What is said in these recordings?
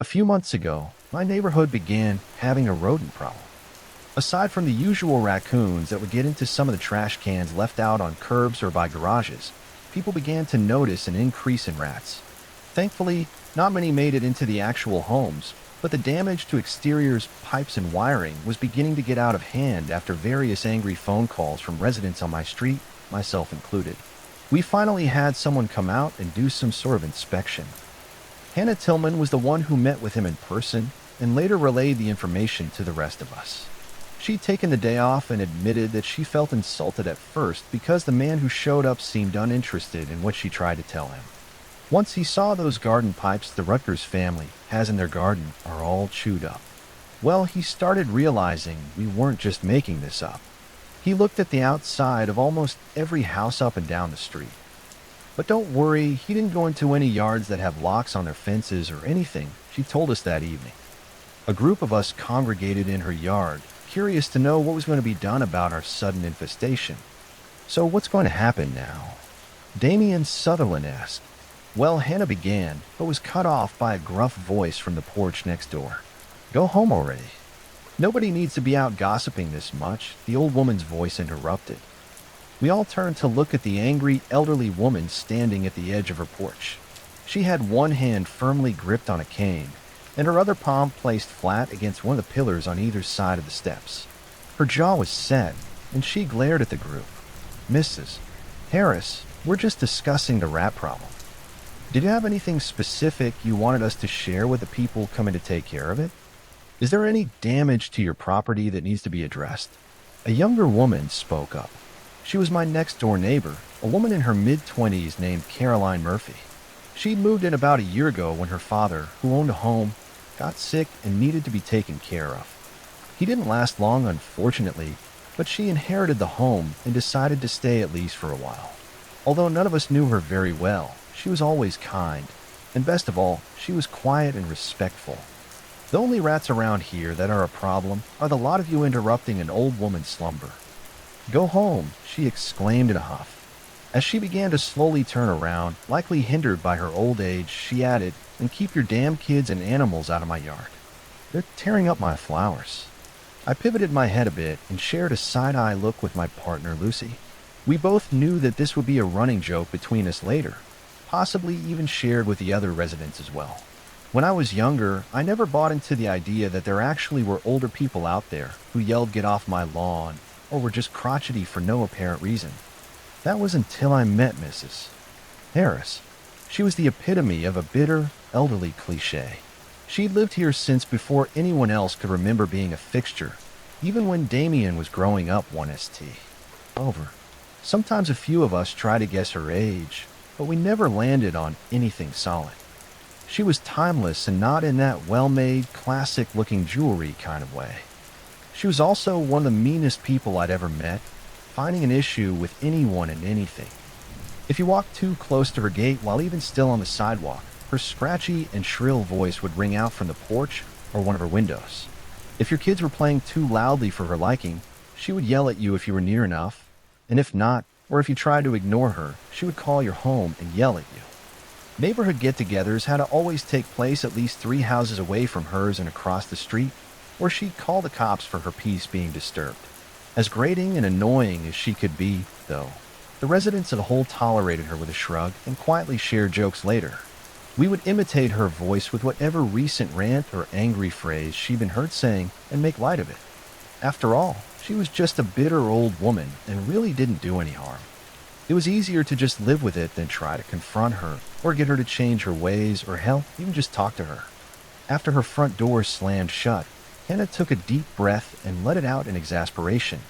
A few months ago, my neighborhood began having a rodent problem. Aside from the usual raccoons that would get into some of the trash cans left out on curbs or by garages, people began to notice an increase in rats. Thankfully, not many made it into the actual homes, but the damage to exteriors, pipes, and wiring was beginning to get out of hand after various angry phone calls from residents on my street, myself included. We finally had someone come out and do some sort of inspection. Hannah Tillman was the one who met with him in person and later relayed the information to the rest of us. She'd taken the day off and admitted that she felt insulted at first because the man who showed up seemed uninterested in what she tried to tell him. Once he saw those garden pipes the Rutgers family has in their garden are all chewed up, well, he started realizing we weren't just making this up. He looked at the outside of almost every house up and down the street. But don't worry, he didn't go into any yards that have locks on their fences or anything, she told us that evening. A group of us congregated in her yard, curious to know what was going to be done about our sudden infestation. So what's going to happen now? Damian Sutherland asked. Well, Hannah began, but was cut off by a gruff voice from the porch next door. Go home already. Nobody needs to be out gossiping this much, the old woman's voice interrupted. We all turned to look at the angry, elderly woman standing at the edge of her porch. She had one hand firmly gripped on a cane, and her other palm placed flat against one of the pillars on either side of the steps. Her jaw was set, and she glared at the group. Mrs. Harris, we're just discussing the rat problem. Did you have anything specific you wanted us to share with the people coming to take care of it? Is there any damage to your property that needs to be addressed? A younger woman spoke up. She was my next-door neighbor, a woman in her mid-20s named Caroline Murphy. She'd moved in about a year ago when her father, who owned a home, got sick and needed to be taken care of. He didn't last long, unfortunately, but she inherited the home and decided to stay at least for a while. Although none of us knew her very well, she was always kind, and best of all, she was quiet and respectful. The only rats around here that are a problem are the lot of you interrupting an old woman's slumber. Go home, she exclaimed in a huff. As she began to slowly turn around, likely hindered by her old age, she added, and keep your damn kids and animals out of my yard. They're tearing up my flowers. I pivoted my head a bit and shared a side-eye look with my partner, Lucy. We both knew that this would be a running joke between us later, possibly even shared with the other residents as well. When I was younger, I never bought into the idea that there actually were older people out there who yelled "get off my lawn" or were just crotchety for no apparent reason. That was until I met Mrs. Harris. She was the epitome of a bitter, elderly cliché. She'd lived here since before anyone else could remember being a fixture, even when Damien was growing up 1st. Over. Sometimes a few of us try to guess her age, but we never landed on anything solid. She was timeless and not in that well-made, classic-looking jewelry kind of way. She was also one of the meanest people I'd ever met, finding an issue with anyone and anything. If you walked too close to her gate while even still on the sidewalk, her scratchy and shrill voice would ring out from the porch or one of her windows. If your kids were playing too loudly for her liking, she would yell at you if you were near enough, and if not, or if you tried to ignore her, she would call your home and yell at you. Neighborhood get-togethers had to always take place at least 3 houses away from hers and across the street, or she'd call the cops for her peace being disturbed. As grating and annoying as she could be, though, the residents as a whole tolerated her with a shrug and quietly shared jokes later. We would imitate her voice with whatever recent rant or angry phrase she'd been heard saying and make light of it. After all, she was just a bitter old woman and really didn't do any harm. It was easier to just live with it than try to confront her or get her to change her ways or hell, even just talk to her. After her front door slammed shut, Hannah took a deep breath and let it out in exasperation.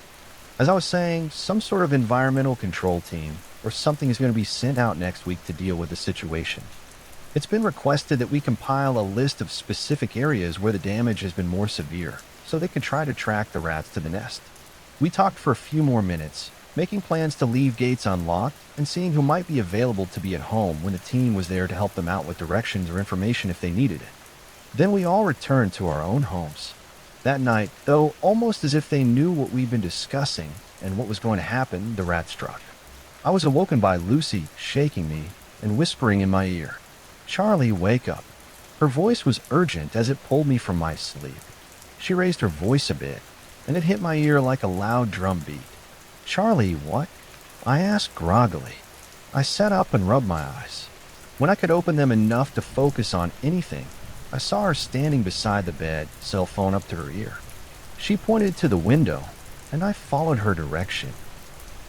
As I was saying, some sort of environmental control team or something is going to be sent out next week to deal with the situation. It's been requested that we compile a list of specific areas where the damage has been more severe, so they can try to track the rats to the nest. We talked for a few more minutes, making plans to leave gates unlocked and seeing who might be available to be at home when the team was there to help them out with directions or information if they needed it. Then we all returned to our own homes. That night, though almost as if they knew what we'd been discussing and what was going to happen, the rat struck. I was awoken by Lucy shaking me and whispering in my ear, "Charlie, wake up." Her voice was urgent as it pulled me from my sleep. She raised her voice a bit, and it hit my ear like a loud drum beat. "Charlie, what?" I asked groggily. I sat up and rubbed my eyes. When I could open them enough to focus on anything, I saw her standing beside the bed, cell phone up to her ear. She pointed to the window, and I followed her direction.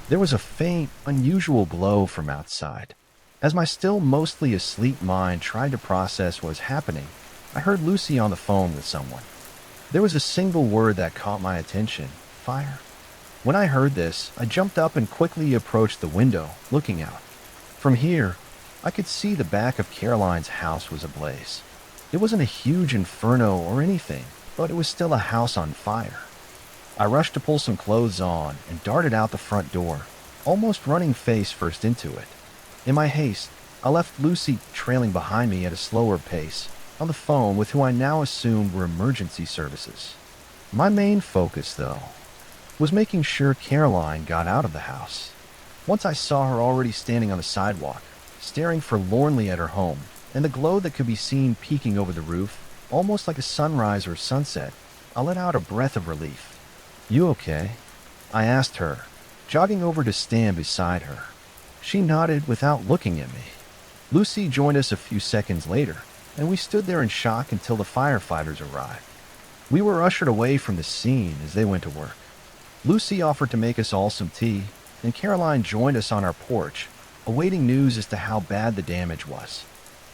There was a faint, unusual glow from outside. As my still mostly asleep mind tried to process what was happening, I heard Lucy on the phone with someone. There was a single word that caught my attention: fire. When I heard this, I jumped up and quickly approached the window, looking out. From here, I could see the back of Caroline's house was ablaze. It wasn't a huge inferno or anything, but it was still a house on fire. I rushed to pull some clothes on and darted out the front door, almost running face first into it. In my haste, I left Lucy trailing behind me at a slower pace, on the phone with who I now assumed were emergency services. My main focus, though, was making sure Caroline got out of the house. Once I saw her already standing on the sidewalk, staring forlornly at her home, and the glow that could be seen peeking over the roof, almost like a sunrise or sunset, I let out a breath of relief. "You okay?" I asked her, jogging over to stand beside her. She nodded without looking at me. Lucy joined us a few seconds later, and we stood there in shock until the firefighters arrived. We were ushered away from the scene as they went to work. Lucy offered to make us all some tea, and Caroline joined us on our porch, awaiting news as to how bad the damage was.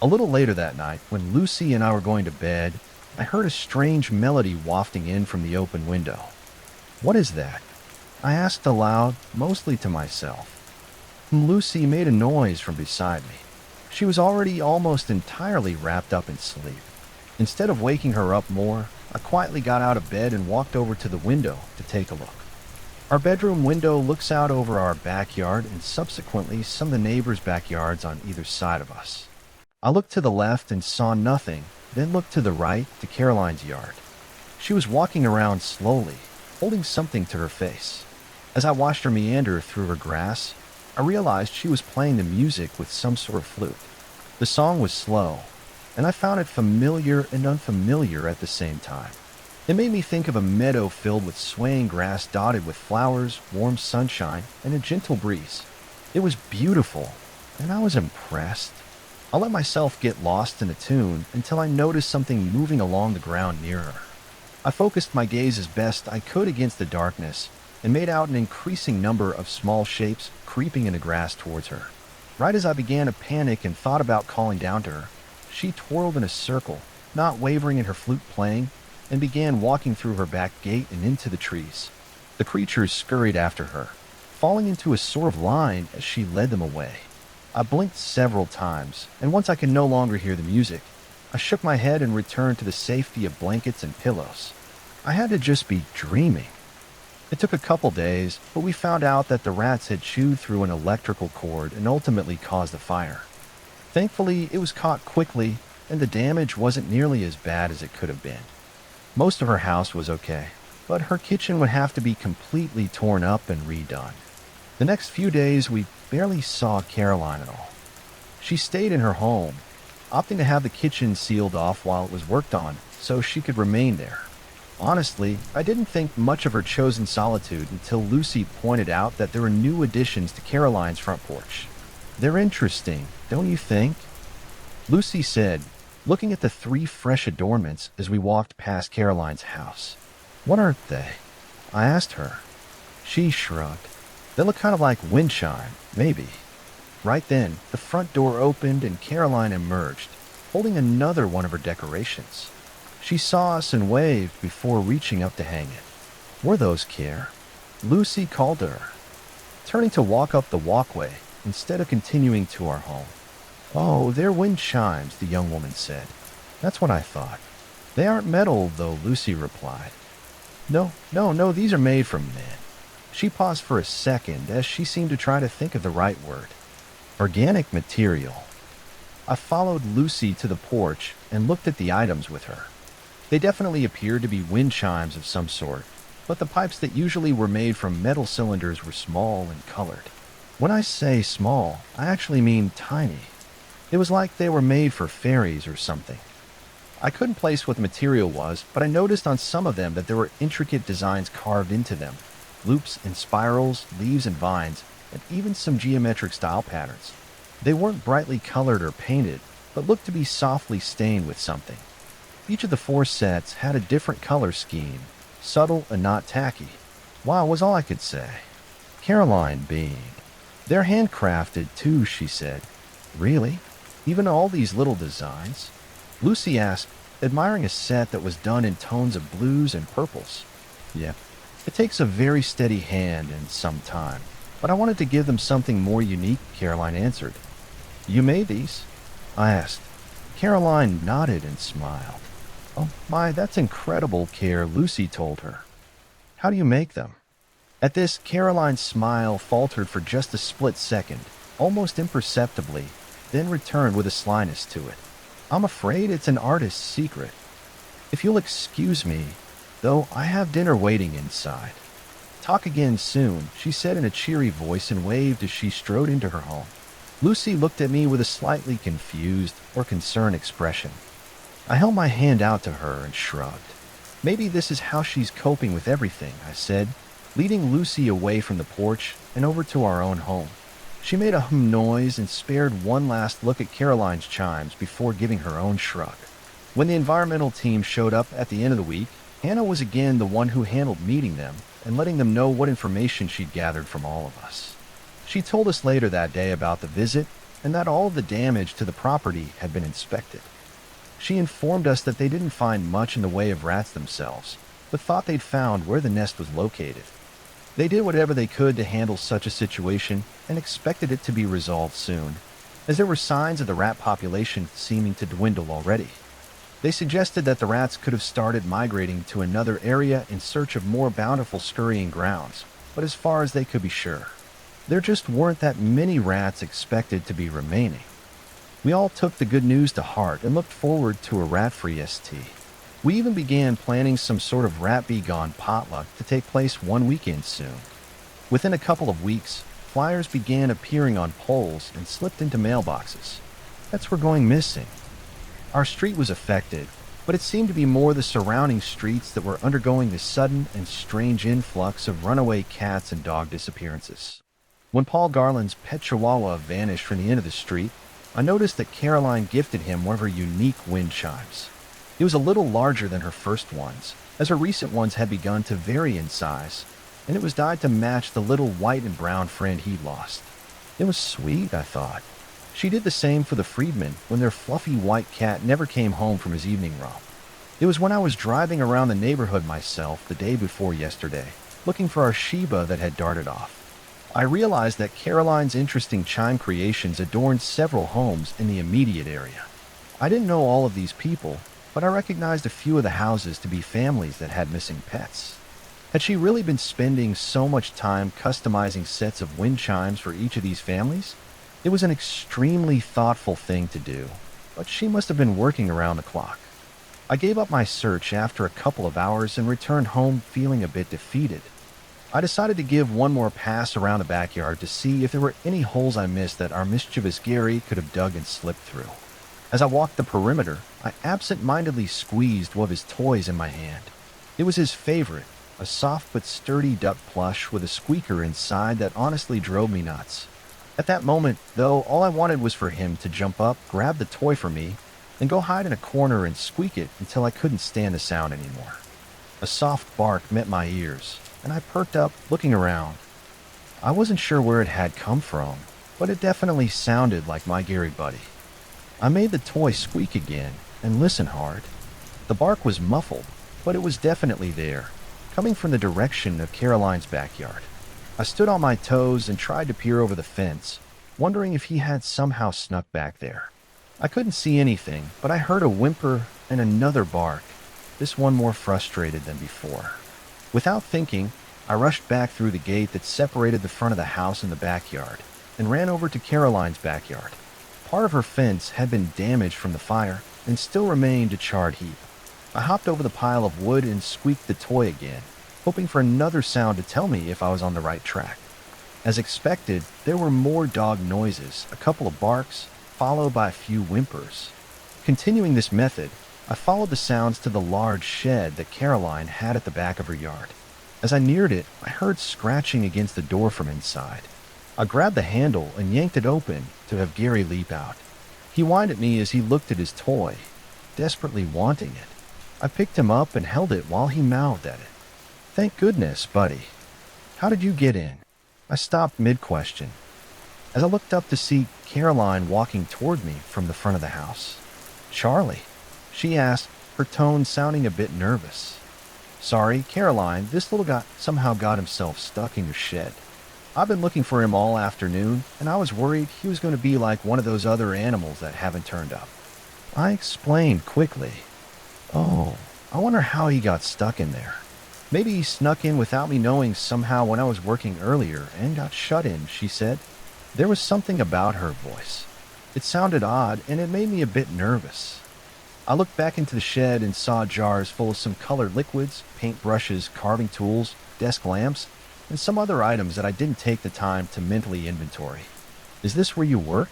A little later that night, when Lucy and I were going to bed, I heard a strange melody wafting in from the open window. "What is that?" I asked aloud, mostly to myself. Lucy made a noise from beside me. She was already almost entirely wrapped up in sleep. Instead of waking her up more, I quietly got out of bed and walked over to the window to take a look. Our bedroom window looks out over our backyard and subsequently some of the neighbors' backyards on either side of us. I looked to the left and saw nothing, then looked to the right to Caroline's yard. She was walking around slowly, holding something to her face. As I watched her meander through her grass, I realized she was playing the music with some sort of flute. The song was slow, and I found it familiar and unfamiliar at the same time. It made me think of a meadow filled with swaying grass dotted with flowers, warm sunshine, and a gentle breeze. It was beautiful, and I was impressed. I let myself get lost in the tune until I noticed something moving along the ground near her. I focused my gaze as best I could against the darkness and made out an increasing number of small shapes creeping in the grass towards her. Right as I began to panic and thought about calling down to her, she twirled in a circle, not wavering in her flute playing, and began walking through her back gate and into the trees. The creatures scurried after her, falling into a sort of line as she led them away. I blinked several times, and once I could no longer hear the music, I shook my head and returned to the safety of blankets and pillows. I had to just be dreaming. It took a couple days, but we found out that the rats had chewed through an electrical cord and ultimately caused the fire. Thankfully, it was caught quickly, and the damage wasn't nearly as bad as it could have been. Most of her house was okay, but her kitchen would have to be completely torn up and redone. The next few days, we barely saw Caroline at all. She stayed in her home, opting to have the kitchen sealed off while it was worked on so she could remain there. Honestly, I didn't think much of her chosen solitude until Lucy pointed out that there were new additions to Caroline's front porch. "They're interesting, don't you think?" Lucy said, looking at the 3 fresh adornments as we walked past Caroline's house. "What are they?" I asked her. She shrugged. "They look kind of like wind chime, maybe." Right then, the front door opened and Caroline emerged, holding another one of her decorations. She saw us and waved before reaching up to hang it. "Were those Care?" Lucy called to her, turning to walk up the walkway instead of continuing to our home. "Oh, they're wind chimes," the young woman said. "That's what I thought." "They aren't metal, though," Lucy replied. No, these are made from men." She paused for a second as she seemed to try to think of the right word. "Organic material." I followed Lucy to the porch and looked at the items with her. They definitely appeared to be wind chimes of some sort, but the pipes that usually were made from metal cylinders were small and colored. When I say small, I actually mean tiny. It was like they were made for fairies or something. I couldn't place what the material was, but I noticed on some of them that there were intricate designs carved into them. Loops and spirals, leaves and vines, and even some geometric style patterns. They weren't brightly colored or painted, but looked to be softly stained with something. Each of the 4 sets had a different color scheme, subtle and not tacky. Wow, was all I could say. Caroline beamed. They're handcrafted too, she said. Really? Even all these little designs? Lucy asked, admiring a set that was done in tones of blues and purples. Yep. It takes a very steady hand and some time, but I wanted to give them something more unique, Caroline answered. You made these? I asked. Caroline nodded and smiled. Oh my, that's incredible, Care, Lucy told her. How do you make them? At this, Caroline's smile faltered for just a split second, almost imperceptibly, then returned with a slyness to it. I'm afraid it's an artist's secret. If you'll excuse me, though, I have dinner waiting inside. Talk again soon, she said in a cheery voice and waved as she strode into her home. Lucy looked at me with a slightly confused or concerned expression. I held my hand out to her and shrugged. Maybe this is how she's coping with everything, I said, leading Lucy away from the porch and over to our own home. She made a noise and spared one last look at Caroline's chimes before giving her own shrug. When the environmental team showed up at the end of the week, Hannah was again the one who handled meeting them and letting them know what information she'd gathered from all of us. She told us later that day about the visit and that all of the damage to the property had been inspected. She informed us that they didn't find much in the way of rats themselves, but thought they'd found where the nest was located. They did whatever they could to handle such a situation and expected it to be resolved soon, as there were signs of the rat population seeming to dwindle already. They suggested that the rats could have started migrating to another area in search of more bountiful scurrying grounds, but as far as they could be sure, there just weren't that many rats expected to be remaining. We all took the good news to heart and looked forward to a rat-free ST. We even began planning some sort of rat-be-gone potluck to take place one weekend soon. Within a couple of weeks, flyers began appearing on poles and slipped into mailboxes. Pets were going missing. Our street was affected, but it seemed to be more the surrounding streets that were undergoing this sudden and strange influx of runaway cats and dog disappearances. When Paul Garland's pet chihuahua vanished from the end of the street, I noticed that Caroline gifted him one of her unique wind chimes. It was a little larger than her first ones, as her recent ones had begun to vary in size, and it was dyed to match the little white and brown friend he'd lost. It was sweet, I thought. She did the same for the Freedman when their fluffy white cat never came home from his evening romp. It was when I was driving around the neighborhood myself the day before yesterday, looking for our Sheba that had darted off. I realized that Caroline's interesting chime creations adorned several homes in the immediate area. I didn't know all of these people, but I recognized a few of the houses to be families that had missing pets. Had she really been spending so much time customizing sets of wind chimes for each of these families? It was an extremely thoughtful thing to do, but she must have been working around the clock. I gave up my search after a couple of hours and returned home feeling a bit defeated. I decided to give one more pass around the backyard to see if there were any holes I missed that our mischievous Gary could have dug and slipped through. As I walked the perimeter, I absent-mindedly squeezed one of his toys in my hand. It was his favorite, a soft but sturdy duck plush with a squeaker inside that honestly drove me nuts. At that moment, though, all I wanted was for him to jump up, grab the toy from me, and go hide in a corner and squeak it until I couldn't stand the sound anymore. A soft bark met my ears, and I perked up, looking around. I wasn't sure where it had come from, but it definitely sounded like my Gary buddy. I made the toy squeak again and listen hard. The bark was muffled, but it was definitely there, coming from the direction of Caroline's backyard. I stood on my toes and tried to peer over the fence, wondering if he had somehow snuck back there. I couldn't see anything, but I heard a whimper and another bark, this one more frustrated than before. Without thinking, I rushed back through the gate that separated the front of the house and the backyard, and ran over to Caroline's backyard. Part of her fence had been damaged from the fire and still remained a charred heap. I hopped over the pile of wood and squeaked the toy again, hoping for another sound to tell me if I was on the right track. As expected, there were more dog noises, a couple of barks, followed by a few whimpers. Continuing this method, I followed the sounds to the large shed that Caroline had at the back of her yard. As I neared it, I heard scratching against the door from inside. I grabbed the handle and yanked it open to have Gary leap out. He whined at me as he looked at his toy, desperately wanting it. I picked him up and held it while he mouthed at it. "Thank goodness, buddy. How did you get in?" I stopped mid-question as I looked up to see Caroline walking toward me from the front of the house. "Charlie?" she asked, her tone sounding a bit nervous. "Sorry, Caroline, this little guy somehow got himself stuck in your shed. I've been looking for him all afternoon, and I was worried he was going to be like one of those other animals that haven't turned up." I explained quickly. "Oh, I wonder how he got stuck in there. Maybe he snuck in without me knowing somehow when I was working earlier and got shut in," she said. There was something about her voice. It sounded odd, and it made me a bit nervous. I looked back into the shed and saw jars full of some colored liquids, paint brushes, carving tools, desk lamps, and some other items that I didn't take the time to mentally inventory. "Is this where you work?"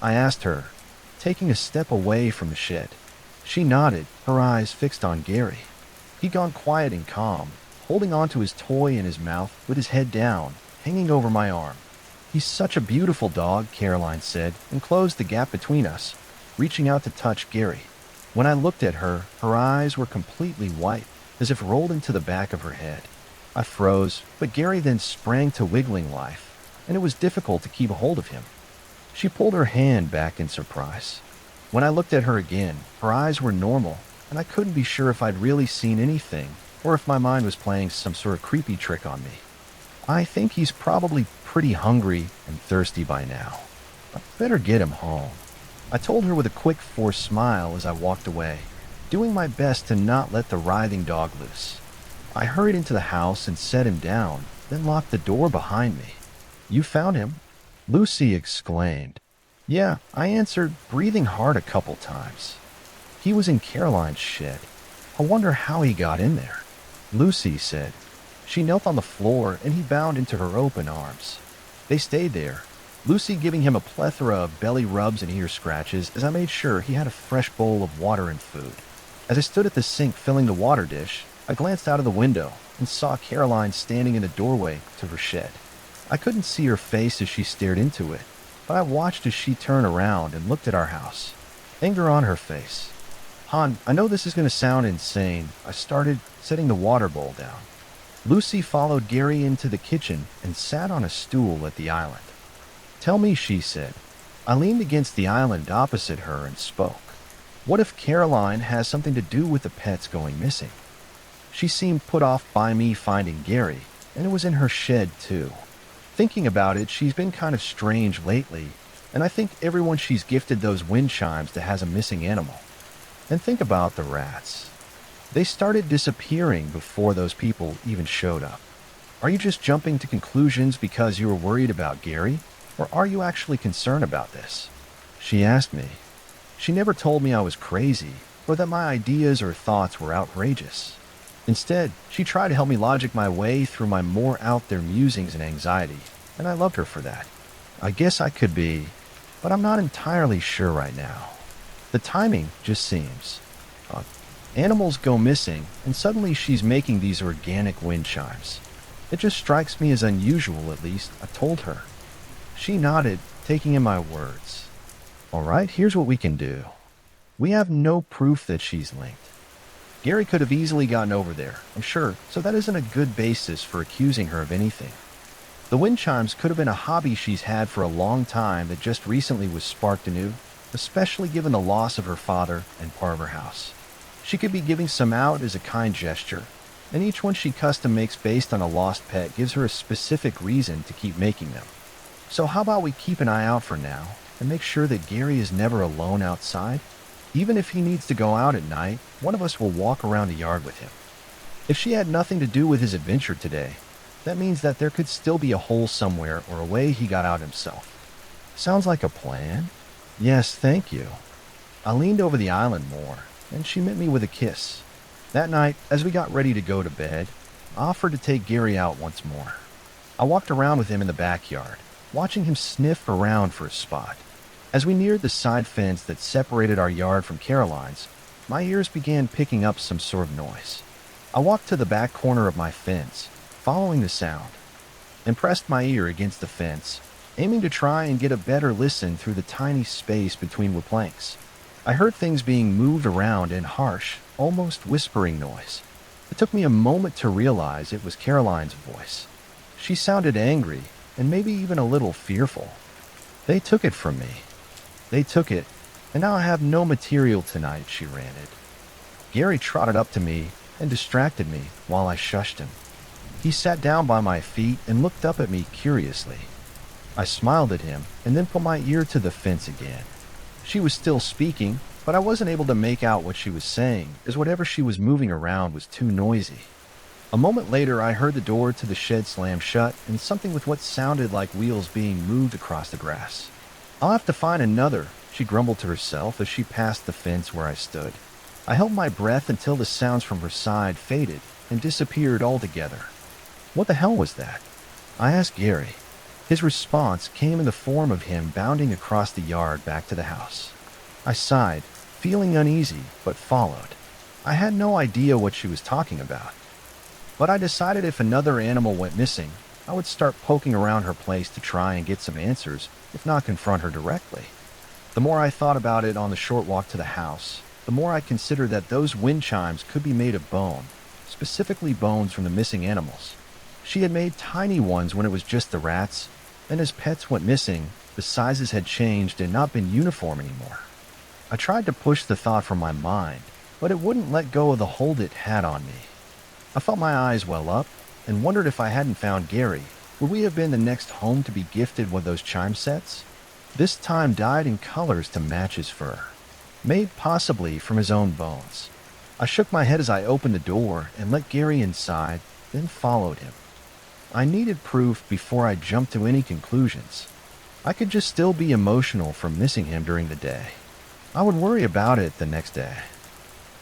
I asked her, taking a step away from the shed. She nodded, her eyes fixed on Gary. He'd gone quiet and calm, holding onto his toy in his mouth with his head down, hanging over my arm. "He's such a beautiful dog," Caroline said, and closed the gap between us, reaching out to touch Gary. When I looked at her, her eyes were completely white, as if rolled into the back of her head. I froze, but Gary then sprang to wiggling life, and it was difficult to keep a hold of him. She pulled her hand back in surprise. When I looked at her again, her eyes were normal, and I couldn't be sure if I'd really seen anything, or if my mind was playing some sort of creepy trick on me. "I think he's probably pretty hungry and thirsty by now. I better get him home," I told her with a quick, forced smile as I walked away, doing my best to not let the writhing dog loose. I hurried into the house and set him down, then locked the door behind me. "You found him?" Lucy exclaimed. "Yeah," I answered, breathing hard a couple times. "He was in Caroline's shed. I wonder how he got in there," Lucy said. She knelt on the floor and he bounded into her open arms. They stayed there, Lucy giving him a plethora of belly rubs and ear scratches as I made sure he had a fresh bowl of water and food. As I stood at the sink filling the water dish, I glanced out of the window and saw Caroline standing in the doorway to her shed. I couldn't see her face as she stared into it, but I watched as she turned around and looked at our house, anger on her face. "Hon, I know this is going to sound insane." I started, setting the water bowl down. Lucy followed Gary into the kitchen and sat on a stool at the island. "Tell me," she said. I leaned against the island opposite her and spoke. "What if Caroline has something to do with the pets going missing?" She seemed put off by me finding Gary, and it was in her shed too. Thinking about it, she's been kind of strange lately, and I think everyone she's gifted those wind chimes to has a missing animal. And think about the rats. They started disappearing before those people even showed up. Are you just jumping to conclusions because you were worried about Gary, or are you actually concerned about this?" she asked me. She never told me I was crazy, or that my ideas or thoughts were outrageous. Instead, she tried to help me logic my way through my more out-there musings and anxiety, and I loved her for that. I guess I could be, but I'm not entirely sure right now. The timing just seems. Animals go missing, and suddenly she's making these organic wind chimes. It just strikes me as unusual, at least, I told her. She nodded, taking in my words. "All right, here's what we can do. We have no proof that she's linked. Gary could have easily gotten over there, I'm sure, so that isn't a good basis for accusing her of anything. The wind chimes could have been a hobby she's had for a long time that just recently was sparked anew, especially given the loss of her father and part of her house. She could be giving some out as a kind gesture, and each one she custom makes based on a lost pet gives her a specific reason to keep making them. So how about we keep an eye out for now and make sure that Gary is never alone outside? Even if he needs to go out at night, one of us will walk around the yard with him. If she had nothing to do with his adventure today, that means that there could still be a hole somewhere or a way he got out himself. Sounds like a plan? Yes, thank you." I leaned over the island more, and she met me with a kiss. That night, as we got ready to go to bed, I offered to take Gary out once more. I walked around with him in the backyard, watching him sniff around for a spot. As we neared the side fence that separated our yard from Caroline's, my ears began picking up some sort of noise. I walked to the back corner of my fence, following the sound, and pressed my ear against the fence, aiming to try and get a better listen through the tiny space between the planks. I heard things being moved around in harsh, almost whispering noise. It took me a moment to realize it was Caroline's voice. She sounded angry, and maybe even a little fearful. They took it from me. They took it, and now I have no material tonight, she ranted. Gary trotted up to me and distracted me while I shushed him. He sat down by my feet and looked up at me curiously. I smiled at him and then put my ear to the fence again. She was still speaking, but I wasn't able to make out what she was saying, as whatever she was moving around was too noisy. A moment later, I heard the door to the shed slam shut and something with what sounded like wheels being moved across the grass. "I'll have to find another," she grumbled to herself as she passed the fence where I stood. I held my breath until the sounds from her side faded and disappeared altogether. What the hell was that? I asked Gary. His response came in the form of him bounding across the yard back to the house. I sighed, feeling uneasy, but followed. I had no idea what she was talking about. But I decided if another animal went missing, I would start poking around her place to try and get some answers, if not confront her directly. The more I thought about it on the short walk to the house, the more I considered that those wind chimes could be made of bone, specifically bones from the missing animals. She had made tiny ones when it was just the rats, and as pets went missing, the sizes had changed and not been uniform anymore. I tried to push the thought from my mind, but it wouldn't let go of the hold it had on me. I felt my eyes well up and wondered if I hadn't found Gary, would we have been the next home to be gifted one of those chime sets? This time dyed in colors to match his fur, made possibly from his own bones. I shook my head as I opened the door and let Gary inside, then followed him. I needed proof before I jumped to any conclusions. I could just still be emotional from missing him during the day. I would worry about it the next day.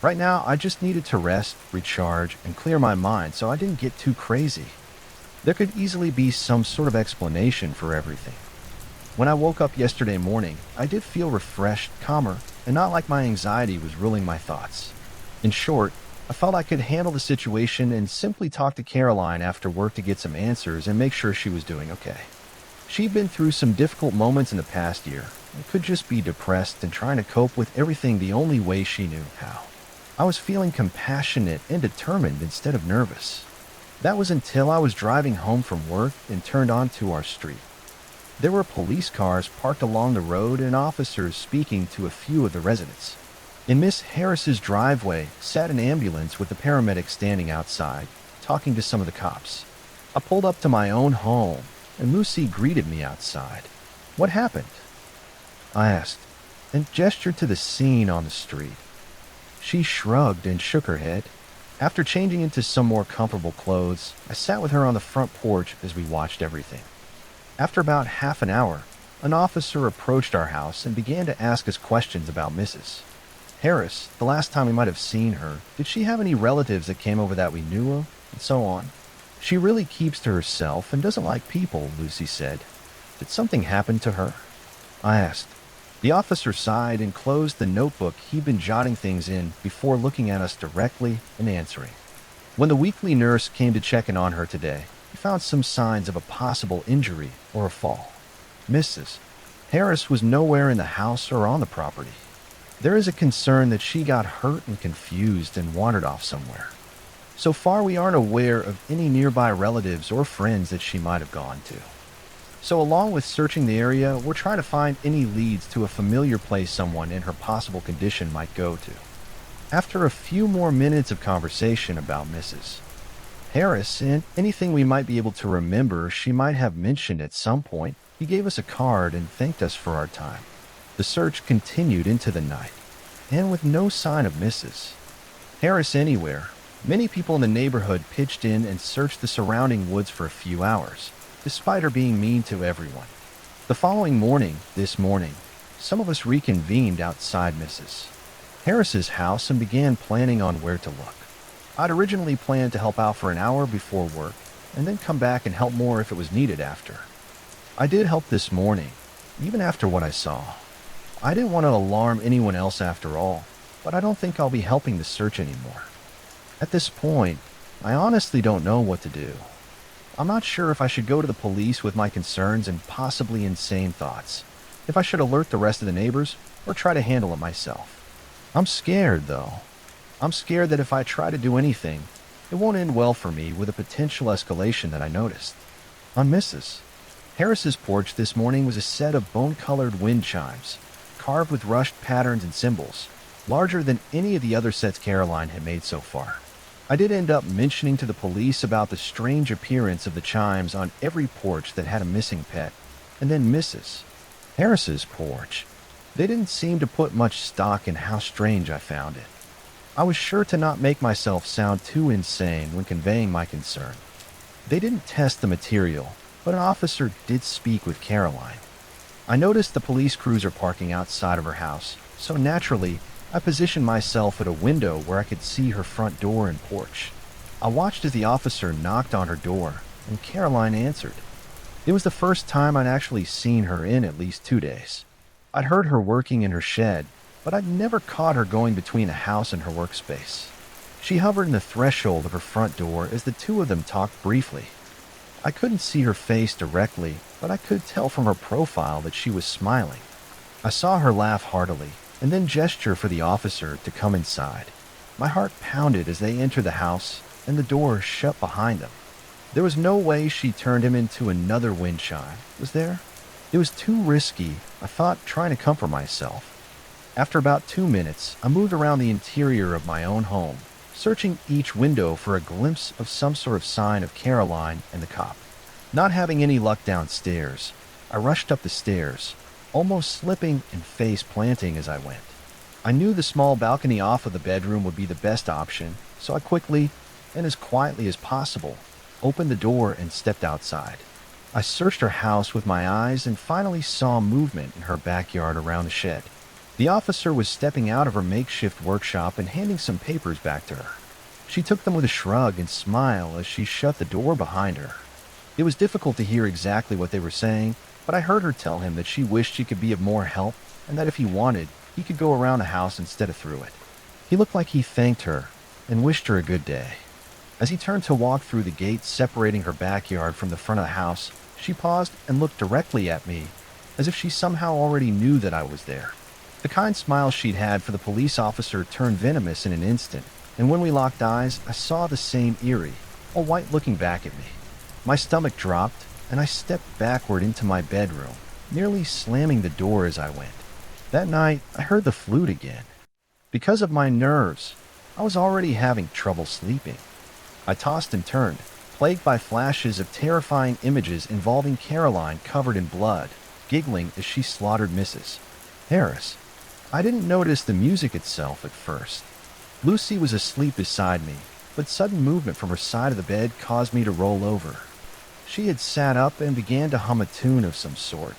Right now, I just needed to rest, recharge, and clear my mind so I didn't get too crazy. There could easily be some sort of explanation for everything. When I woke up yesterday morning, I did feel refreshed, calmer, and not like my anxiety was ruling my thoughts. In short, I felt I could handle the situation and simply talk to Caroline after work to get some answers and make sure she was doing okay. She'd been through some difficult moments in the past year and could just be depressed and trying to cope with everything the only way she knew how. I was feeling compassionate and determined instead of nervous. That was until I was driving home from work and turned onto our street. There were police cars parked along the road and officers speaking to a few of the residents. In Miss Harris's driveway sat an ambulance with the paramedic standing outside, talking to some of the cops. I pulled up to my own home, and Lucy greeted me outside. "What happened?" I asked, and gestured to the scene on the street. She shrugged and shook her head. After changing into some more comfortable clothes, I sat with her on the front porch as we watched everything. After about half an hour, an officer approached our house and began to ask us questions about Mrs. Harris, the last time we might have seen her. Did she have any relatives that came over that we knew of? And so on. "She really keeps to herself and doesn't like people," Lucy said. "Did something happen to her?" I asked. The officer sighed and closed the notebook he'd been jotting things in before looking at us directly and answering. When the weekly nurse came to check in on her today, he found some signs of a possible injury or a fall. Mrs. Harris was nowhere in the house or on the property. There is a concern that she got hurt and confused and wandered off somewhere. So far, we aren't aware of any nearby relatives or friends that she might have gone to. So along with searching the area, we're trying to find any leads to a familiar place someone in her possible condition might go to. After a few more minutes of conversation about Mrs. Harris and anything we might be able to remember she might have mentioned at some point, he gave us a card and thanked us for our time. The search continued into the night, and with no sign of Mrs. Harris anywhere, many people in the neighborhood pitched in and searched the surrounding woods for a few hours, despite her being mean to everyone. The following morning, some of us reconvened outside Mrs. Harris's house and began planning on where to look. I'd originally planned to help out for an hour before work, and then come back and help more if it was needed after. I did help this morning, even after what I saw. I didn't want to alarm anyone else after all, but I don't think I'll be helping the search anymore. At this point, I honestly don't know what to do. I'm not sure if I should go to the police with my concerns and possibly insane thoughts, if I should alert the rest of the neighbors, or try to handle it myself. I'm scared, though. I'm scared that if I try to do anything, it won't end well for me with a potential escalation that I noticed. On Mrs. Harris's porch this morning was a set of bone-colored wind chimes, carved with rushed patterns and symbols, larger than any of the other sets Caroline had made so far. I did end up mentioning to the police about the strange appearance of the chimes on every porch that had a missing pet, and then Mrs. Harris's porch. They didn't seem to put much stock in how strange I found it. I was sure to not make myself sound too insane when conveying my concern. They didn't test the material, but an officer did speak with Caroline. I noticed the police cruiser parking outside of her house, so naturally, I positioned myself at a window where I could see her front door and porch. I watched as the officer knocked on her door, and Caroline answered. It was the first time I'd actually seen her in at least 2 days. I'd heard her working in her shed, but I'd never caught her going between the house and her workspace. She hovered in the threshold of her front door as the two of them talked briefly. I couldn't see her face directly, but I could tell from her profile that she was smiling. I saw her laugh heartily, and then gesture for the officer to come inside. My heart pounded as they entered the house, and the door shut behind them. There was no way she turned him into another wind chime, was there? It was too risky, I thought, trying to comfort myself. After about 2 minutes, I moved around the interior of my own home, searching each window for a glimpse of some sort of sign of Caroline and the cop. Not having any luck downstairs, I rushed up the stairs, almost slipping and face planting as I went. I knew the small balcony off of the bedroom would be the best option, so I quickly, and as quietly as possible, opened the door and stepped outside. I searched her house with my eyes and finally saw movement in her backyard around the shed. The officer was stepping out of her makeshift workshop and handing some papers back to her. She took them with a shrug and smile as she shut the door behind her. It was difficult to hear exactly what they were saying, but I heard her tell him that she wished she could be of more help and that if he wanted, he could go around the house instead of through it. He looked like he thanked her and wished her a good day. As he turned to walk through the gate separating her backyard from the front of the house, she paused and looked directly at me, as if she somehow already knew that I was there. The kind smile she'd had for the police officer turned venomous in an instant, and when we locked eyes, I saw the same eerie, all white looking back at me. My stomach dropped, and I stepped backward into my bedroom, nearly slamming the door as I went. That night, I heard the flute again. Because of my nerves, I was already having trouble sleeping. I tossed and turned, plagued by flashes of terrifying images involving Caroline covered in blood, giggling as she slaughtered Mrs. Harris. I didn't notice the music itself at first. Lucy was asleep beside me, but sudden movement from her side of the bed caused me to roll over. She had sat up and began to hum a tune of some sort.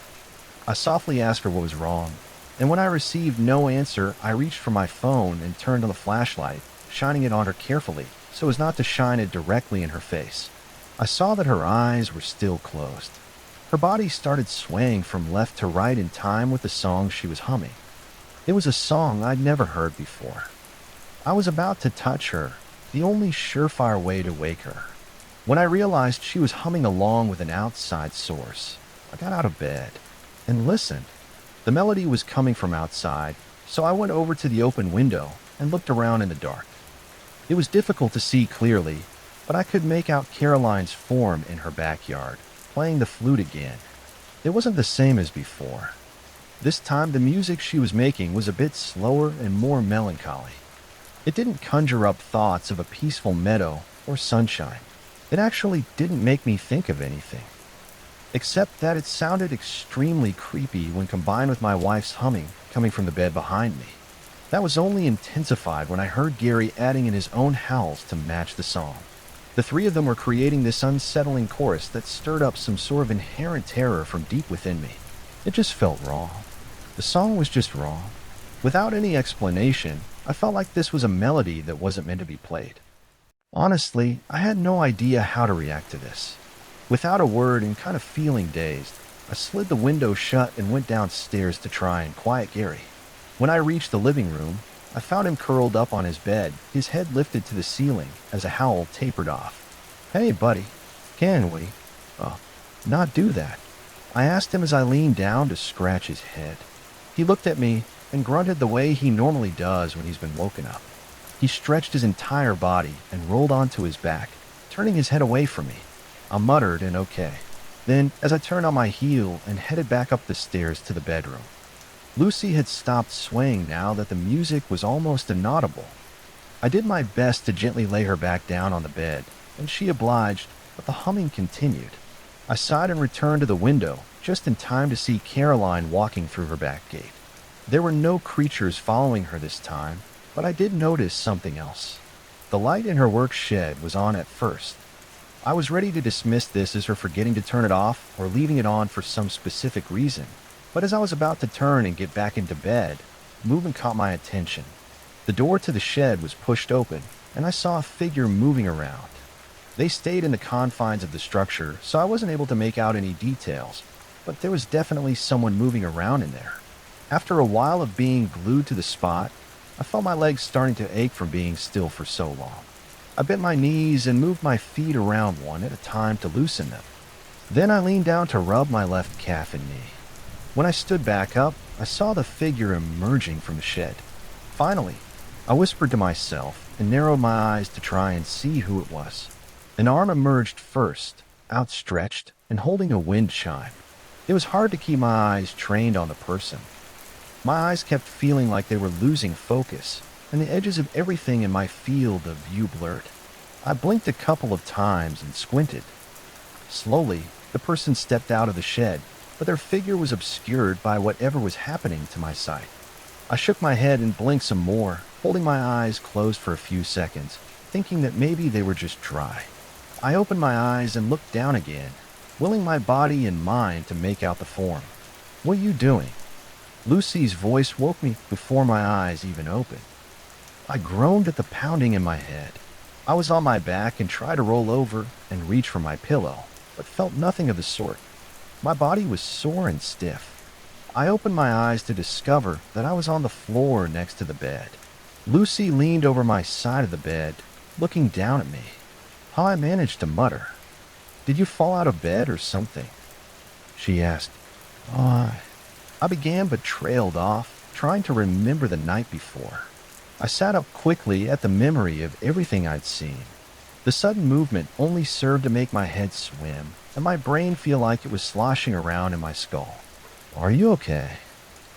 I softly asked her what was wrong, and when I received no answer, I reached for my phone and turned on the flashlight, shining it on her carefully so as not to shine it directly in her face. I saw that her eyes were still closed. Her body started swaying from left to right in time with the song she was humming. It was a song I'd never heard before. I was about to touch her, the only surefire way to wake her, when I realized she was humming along with an outside source. I got out of bed and listened. The melody was coming from outside, so I went over to the open window and looked around in the dark. It was difficult to see clearly, but I could make out Caroline's form in her backyard, playing the flute again. It wasn't the same as before. This time the music she was making was a bit slower and more melancholy. It didn't conjure up thoughts of a peaceful meadow or sunshine. It actually didn't make me think of anything, except that it sounded extremely creepy when combined with my wife's humming coming from the bed behind me. That was only intensified when I heard Gary adding in his own howls to match the song. The three of them were creating this unsettling chorus that stirred up some sort of inherent terror from deep within me. It just felt wrong. The song was just wrong. Without any explanation, I felt like this was a melody that wasn't meant to be played. Honestly, I had no idea how to react to this. Without a word and kind of feeling dazed, I slid the window shut and went downstairs to try and quiet Gary. When I reached the living room, I found him curled up on his bed, his head lifted to the ceiling as a howl tapered off. "Hey, buddy, can we, uh, not do that?" I asked him as I leaned down to scratch his head. He looked at me and grunted the way he normally does when he's been woken up. He stretched his entire body and rolled onto his back, turning his head away from me. I muttered an okay. Then, as I turned on my heel and headed back up the stairs to the bedroom, Lucy had stopped swaying now that the music was almost inaudible. I did my best to gently lay her back down on the bed, and she obliged, but the humming continued. I sighed and returned to the window, just in time to see Caroline walking through her back gate. There were no creatures following her this time, but I did notice something else. The light in her work shed was on at first. I was ready to dismiss this as her forgetting to turn it off or leaving it on for some specific reason, but as I was about to turn and get back into bed, a movement caught my attention. The door to the shed was pushed open, and I saw a figure moving around. They stayed in the confines of the structure, so I wasn't able to make out any details, but there was definitely someone moving around in there. After a while of being glued to the spot, I felt my legs starting to ache from being still for so long. I bent my knees and moved my feet around one at a time to loosen them. Then I leaned down to rub my left calf and knee. When I stood back up, I saw the figure emerging from the shed. Finally, I whispered to myself and narrowed my eyes to try and see who it was. An arm emerged first, outstretched and holding a wind chime. It was hard to keep my eyes trained on the person. My eyes kept feeling like they were losing focus, and the edges of everything in my field of view blurred. I blinked a couple of times and squinted. Slowly, the person stepped out of the shed, but their figure was obscured by whatever was happening to my sight. I shook my head and blinked some more, holding my eyes closed for a few seconds, thinking that maybe they were just dry. I opened my eyes and looked down again, willing my body and mind to make out the form. "What are you doing?" Lucy's voice woke me before my eyes even opened. I groaned at the pounding in my head. I was on my back and tried to roll over and reach for my pillow, but felt nothing of the sort. My body was sore and stiff. I opened my eyes to discover that I was on the floor next to the bed. Lucy leaned over my side of the bed, looking down at me. How I managed to mutter, "Did you fall out of bed or something?" She asked. I began but trailed off, trying to remember the night before. I sat up quickly at the memory of everything I'd seen. The sudden movement only served to make my head swim, and my brain feel like it was sloshing around in my skull. "Are you okay?"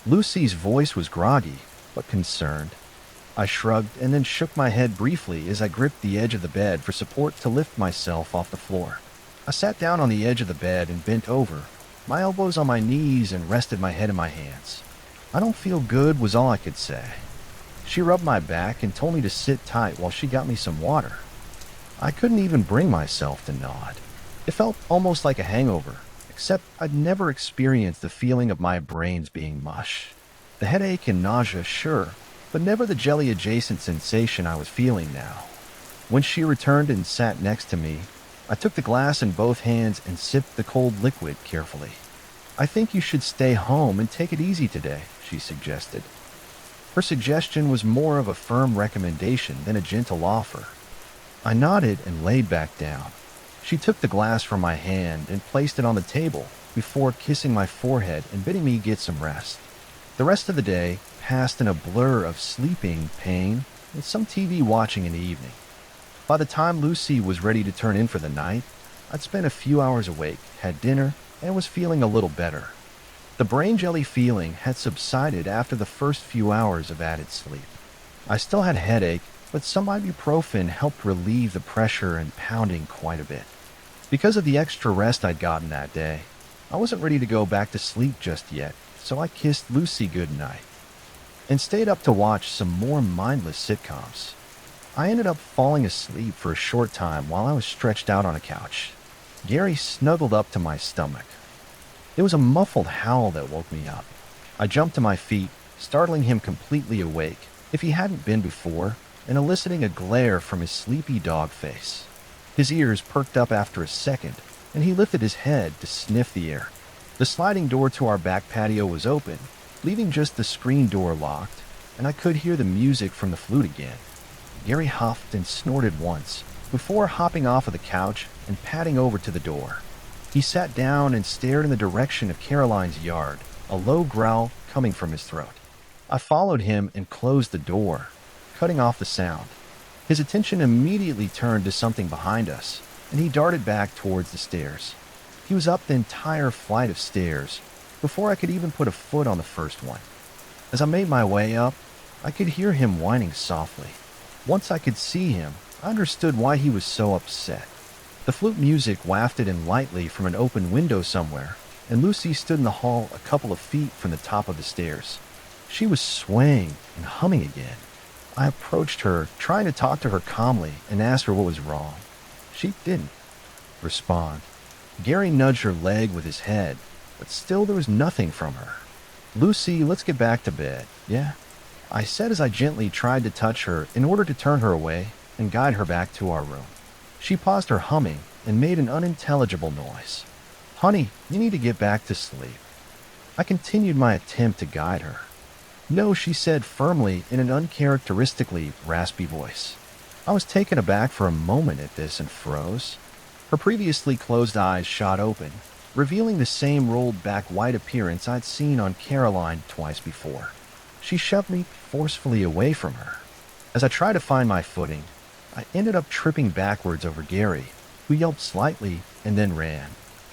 Lucy's voice was groggy, but concerned. I shrugged and then shook my head briefly as I gripped the edge of the bed for support to lift myself off the floor. I sat down on the edge of the bed and bent over, my elbows on my knees, and rested my head in my hands. "I don't feel good," was all I could say. She rubbed my back and told me to sit tight while she got me some water. I couldn't even bring myself to nod. It felt almost like a hangover, except I'd never experienced the feeling of my brains being mush. The headache and nausea, sure, but never the jelly-adjacent sensation I was feeling now. When she returned and sat next to me, I took the glass in both hands and sipped the cold liquid carefully. "I think you should stay home and take it easy today," she suggested. Her suggestion was more of a firm recommendation than a gentle offer. I nodded and laid back down. She took the glass from my hand and placed it on the table before kissing my forehead and bidding me get some rest. The rest of the day passed in a blur of sleeping, pain, and some TV watching in the evening. By the time Lucy was ready to turn in for the night, I'd spent a few hours awake, had dinner, and was feeling a little better. The brain jelly feeling had subsided after the first few hours of added sleep. I still had a headache, but some ibuprofen helped relieve the pressure and pounding quite a bit. Because of the extra rest I'd gotten that day, I wasn't ready to go back to sleep just yet, so I kissed Lucy goodnight and stayed up to watch some more mindless sitcoms. I ended up falling asleep for a short time while I was stretched out on a couch. Gary snuggled up to my stomach. It was a muffled howl that woke me up. I jumped to my feet, startling him completely awake, if he hadn't been before, and eliciting a glare from his sleepy dog face. His ears perked up after a second, and he lifted his head to sniff the air. The sliding door to our back patio was open, leaving just the screen door locked, and I could hear the music from the flute again. Gary huffed and snorted once, before hopping off of the couch and padding over to the door. He sat down and stared in the direction of Caroline's yard, a low growl coming from his throat. I followed him and closed the door, cutting off the sound. His attention immediately turned to something behind us, and he darted back towards the stairs. He was up the entire flight of stairs before I could even put a foot on the first one. As I made my way up, I could hear him whining softly. Once I could see him, I understood why he was so upset. The flute music wafted in lightly from an open window somewhere, and Lucy stood in the hall a couple of feet from the top of the stairs. She was swaying and humming again. I approached her, trying to talk to her calmly and ask her what was wrong. She didn't respond. Gary nudged her leg with his head, but still there was nothing from her. "Lucy, let's get back to bed, yeah?" I said as I gently tried to touch her in order to turn her away and guide her back to our room. She paused her humming and made an unintelligible noise. "Honey, you need to get back to sleep." I continued my attempt to guide her. "No," she said firmly in an uncharacteristically raspy voice. I was taken aback for a moment at this and froze. Her previously closed eyes shot open, revealing the same rolled-back white appearance I'd seen on Caroline twice before. She shoved me forcefully away from her. As I tried to find my footing, I ended up tripping backwards over Gary, who yelped slightly and then ran.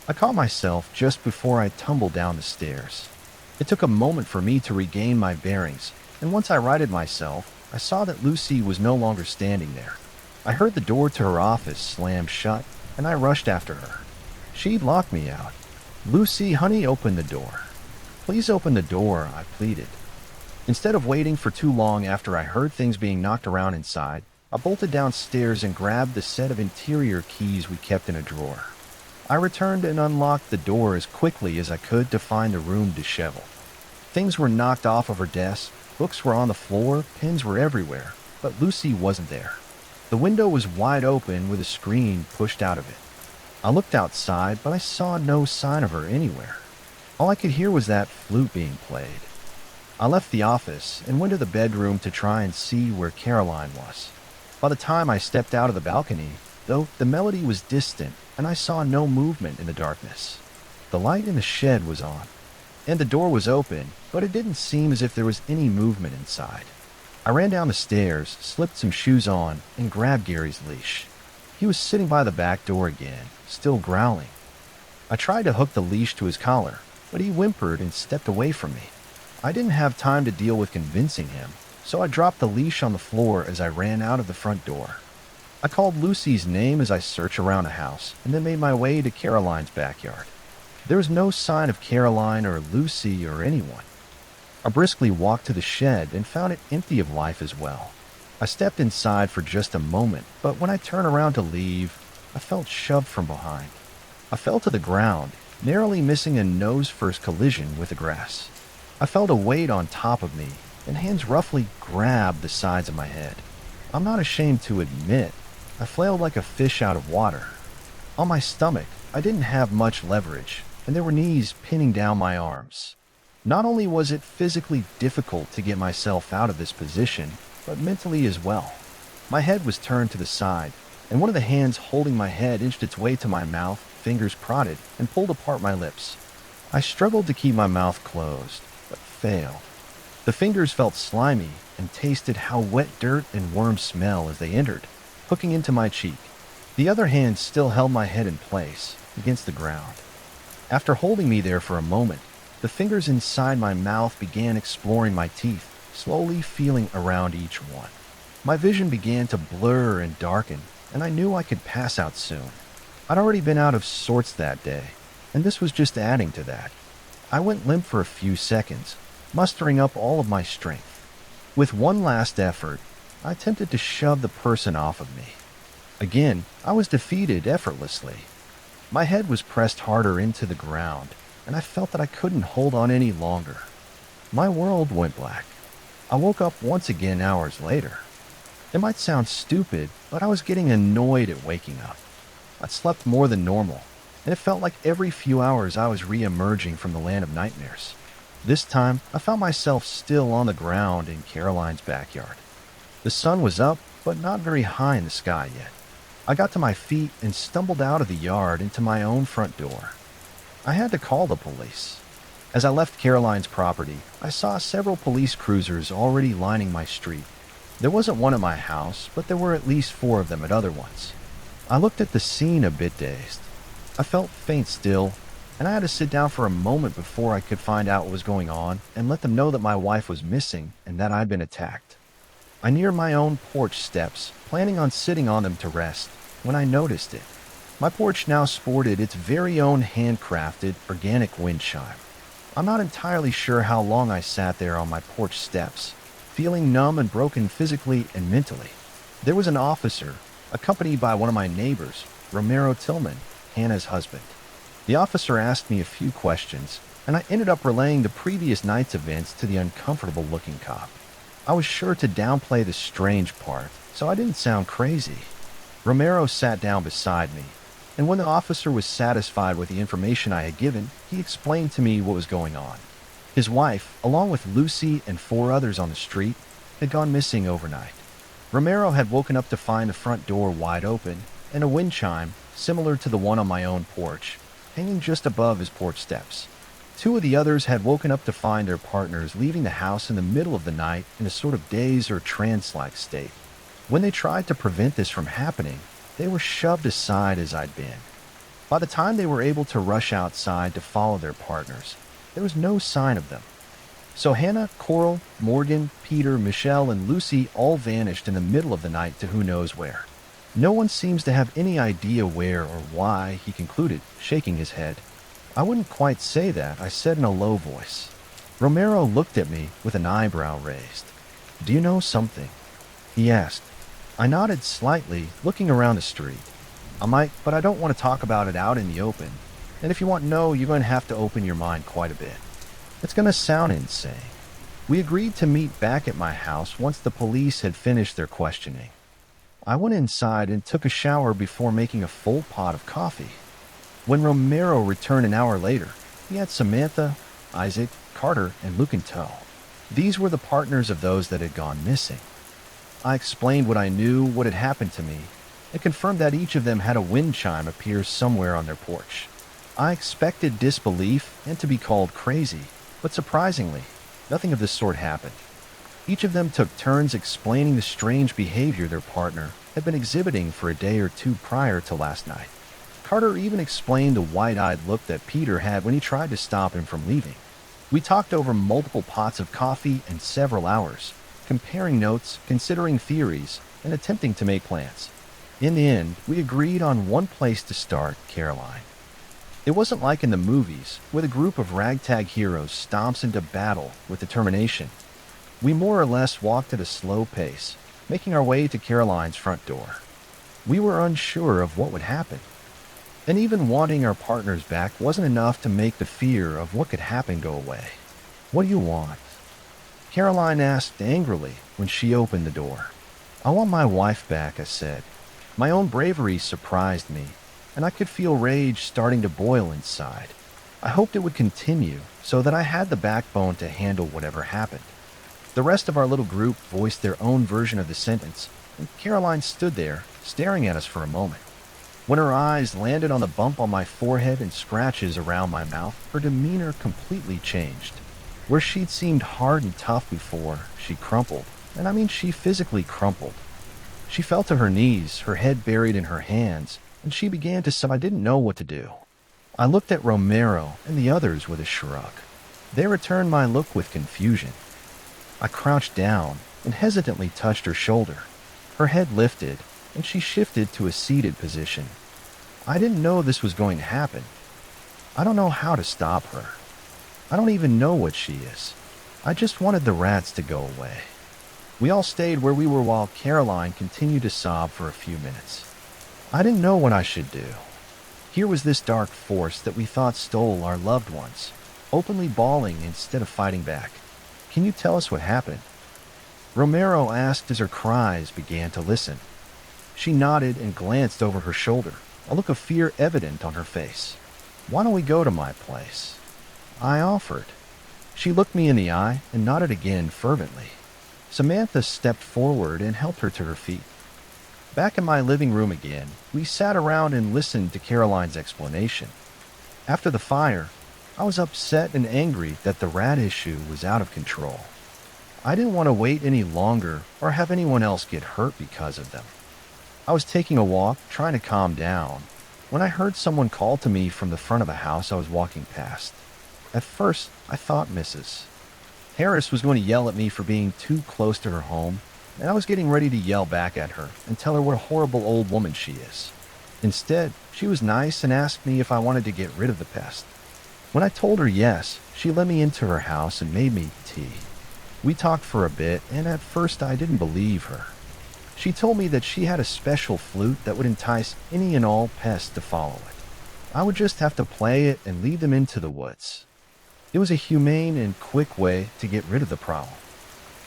I caught myself just before I tumbled down the stairs. It took a moment for me to regain my bearings, and once I righted myself, I saw that Lucy was no longer standing there. I heard the door to her office slam shut, and I rushed after her. She'd locked me out. "Lucy, honey, open the door." "Please open the door," I pleaded. Instead of waiting for too long after I heard things being knocked around inside, I bolted downstairs and grabbed the set of interior keys we kept in a drawer. I returned and unlocked the door as quickly as I could to find the room disheveled. Things were knocked off of her desk, books were on the floor, pens were everywhere, but Lucy wasn't there. The window was wide open with a screen pushed out of it. I looked outside, but I saw no sign of her anywhere. All I could hear was that flute being played. I left the office and went to the bedroom to try and see where Caroline was. By the time I stepped out of the balcony, though, the melody was distant and I saw no movement in the darkness. The light in the shed was on, and the door was open, but it didn't seem as if there was any movement inside. I ran down the stairs, slipped some shoes on, and grabbed Gary's leash. He was sitting by the back door again, still growling. I tried to hook the leash to his collar, but he whimpered and stepped away from me. I didn't have time to deal with convincing him, so I dropped the leash on the floor as I ran out of the front door. I called Lucy's name as I searched around the house, and then made my way to Caroline's backyard. There was no sign of Caroline or Lucy or anyone. I briskly walked to the shed and found it empty of life as well. I stepped inside for just a moment, but when I turned around to leave, I felt shoved from behind. I fell to the ground, narrowly missing a nose-first collision with the grass. I felt a weight on top of me, and hands roughly grabbed the sides of my head. I'm not ashamed to admit, I flailed like a fish out of water. On my stomach, I didn't have much leverage, and there were knees pinning down my arms. Not only was it physically difficult to get myself out of this position, but mentally as well. My head was turned to the side, and one of the hands holding my head inched its way to my mouth, fingers prodded, and pulled apart my lips. I struggled to keep my mouth closed, but failed. The fingers felt slimy and tasted how wet dirt and worms smell as they entered, hooking into my cheek. The other hand still held my head in place, against the ground. After holding me there for a moment, the fingers inside my mouth began exploring my teeth, slowly feeling around each one. My vision began to blur and darken, and I knew I could pass out soon. I'd already been out of sorts that day, and this was just adding to that. I went limp for a few seconds, mustering up all of my strength. With one last effort, I attempted to shove the person off of me. Again, I was defeated effortlessly. My head was pressed harder into the ground, and I felt that I couldn't hold on any longer. My world went black. I woke up once again hours later. It might sound stupid, but I was getting annoyed at waking up. I'd slept more than normal, and it felt like every few hours I was re-emerging from the land of nightmares. This time, I found myself still on the ground in Caroline's backyard. The sun was up, but not very high in the sky yet. I got to my feet and stumbled out of the yard into my own front door. I had to call the police. As I left Caroline's property, I saw several police cruisers already lining my street. There wasn't one at my house, but there were at least 4 of them at other ones. I looked at the scene a bit dazed. I felt faint still, and I had to sit down for a moment before I could find out what was going on and let them know that my wife was missing and that I'd been attacked. I neared my own porch steps, planning on sitting on them to rest, when I noticed it. My porch now sported its very own handcrafted, organic wind chime. I'm not entirely sure how long I sat there on my porch steps, feeling numb and broken physically and mentally. There was an officer, accompanied by one of my neighbors, Romero Tillman, Hannah's husband. The officer asked me a few questions, and I ended up relaying the previous night's events to the uncomfortable-looking cop. I was sure to downplay the strange part, so I didn't sound crazy. Romero sat down beside me, and when the officer was satisfied with the information I had given, he explained to me what was going on. His wife, along with Lucy and 4 others on the street, had gone missing overnight. Romero had woken up to find the front door wide open and a wind chime, similar to the one on my own porch, hanging just above his porch steps. 2 of the others had woken up to find their partners leaving the house in the middle of the night in a sort of daze or trance-like state. When they tried to prevent this from happening, they were shoved aside as I'd been. By the time they were able to rush outside to follow their partners, there was no sign of them. So Hannah, Coral, Morgan, Peter, Michelle, and Lucy all vanished in the middle of the night to who knows where. No one seems to have any idea where or why, he concluded, shaking his head. I wouldn't quite say that, I said in a low voice. Romero looked at me with an eyebrow raised. Do you know something? He asked. I nodded slightly, looking around the street. I might, but I don't want to talk about it out in the open. And if you want to know, you're going to have to open your mind quite a bit. It's going to sound insane. We agreed to meet back at my house once the police had finished their questioning. I went inside and took a shower before making a full pot of coffee. When Romero returned an hour later, he had Samantha, Isaac, Carter, and Luke in tow. These were the partners of those that had gone missing. I explained what I knew, what had happened to me, and confirmed that each of them had a wind chime appear somewhere on their porch. I expected disbelief and to be called crazy, but surprisingly, nothing of this sort happened. Each of them took turns explaining the strange behavior their partner had been exhibiting for a day or 2 prior to last night. Carter even explained the wide-eyed look that Peter had when he tried to stop him from leaving. We talked over multiple pots of coffee and several hours, comparing notes, considering theories, and attempting to make plans. In the end, we agreed on one place to start, Caroline. It wasn't like in the movies, where the group of ragtag heroes stomps into battle with determination. We more or less walked at a slow pace, making our way to Caroline's front door. We were unsure of what would happen. And even wanting our partners back wasn't enough to make the fear of what could happen go away. What do you want? Caroline asked angrily when she opened the door. I want my wife back, I said. My own bravery surprised me, and I could feel rage starting to boil inside. I hoped it would continue so that I had the backbone to handle whatever happened. The rest of our little group voiced their own version of the sentence, and Caroline stood there, staring at us for a moment. When her eyes landed on the bump on my forehead and scratches around my mouth, her demeanor completely changed. Where she'd seemed hard and tough before, she crumpled. And I mean she physically crumpled. She fell to her knees, her head buried in her hands, and she began to sob. I didn't know what to do. I looked at Romero and the others with a shrug. They returned my look with confusion. I crouched down and hesitantly touched her shoulder. Her head lifted, and she shifted to a seated position. I didn't know this was going to happen. I don't know how to stop her. I don't even know what she is. I just wanted the rats to go away. We all stayed where we were while Caroline continued to sob for a few minutes. I didn't know what I should do. Here was this dark force that we thought stole our loved ones, openly bawling instead of fighting back. Can you tell us what happened? Romero asked as her cries began to listen. She nodded and glanced over her shoulder, a look of fear evident on her face. Why don't we go to my place? I offered. She looked me in the eye and nodded again fervently. Samantha stepped forward and helped her to her feet. Back in my living room again, we sat around and listened to Caroline's explanation. After the fire, I was upset and angry that the rat issue was out of control. I didn't want to wait any longer or have anyone else get hurt because of them. I was taking a walk, trying to calm down, when I heard someone call to me from the front of a house I was walking past. At first, I thought Mrs. Harris was going to yell at me for being too close to her home, and I was getting ready to yell back at her and tell her what a horrible old woman she is. Instead, she was nice and asked me if I wanted to get rid of the pest. When I told her yes, she let me into her house and made me tea. We talked for a bit, and at first I didn't believe her. She told me that she had a special flute that would entice any and all pests to follow it. I would just have to play it and lead them into the woods. It was a humane and quick way to get rid of the problem.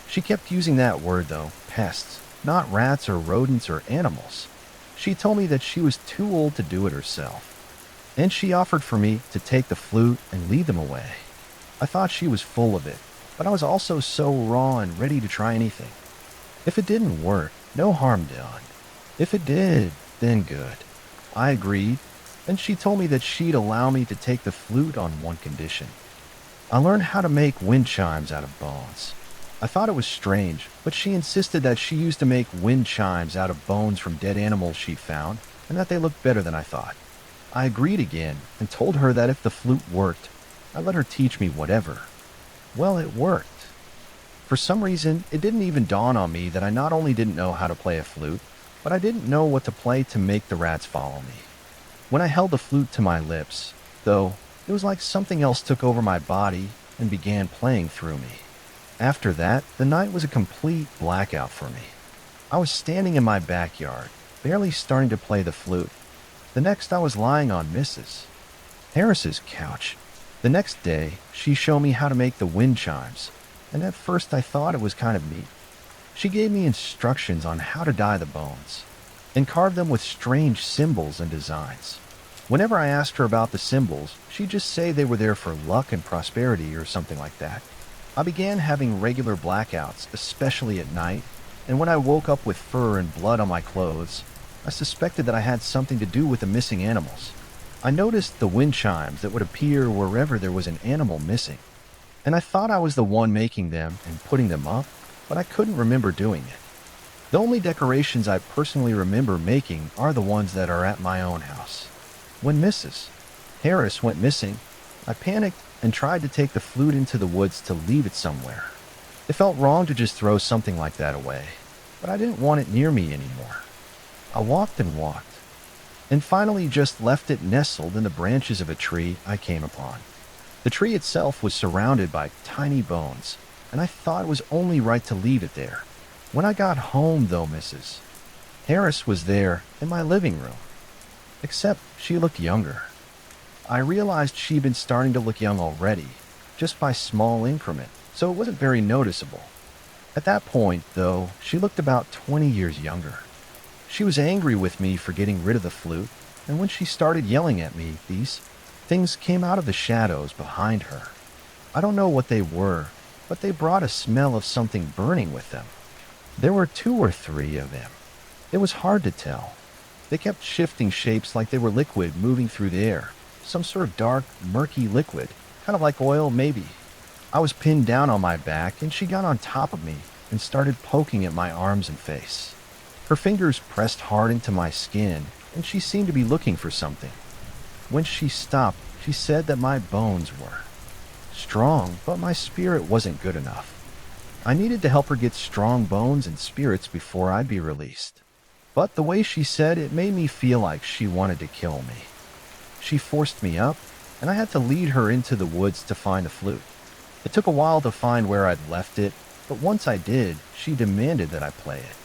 She kept using that word though, pests, not rats or rodents or animals. She told me that she was too old to do it herself. And she offered for me to take the flute and lead them away. I thought she was full of it, but I was also so raw and ready to try anything. If it didn't work, no harm done. If it did, then good. I agreed, and she told me that she'd allow me to take the flute on one condition. I learned how to make wind chimes out of bones. I thought it was strange, but she insisted that she used to make wind chimes out of bones from dead animals she found, and that they looked better than I thought. I agreed again, and told her that if the flute worked, I'd let her teach me whatever. Well, it worked. For some reason, it didn't even dawn on me that I not only didn't know how to play a flute, but I didn't know what to play to make the rats follow me. When I held the flute to my lips, though, it was like something else took over my body and began playing through me. After that, the night was a complete blackout for me. I was standing in my backyard, barely starting to play the flute. The next, I was lying on Mrs. Harris's couch. The next day, she showed me how to make the wind chimes, and at first I thought it was kind of neat. She gave me instructions on how to dye the bones, and carve them with strange symbols and designs. Whenever I asked her about the symbols, she'd just say they were there for luck and prosperity or something like that. I began having regular blackouts, especially at night, and when I woke up with fur and blood on my clothes, I suspected that I had something to do with the missing animals. I noticed the wind chimes that would appear wherever there was an animal missing, and I thought I was the one making them and putting them up, but I couldn't remember doing it. The only decorations I personally remember making are the ones that are at my own house. When Mrs. Harris went missing, I panicked and tried to take the flute into the woods to leave it somewhere. It felt wrong to just throw something like that away, but I didn't want it near me anymore. I walked and walked, and finally just left it nestled in the branches of a tree I came upon. The tree itself was surrounded by tiny bones, and I thought it was only right to leave it there. When I got home, though, Mrs. Harris was there in my living room, except she looked younger. I realized she'd been starting to look young already, just by small increment, so it wasn't very noticeable. At that point, though, she looked about 20 years younger. She was angry with me for getting rid of the flute, and when she started yelling at me, these things came out of the shadows behind her. I don't know what they were, but they brought a smell of something burning with them. There were 2 or 3 of them. It was hard to tell. They kept shifting shapes like they were liquid moving through the air, some sort of dark, murky liquid, kind of like oil, maybe. I was pinned down on my back, and she got on top of me and started poking at my arms and face. Her fingers pressed hard into my skin, and she seemed to be looking for something. When she stopped, she said that my bones were strong, but my spirit wasn't good enough. I needed to help her get strong bones and spirits before I'd be released. But the way she said it made me feel like she wanted to kill me. She forced me up, and I had to lead her into the woods to find the flute. It took a while to find where I'd left it, but once I did, she demanded that I play it.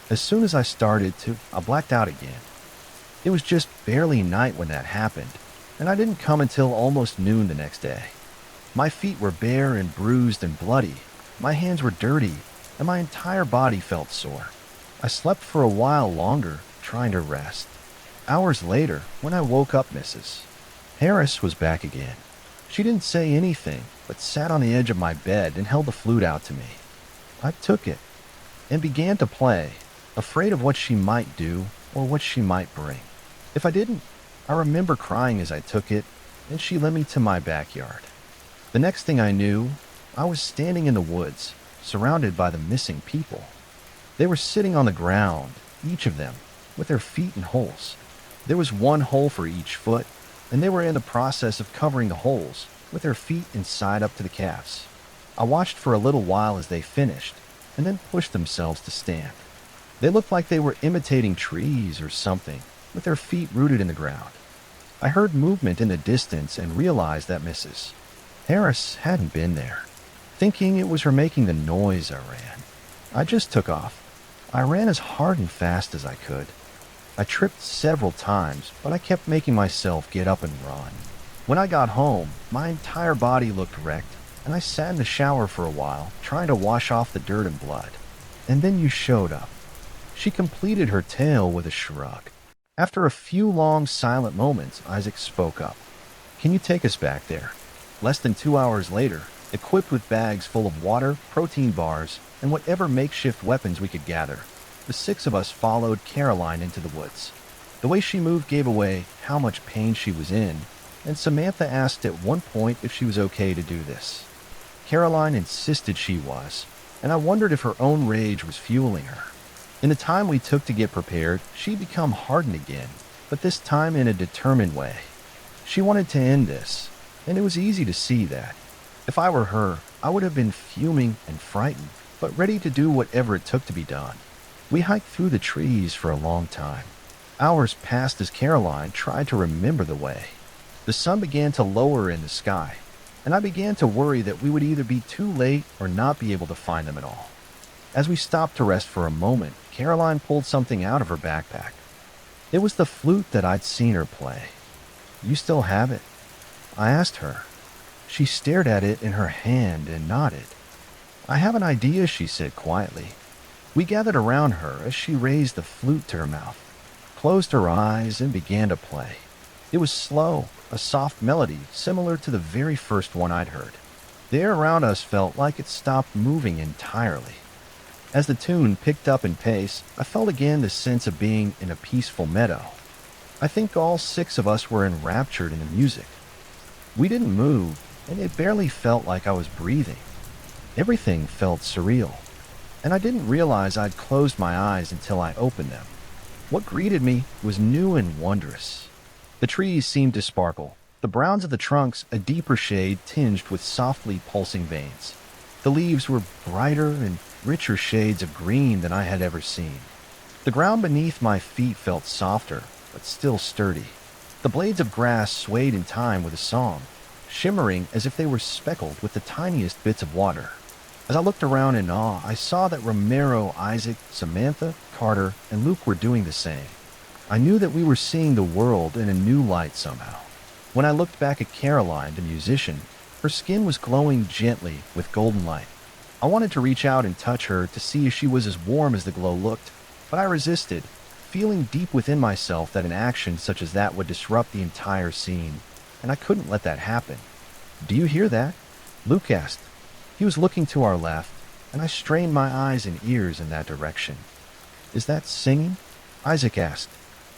As soon as I started to, I blacked out again. It was just barely night when that happened, and I didn't come until almost noon the next day. My feet were bare and bruised and bloody, my hands were dirty, and my entire body felt sore. I slept for a while longer, trying to rest. Hours later, when I woke up, Mrs. Harris was back again. She didn't say anything, but sat on the edge of my bed and held the flute out to me. I took it and began to play, afraid of what she might do or what she might bring. If I didn't, I remember crying as I took it, and she led me to my backyard. The next thing I knew, I was standing in the woods, surrounded by the missing people. They were sitting on the ground, each of them, with their feet in holes. There was one hole for each foot, and they were in the process of covering the holes, with their feet inside up to the calves. I watched for a little while as they finished, and then pushed themselves to stand. They looked like they were imitating trees or something, with their feet rooted in the ground. I heard movement in the distance and realized that Mrs. Harris hadn't been there. Thinking it was her making the noise, I ran. I just took off. I ran as hard and fast as I could. I tripped several times, but I kept making myself get up and run. When I got home, my entire body looked wrecked, and I sat in the shower for a while, trying to wash off the dirt and blood. And then you showed up. She completed her tale with a shrug. After a few long, silent moments, Isaac spoke up. "Can you take us back there?" Less than 2 hours later, equipped with bags full of water, protein bars, and whatever makeshift weapons we could gather, the 6 of us followed Caroline into the woods. The way she moved gave away how much pain she was in, and Samantha asked at one point if she was okay to do this. Caroline insisted she was, and I wondered if her own rage was fueling her. In the time we took to get prepared, she'd become hardened again, but this time in a determined way. She wanted to end this, and it was easy to see that. If I were her, I would have been fuming and frightened, but ready to do whatever it took to be done. We hiked through the trees for a long time. Hours passed as Caroline tried to remember the way. The sun began to lower in the sky, and I began to worry that we would either be too late or not be able to find them at all. As we stopped to rest for a moment, Caroline pulled something out of her backpack. It was the flute that I'd seen her play. "You still have it?" I asked her. She stared at it in her hand and nodded. "I have an idea," she said quietly. We gathered around her as she raised the flute to her mouth, closed her eyes, and began to play. It was slow, a soft melody similar to the very first one I'd heard. The air around us felt like it stopped moving entirely. As the tune picked up in pace, I felt again the sense of being in a peaceful meadow. I think all 6 of us were enraptured in the music. We didn't move, and it barely felt like I was breathing. Everything felt surreal, and I didn't realize I'd closed my eyes until I opened them. What greeted me was new and wondrous. The trees seemed to sparkle, the browns of the trunks a deeper shade tinged with softly pulsing veins. The leaves were brighter and richer shades of green than I had ever seen. The ground beneath my feet felt softer, but still sturdy. The blades of grass swayed in time with a song, shimmering as if they were speckled with the tiniest bits of water. As I looked around in awe, I saw that Romero, Isaac, Samantha, Carter, and Luke were doing the same. I knew that we were seeing the world in a new light somehow. When I looked back at Caroline, the musician, her skin was glowing gently with golden light. I wanted to reach out and touch her to see if she was as warm as the glow looked, but I resisted, feeling deep within myself that an action such as that would disrupt the entire scene, and I couldn't let that happen. "Do you hear that?" Luke asked. He was looking to our left, and I strained my eyes and ears in that direction. "Is that singing?" Isaac asked.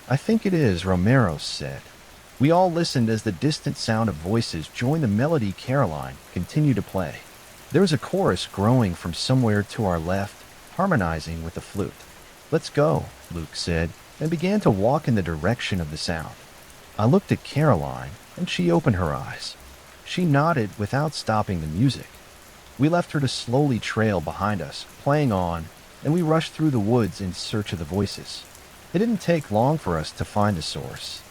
"I think it is," Romero said. We all listened as the distant sound of voices joined the melody Caroline continued to play. There was a chorus growing from somewhere to our left, harmonizing with the flute. "Let's go," Luke said, and began to walk in the direction of the sound. I looked at Caroline, and she opened her eyes. She nodded without stopping the music. We left her to slowly trail behind us, playing on, and we rushed through the woods in search of the voices. It didn't take long for us to find the source.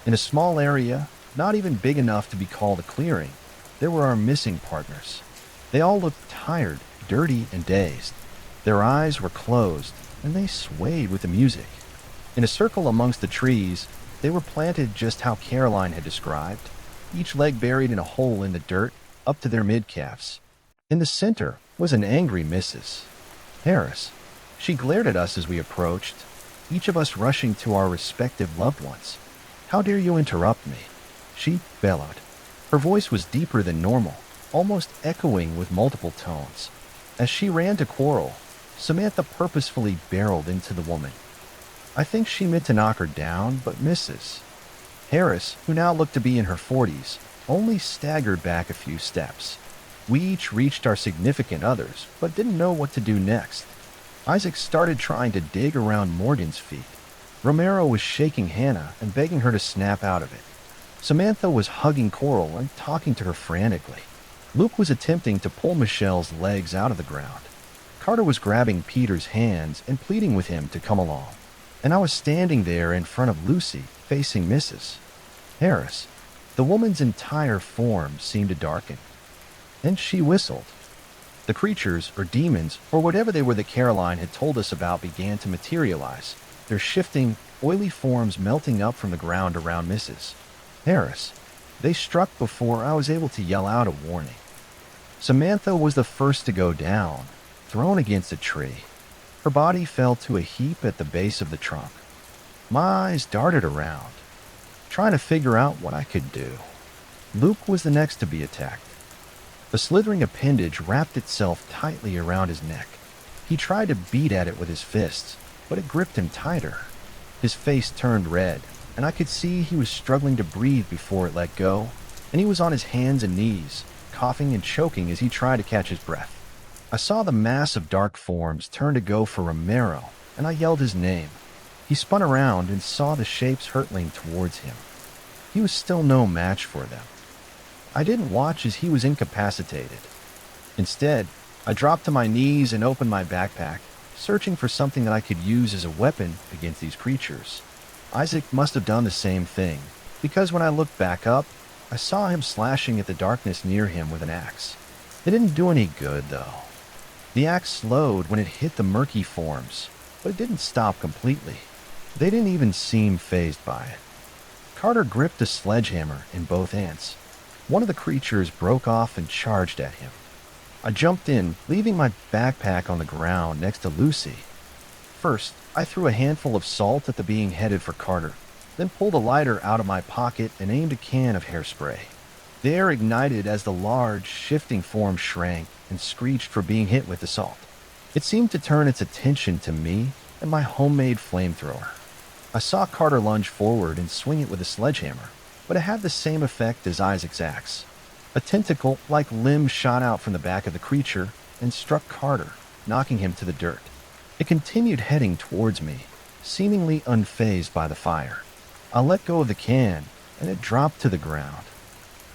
In a small area, not even big enough to be called a clearing, there were our missing partners. They all looked tired, dirty, and dazed. Their eyes were closed, and they swayed with the music. In a circle amongst the trees, they were planted just how Caroline had described, each leg buried in a hole in the dirt up to their mid-calves. In the center was an angry Mrs. Harris. She glared at us as we approached, each of us rushing to our respective loved ones. "How dare you interrupt me?" she bellowed. Her voice was deeper than normal, almost echoing with multiple tones. As she ran to Coral, Samantha purposefully barreled into the woman. I think she meant to knock her down, but misses. Harris, who now looked to be in her 40s, only staggered back a few steps. We each reached our significant others, but didn't know what to do next. Isaac started trying to dig around Morgan's feet. Romero was shaking Hannah and begging her to snap out of it. Samantha was hugging Coral and talking to her frantically. Luke was attempting to pull Michelle's legs out of the ground. Carter was grabbing Peter's hands and pleading with him to come along. And I was standing there in front of Lucy, facing Mrs. Harris. The woman's entire form seemed to darken. And she whistled. The creatures, or demons, or whatever they were that Caroline had told us about began to materialize, their shifting, oily forms melting up from the ground around Mrs. Harris. They struck before I was able to yell out a warning. Samantha was the first to go down, thrown against a tree. Her body fell to a heap at the base of the trunk. My eyes darted around, trying to figure out what I could do. Luke was the next to be attacked. The slithering appendage wrapped itself tightly around his neck. He tried to beat at it with his fists, but it gripped him tighter. His face turned red, and I could see he was struggling to breathe before it let go, and he was on his hands and knees, coughing and choking as he tried to catch his breath. I saw the mass of dark forms turn to go for Romero, and I yelled his name. He spun around and saw the shapes hurtling towards him. He was still no match for them. I didn't watch as he was incapacitated. Instead, I dropped to my knees and opened my backpack, searching for something that I could use as a weapon against these creatures. Isaac must have done the same thing, because when I looked back up, I saw him slashing at the darkness near him with an axe. It didn't do any good, though. The axe slowed when it hit the murky forms, but it didn't stop completely. They didn't even seem fazed by it. Carter gripped a sledgehammer in both hands. One of the creatures broke off and charged at him. I jumped in, leaving my backpack on the ground next to Lucy. First, I threw a handful of salt at the being headed for Carter, then pulled a lighter out of my pocket and aimed a can of hairspray. The air ignited as the large, shifting form shrank and screeched for being hit with the salt. It seemed to turn its attention to me and my homemade flamethrower. I saw Carter lunge forward and swing it with a sledgehammer, but it had the same effect as Isaac's axe. A tentacle-like limb shot out from the back of the creature and struck Carter, knocking him to the dirt. It continued heading towards me, seemingly unfazed by the fire. I let go of the can, and it dropped to the ground.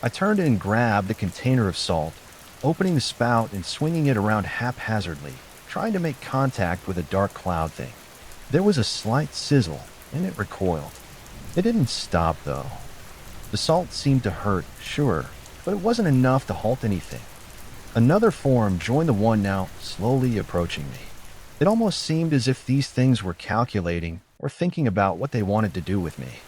I turned and grabbed the container of salt, opening the spout and swinging it around haphazardly, trying to make contact with a dark cloud thing. There was a slight sizzle, and it recoiled. It didn't stop, though. The salt seemed to hurt, sure, but it wasn't enough to halt anything. Another form joined the one now slowly approaching me. It almost seemed as if these things were calculating or thinking about what they wanted to do with me.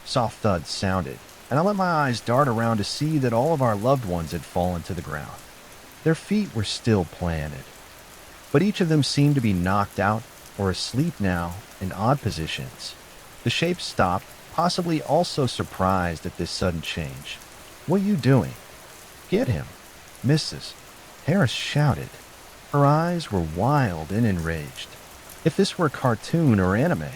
Soft thuds sounded, and I let my eyes dart around to see that all of our loved ones had fallen to the ground. Their feet were still planted, but each of them seemed to be knocked out or asleep now in odd positions. The shapes stopped, possibly also surprised at this sudden change. "What are you doing?" "Get him," Mrs. Harris shouted. Her eyes were wild and enraged. If this were a cartoon or anime,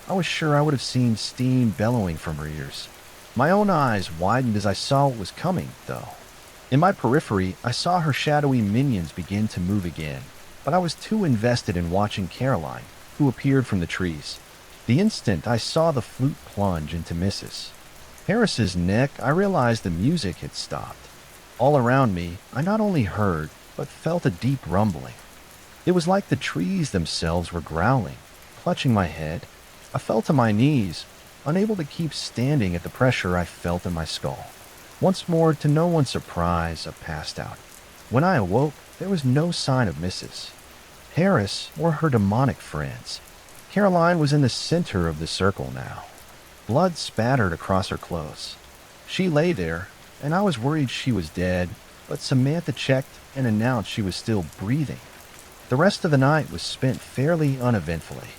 I was sure I would have seen steam bellowing from her ears. My own eyes widened as I saw what was coming, though. In my periphery, I saw her shadowy minions begin to move again, but I was too invested in watching Caroline, who appeared from the trees. The instant I saw the flute plunge into Mrs. Harris's neck, I realized the music had stopped. All around me, I not only heard, but felt a deep rumbling. It was like the trees themselves were growling, clutching my head. I fell to my knees, unable to keep standing at the pressure I felt in my skull. Once more, to no one's surprise, I passed out. When I awoke, there was no sign of Mrs. Harris or her demonic friends. Caroline was in the center of the circle now. Blood spattered across her clothes. She lay there, and I was worried she was dead, but Samantha checked and announced she was still breathing. The rest of the night was spent fairly uneventfully.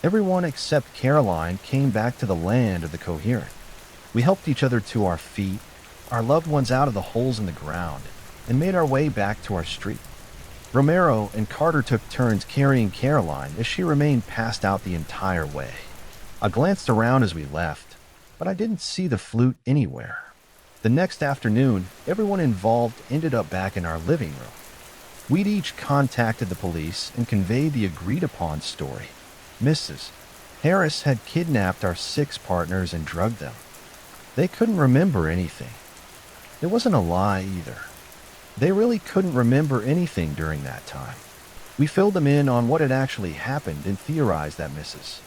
Everyone except Caroline came back to the land of the coherent. We helped each other to our feet, our loved ones out of the holes in the ground. and made our way back to our street. Romero and Carter took turns carrying Caroline as she remained passed out the entire way. I glanced around as we left, but I didn't see the flute anywhere. The next afternoon, everyone involved ended up back in our living room. We'd each contacted the police and conveyed the agreed-upon story. Mrs. Harris had kidnapped our 6 partners and drugged them. They couldn't remember anything. It wasn't a lie either. They really couldn't remember anything during that time. We filled them in on what had actually happened and theorized that Mrs.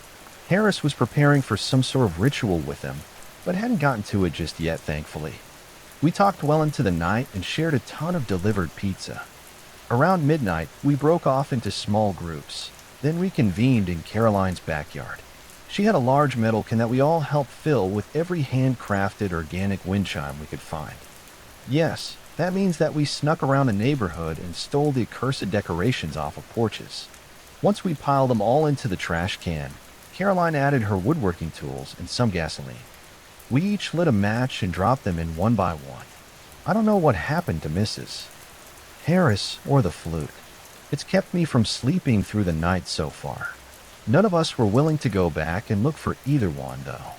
Harris was preparing for some sort of ritual with them, but hadn't gotten to it just yet, thankfully. We talked well into the night and shared a ton of delivered pizza. Around midnight, we broke off into small groups, then reconvened in Caroline's backyard. She had a large metal can that we all helped fill with every handcrafted organic wind chime we could find. Yes, that means that we snuck around the neighborhood and stole the accursed decorations off of porches. Once we piled them all into the trash can, Caroline added her woodworking tools and some gasoline. We each lit a match and dropped them in one by one. I don't know what happened to Mrs. Harris or the flute. It's kept me from sleeping through the night so far. None of us were willing to go back and look for either one, though.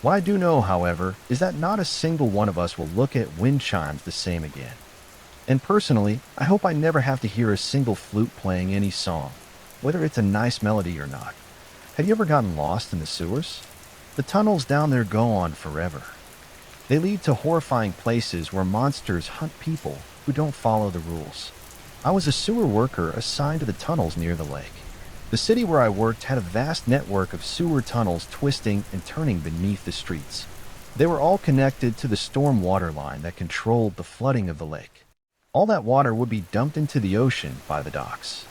What I do know, however, is that not a single one of us will look at wind chimes the same again. And personally, I hope I never have to hear a single flute playing any song, whether it's a nice melody or not. Have you ever gotten lost in the sewers? The tunnels down there go on forever. They lead to horrifying places where monsters hunt people who don't follow the rules. I was a sewer worker assigned to the tunnels near the lake. The city where I worked had a vast network of sewer tunnels twisting and turning beneath the streets. They were all connected to the storm water line that controlled the flooding of the lake. All that water would be dumped into the ocean by the docks.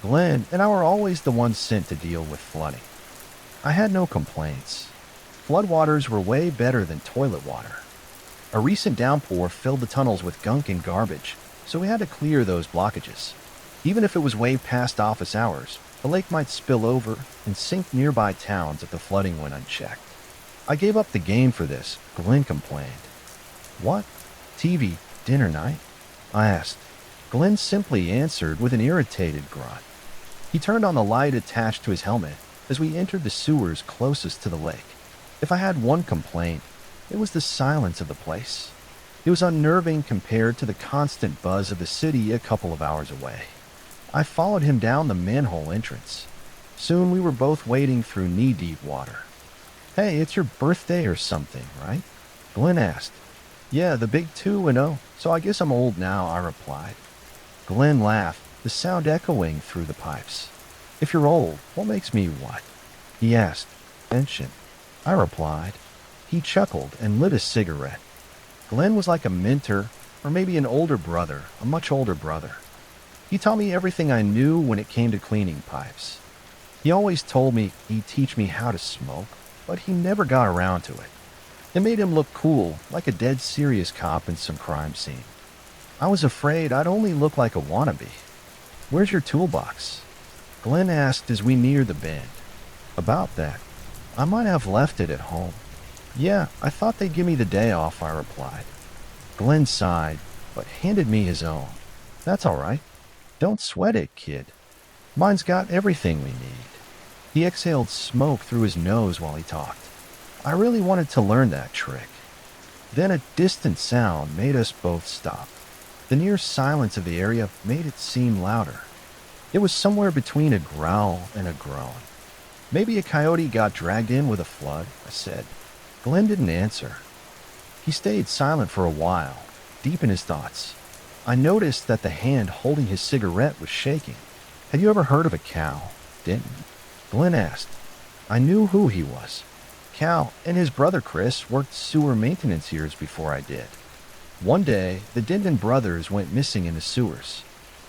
Glenn and I were always the ones sent to deal with flooding. I had no complaints. Floodwaters were way better than toilet water. A recent downpour filled the tunnels with gunk and garbage, so we had to clear those blockages. Even if it was way past office hours, the lake might spill over and sink nearby towns if the flooding went unchecked. I gave up the game for this, Glenn complained. What? TV, dinner night? I asked. Glenn simply answered with an irritated grunt. He turned on the light attached to his helmet as we entered the sewers closest to the lake. If I had one complaint, it was the silence of the place. It was unnerving compared to the constant buzz of the city a couple of hours away. I followed him down the manhole entrance. Soon we were both wading through knee-deep water. Hey, it's your birthday or something, right? Glenn asked. Yeah, the big 2-0, so I guess I'm old now, I replied. Glenn laughed, the sound echoing through the pipes. If you're old, what makes me what? He asked. Ancient, I replied. He chuckled and lit a cigarette. Glenn was like a mentor, or maybe an older brother, a much older brother. He taught me everything I knew when it came to cleaning pipes. He always told me he'd teach me how to smoke, but he never got around to it. It made him look cool, like a dead serious cop in some crime scene. I was afraid I'd only look like a wannabe. Where's your toolbox? Glenn asked as we neared the bend. About that. I might have left it at home. Yeah, I thought they'd give me the day off, I replied. Glenn sighed, but handed me his own. That's all right. Don't sweat it, kid. Mine's got everything we need. He exhaled smoke through his nose while he talked. I really wanted to learn that trick. Then a distant sound made us both stop. The near silence of the area made it seem louder. It was somewhere between a growl and a groan. Maybe a coyote got dragged in with a flood, I said. Glenn didn't answer. He stayed silent for a while, deep in his thoughts. I noticed that the hand holding his cigarette was shaking. Had you ever heard of a cow, Denton? Glenn asked. I knew who he was. Cal and his brother Chris worked sewer maintenance years before I did. One day, the Denton brothers went missing in the sewers.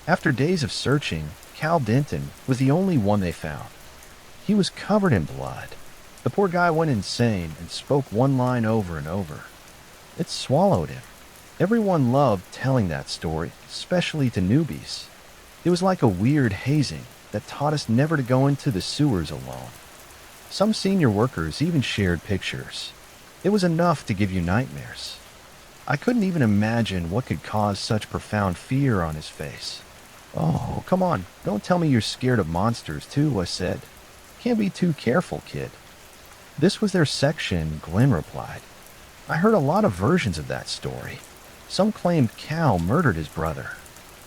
After days of searching, Cal Denton was the only one they found. He was covered in blood. The poor guy went insane and spoke one line over and over. It swallowed him. Everyone loved telling that story, especially to newbies. It was like a weird hazing that taught us never to go into the sewers alone. Some senior workers even shared pictures. It was enough to give you nightmares. I couldn't even imagine what could cause such profound fear on his face. Oh, come on, don't tell me you're scared of monsters too, I said. Can't be too careful, kid. This was their section, Glenn replied. I heard a lot of versions of that story. Some claimed Cal murdered his brother.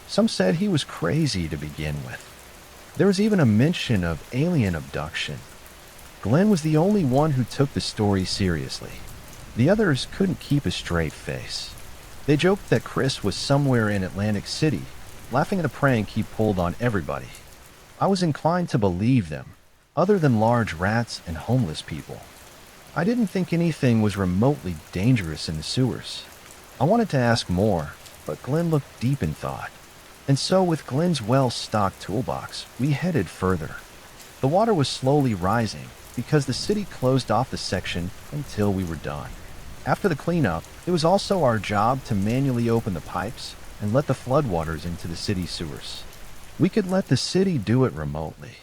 Some said he was crazy to begin with. There was even a mention of alien abduction. Glenn was the only one who took the story seriously. The others couldn't keep a straight face. They joked that Chris was somewhere in Atlantic City, laughing at a prank he pulled on everybody. I was inclined to believe them, other than large rats and homeless people. I didn't think anything was remotely dangerous in the sewers. I wanted to ask more, but Glenn looked deep in thought. And so with Glenn's well-stocked toolbox, we headed further. The water was slowly rising because the city closed off the section until we were done. After the cleanup, it was also our job to manually open the pipes and let the floodwaters into the city sewers. We could let the city do it remotely,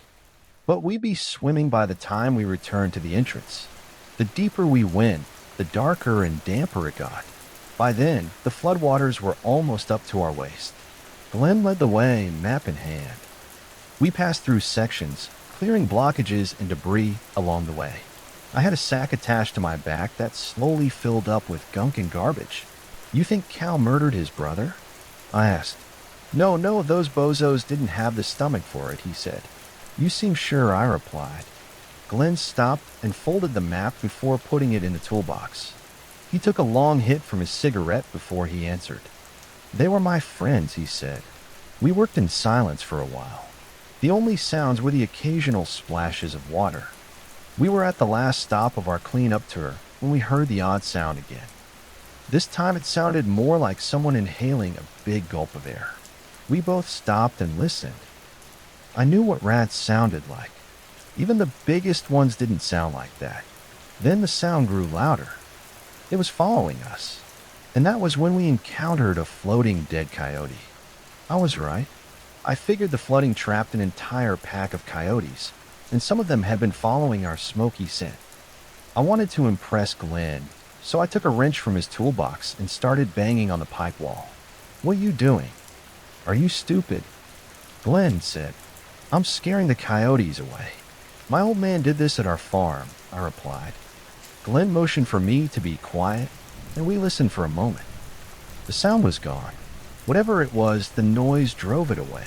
but we'd be swimming by the time we returned to the entrance. The deeper we went, the darker and damper it got. By then, the floodwaters were almost up to our waist. Glenn led the way, map in hand. We passed through sections, clearing blockages and debris along the way. I had a sack attached to my back that slowly filled up with gunk and garbage. You think Cal murdered his brother? I asked. No, those bozos didn't have the stomach for it, he said. You seem sure, I replied. Glenn stopped and folded the map before putting it in the toolbox. He took a long hit from his cigarette before he answered. They were my friends, he said. We worked in silence for a while. The only sounds were the occasional splashes of water. We were at the last stop of our cleanup tour when we heard the odd sound again. This time it sounded more like someone inhaling a big gulp of air. We both stopped and listened. I knew what rats sounded like. Even the biggest ones didn't sound like that. Then the sound grew louder. It was following us. And that was when we encountered a floating dead coyote. I was right. I figured the flooding trapped an entire pack of coyotes, and some of them had been following our smoky scent. I wanted to impress Glenn, so I took a wrench from his toolbox and started banging on the pipe wall. What are you doing? Are you stupid? Glenn said. I'm scaring the coyotes away. My old man did this at our farm, I replied. Glenn motioned for me to be quiet, and we listened for a moment. The sound was gone. Whatever it was, the noise drove it away.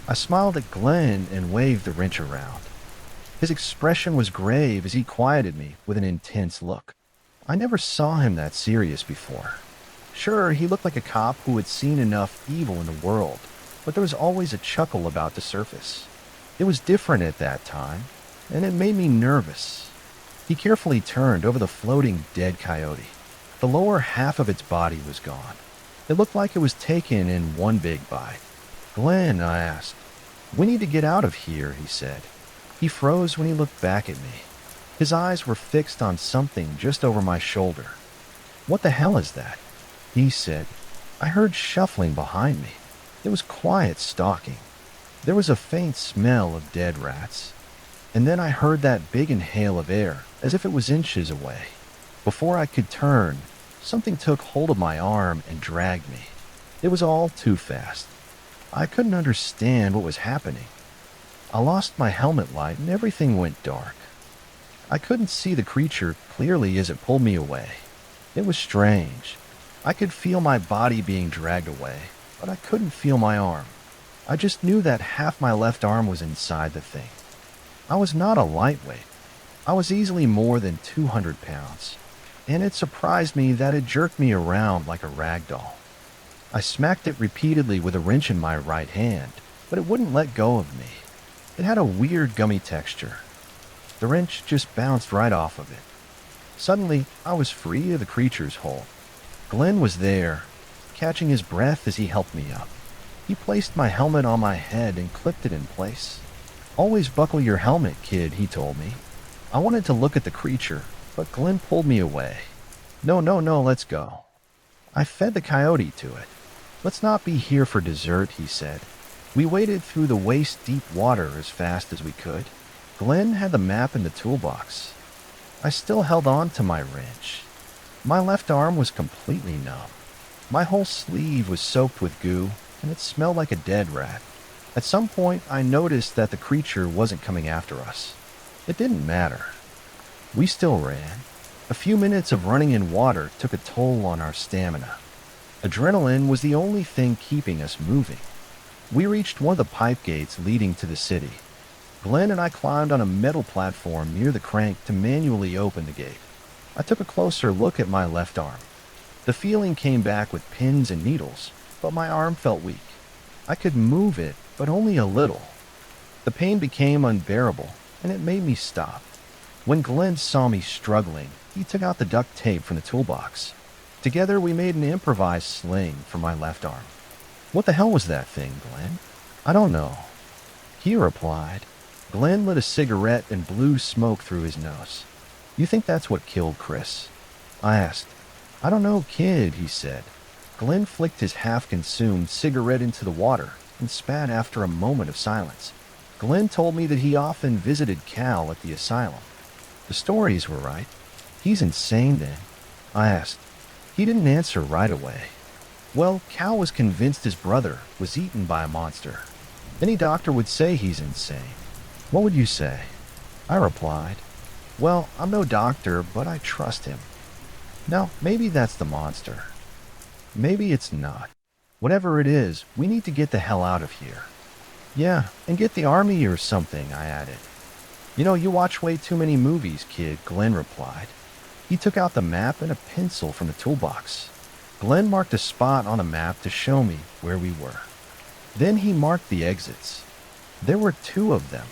I smiled at Glenn and waved the wrench around. His expression was grave as he quieted me with an intense look. I never saw him that serious before. Sure, he looked like a cop who had seen enough evil in the world, but there was always a chuckle about the surface. It was different at that time, and it made me nervous. He carefully turned over the floating dead coyote. The lower half of its body was gone. It looked like it was taken in one big bite. Glenn, I asked. We need to get out of here, he said. He froze when he looked back at me. His eyes were fixed on something just over my shoulder. What the hell is that? He said. I heard shuffling behind me. It was quiet stalking. There was a faint smell of dead rats. And then I heard that big inhale of air, as if it was inches away. Before I could turn, something took hold of my arm and dragged me. It was all too fast. I couldn't understand what was happening. I lost my helmet light and everything went dark. I couldn't see the creature clearly as it pulled me away. It was strange. I could feel my body being dragged away, but I couldn't feel my arm. I just knew that half my left arm was inside the thing. I was not a lightweight. I was easily more than 200 pounds, and it surprised me that it jerked me around like a rag doll. I smacked it repeatedly with a wrench in my right hand, but it wouldn't let go of me. It had a weird gummy texture. The wrench just bounced right off of it. Suddenly, I was free of the creature's hold. Glenn was there, catching his breath as he helped me up. He placed my helmet on my head and clipped it in place. Always buckle your helmet, kid, he told me. I wanted to look at the creature, but Glenn pulled me away. No, let's go. I fed the coyote to it. Let's not be here for dessert, he said. We waded through the waist-deep water as fast as we could. Glenn had the map in the toolbox. I still held on to my wrench. My left arm was completely numb. My whole sleeve was soaked with goo, and it smelled like a dead rat. At some point, I noticed that the creature wasn't coming after us. It didn't matter. We still ran. A few minutes of running in water took a toll on our stamina. Adrenaline was the only thing keeping us moving. We reached one of the pipe gates leading to the city. Glenn and I climbed on a metal platform near the crank to manually open the gate. I took a closer look at my left arm. The feeling came back with pins and needles, but my arm felt weak. I could move it, but only a little. The pain became unbearable, and it made me stop. When Glenn saw me struggling, he took out the duct tape from the toolbox. Together, we made an improvised sling for my left arm. "What the hell was that thing, Glenn?" "I don't know," he replied. Glenn lit a cigarette and blew smoke through his nose. "You think that's what killed Chris?" I asked. "I don't know, kid," he said. Glenn flicked his half-consumed cigarette into the water and spat after a moment of silence. Glenn told me that he often visited Cal at the asylum. The stories were right. "He's insane then?" I asked. He didn't answer right away. "Well, Cal was convinced his brother was eaten by a monster. Any doctor would say he's insane. What would you say?" I replied, "Well, I'm no doctor, but I trust him. Now, maybe that's the monster. Maybe it's not. Whatever it is, we need to get the hell out of here." "Yeah, and get the army or something," I added. "You know, you watch way too many movies, kid," Glenn replied. He took out the map and a pencil from the toolbox. Glenn marked a spot on the map to show me where we were. Then he marked the exits. There were 2 of them.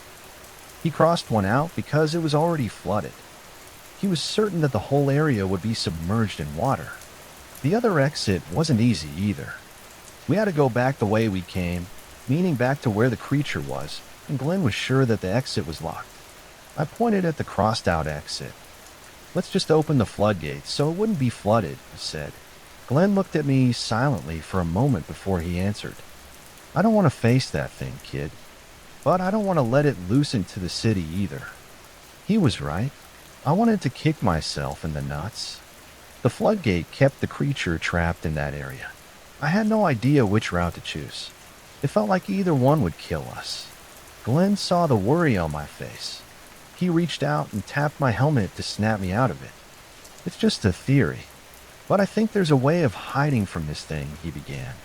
He crossed one out because it was already flooded. He was certain that the whole area would be submerged in water. The other exit wasn't easy either. We had to go back the way we came, meaning back to where the creature was, and Glenn was sure that the exit was locked. I pointed at the crossed-out exit. "Let's just open the floodgates so it wouldn't be flooded," I said. Glenn looked at me silently for a moment before he answered. "I don't want to face that thing, kid. But I don't want to let it loose into the city either." He was right. I wanted to kick myself in the nuts. The floodgate kept the creature trapped in that area. I had no idea which route to choose. It felt like either one would kill us. Glenn saw the worry on my face. He reached out and tapped my helmet to snap me out of it. "It's just a theory, but I think there's a way of hiding from this thing," he began.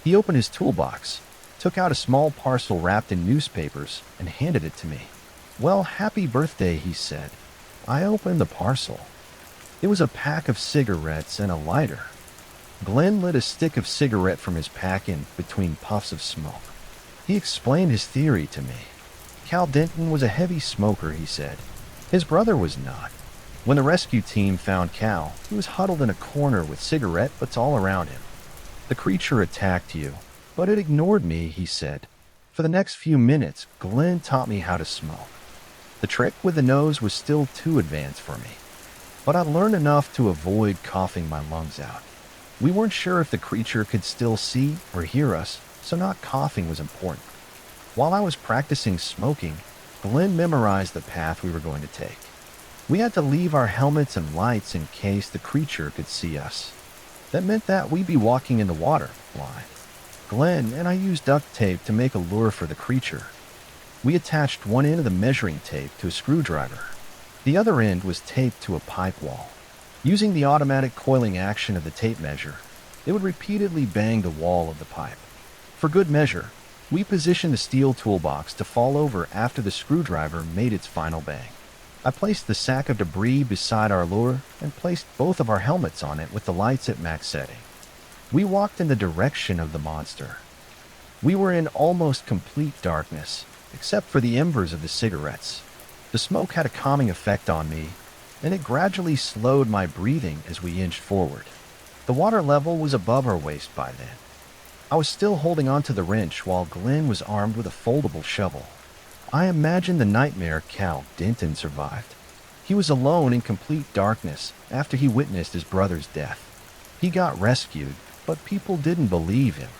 He opened his toolbox, took out a small parcel wrapped in newspapers, and handed it to me. "Well, happy birthday," he said. I opened the parcel. It was a pack of cigarettes and a lighter. Glenn lit a stick of cigarette from his pack in between puffs of smoke. He explained his theory to me. Cal Denton was a heavy smoker, he said. His brother was not. When the rescue team found Cal, he was huddled in a corner with cigarette butts all around him. "The creature attacked you, but it ignored me," he said. For the next few minutes, Glenn taught me how to smoke. The trick with the nose was still too advanced for me, but I learned enough to avoid coughing my lungs out. We weren't sure if the creature could still see or hear us, so not coughing was important. While I was practicing smoking, Glenn memorized the path we were going to take. We had to leave our helmets and lights in case the creature could see us. That meant that we'd be walking in the water, blind. Glenn and I used duct tape to make a lure for the creature. We attached one end of the measuring tape to a screwdriver. The other end was taped to a pipe wall. Using the automatic coiling action of the tape measure, it would repeatedly bang the wall of the pipe. For good measure, we positioned the steel toolbox to fall over after the screwdriver made its final bang. I placed the sack of debris beside our lure and placed both of our helmets on it with the lights at max setting. We walked in the direction of the monster. We were in almost complete darkness, except for the embers of the cigarettes. The smoke had a calming effect on me, and it gradually slowed my breathing as we inched forward. The water level was above our waist by then. I was still holding onto the wrench while Glenn was armed with a foldable shovel. I imagined the nightmare Cal Denton survived. He was alone in complete darkness after he witnessed his brother's death. He got rescued, but people didn't believe him.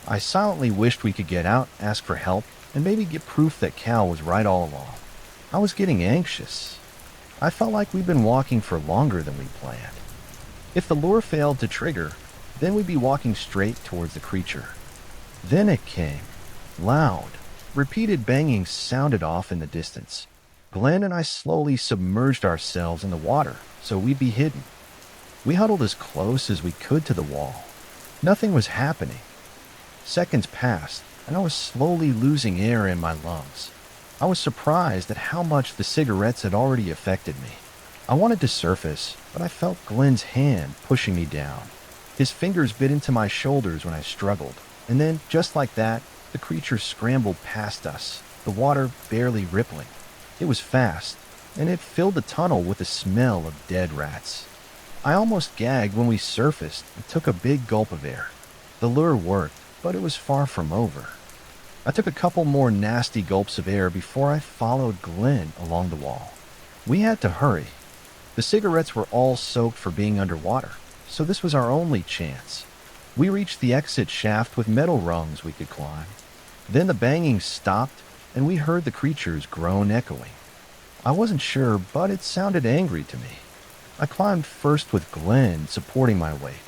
I silently wished we could get out, ask for help, and maybe get proof that Cal was right all along. I was getting anxious. I felt like we'd been walking for longer than we planned. If the lure failed to trigger, Then we'd be walking straight towards the creature. Then it came. Loud, repeated banging sounded off in the distance. Glenn and I slowly submerged ourselves in the water so we'd be hidden. We huddled as close as we could to the wall. Nothing was happening. Seconds passed, and I was slowly losing air in my lungs. I was surprised at how much the cigarettes had already affected me. I wanted to surface, but I felt Glenn's hand pushing me down. His fingers bit into my shoulders when I struggled, and then, just like that, the creature scrambled past us, the water barely rippling. It was fast, and it filled the tunnel with the smell of dead rats. I almost gagged when we surfaced and took a big gulp of air. The lure worked, but it was far from over. I took a couple more nasty gulps of air before I followed Glenn along the wall. We had to hurry. The cigarettes were all soaked for being underwater, so this was our only chance. We reached the exit shaft with metal rungs we could climb. Then the banging stopped, and we heard the creature's groan echoing. I wasn't sure, but it sounded angry to me. I climbed first with Glenn supporting my weight.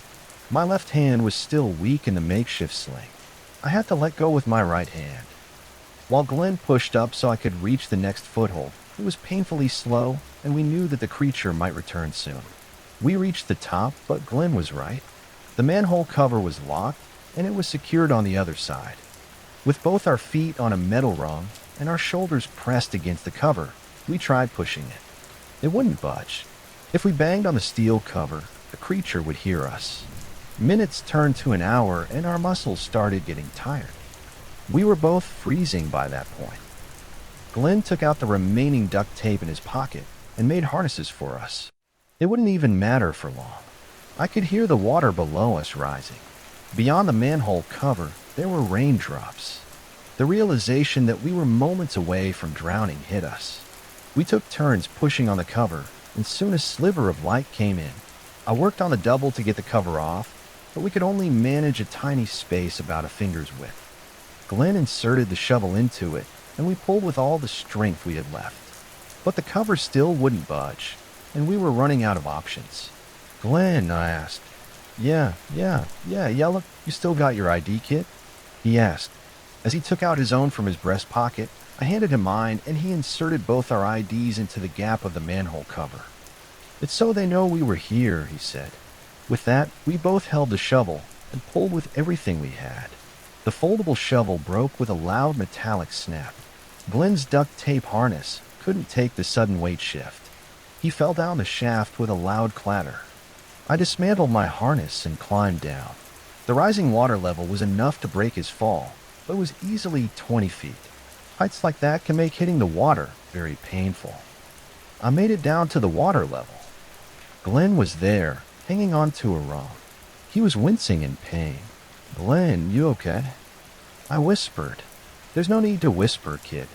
My left hand was still weak in the makeshift sling. I had to let go with my right hand. While Glenn pushed up so I could reach the next foothold, it was painfully slow, and we knew that the creature might return soon. We reached the top, but Glenn was right. The manhole cover was locked, and it was secured on the other side. With both our feet on a metal rung and our shoulders pressed against the cover, we tried pushing it. It wouldn't budge. If we banged on the steel cover, the creature would hear us. Minutes turned to an hour, and our muscles started getting tired. We were both freezing by that point. Glenn took out the remaining duct tape in his pocket and made harnesses for us. It wouldn't even matter for long. I could hear the water below us rising. Beyond the manhole cover, there were raindrops. The realization that we were moments away from drowning hit us. We took turns pushing on the cover, and soon a sliver of light came in. I worked on the double to get the cover off, but we could only manage a tiny space about a finger's width. Glenn inserted the shovel into it, and we pulled with all the strength we had left. But the cover still wouldn't budge, and we were running out of options. "Glenn," I asked. Yeah, Yellow, you still got your ID kit?" he asked. As he took out his own from his breast pocket, I handed him mine, and he inserted both our IDs into the gap of the manhole cover. "It's so they know we were here," he said. With that, we both held the shovel and pulled with everything we had. The foldable shovel broke with a loud metallic snap. Glenn's duct tape harness couldn't take the sudden weight shift. He fell down the shaft with a loud clatter. I dismantled my harness and climbed down. The rising water level was enough to break his fall, but it was easily 20 feet. Heights like that can make hitting the water very painful. I made it down to the water level. Glenn was there, hanging onto a rung. He was wincing in pain. "Glenn, you okay?" I whispered. "There's no need to whisper, kid.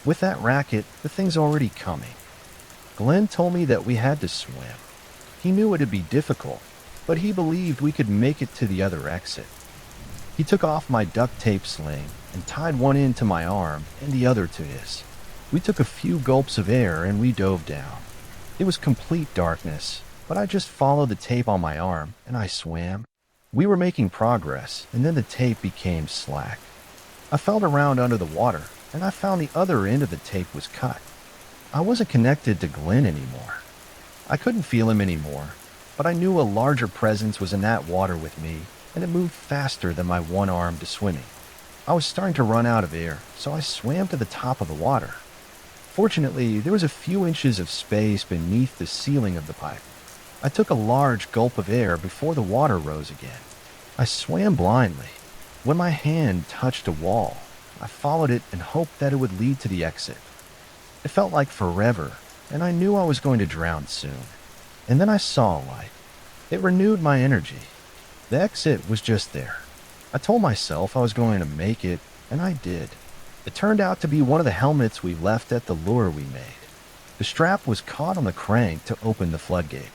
With that racket, the thing's already coming." Glenn told me that we had to swim. He knew it'd be difficult, but he believed we could make it to the other exit. He took off my duct tape sling and tied one end to my arm and the other to his. We took a few gulps of air and we dove down. It was complete darkness, but I just followed the tape on my arm and I swam. We were making progress, and then the tape became slack. I felt around under the water, and I found the other end of the tape was cut. I wasn't connected to Glenn anymore. I couldn't feel him anymore, but I knew a larger presence was in that water with me, and it moved faster than my one arm to swimming. I was starting to run out of air, so I swam to the top of the water. Fortunately, there was a few inches of space beneath the ceiling of the pipe. I took a large gulp of air before the water rose again. I swam blindly. When my hand touched a wall, I followed it and hoped that it would lead to the exit. It felt like forever, and I knew I was going to drown soon. And then I saw a light. It renewed my energy. The exit was just there. I told myself I was going to make it, and I did. It turned out to be one of the helmets we left at the lure we made. The strap was caught on the crank to open the floodgate.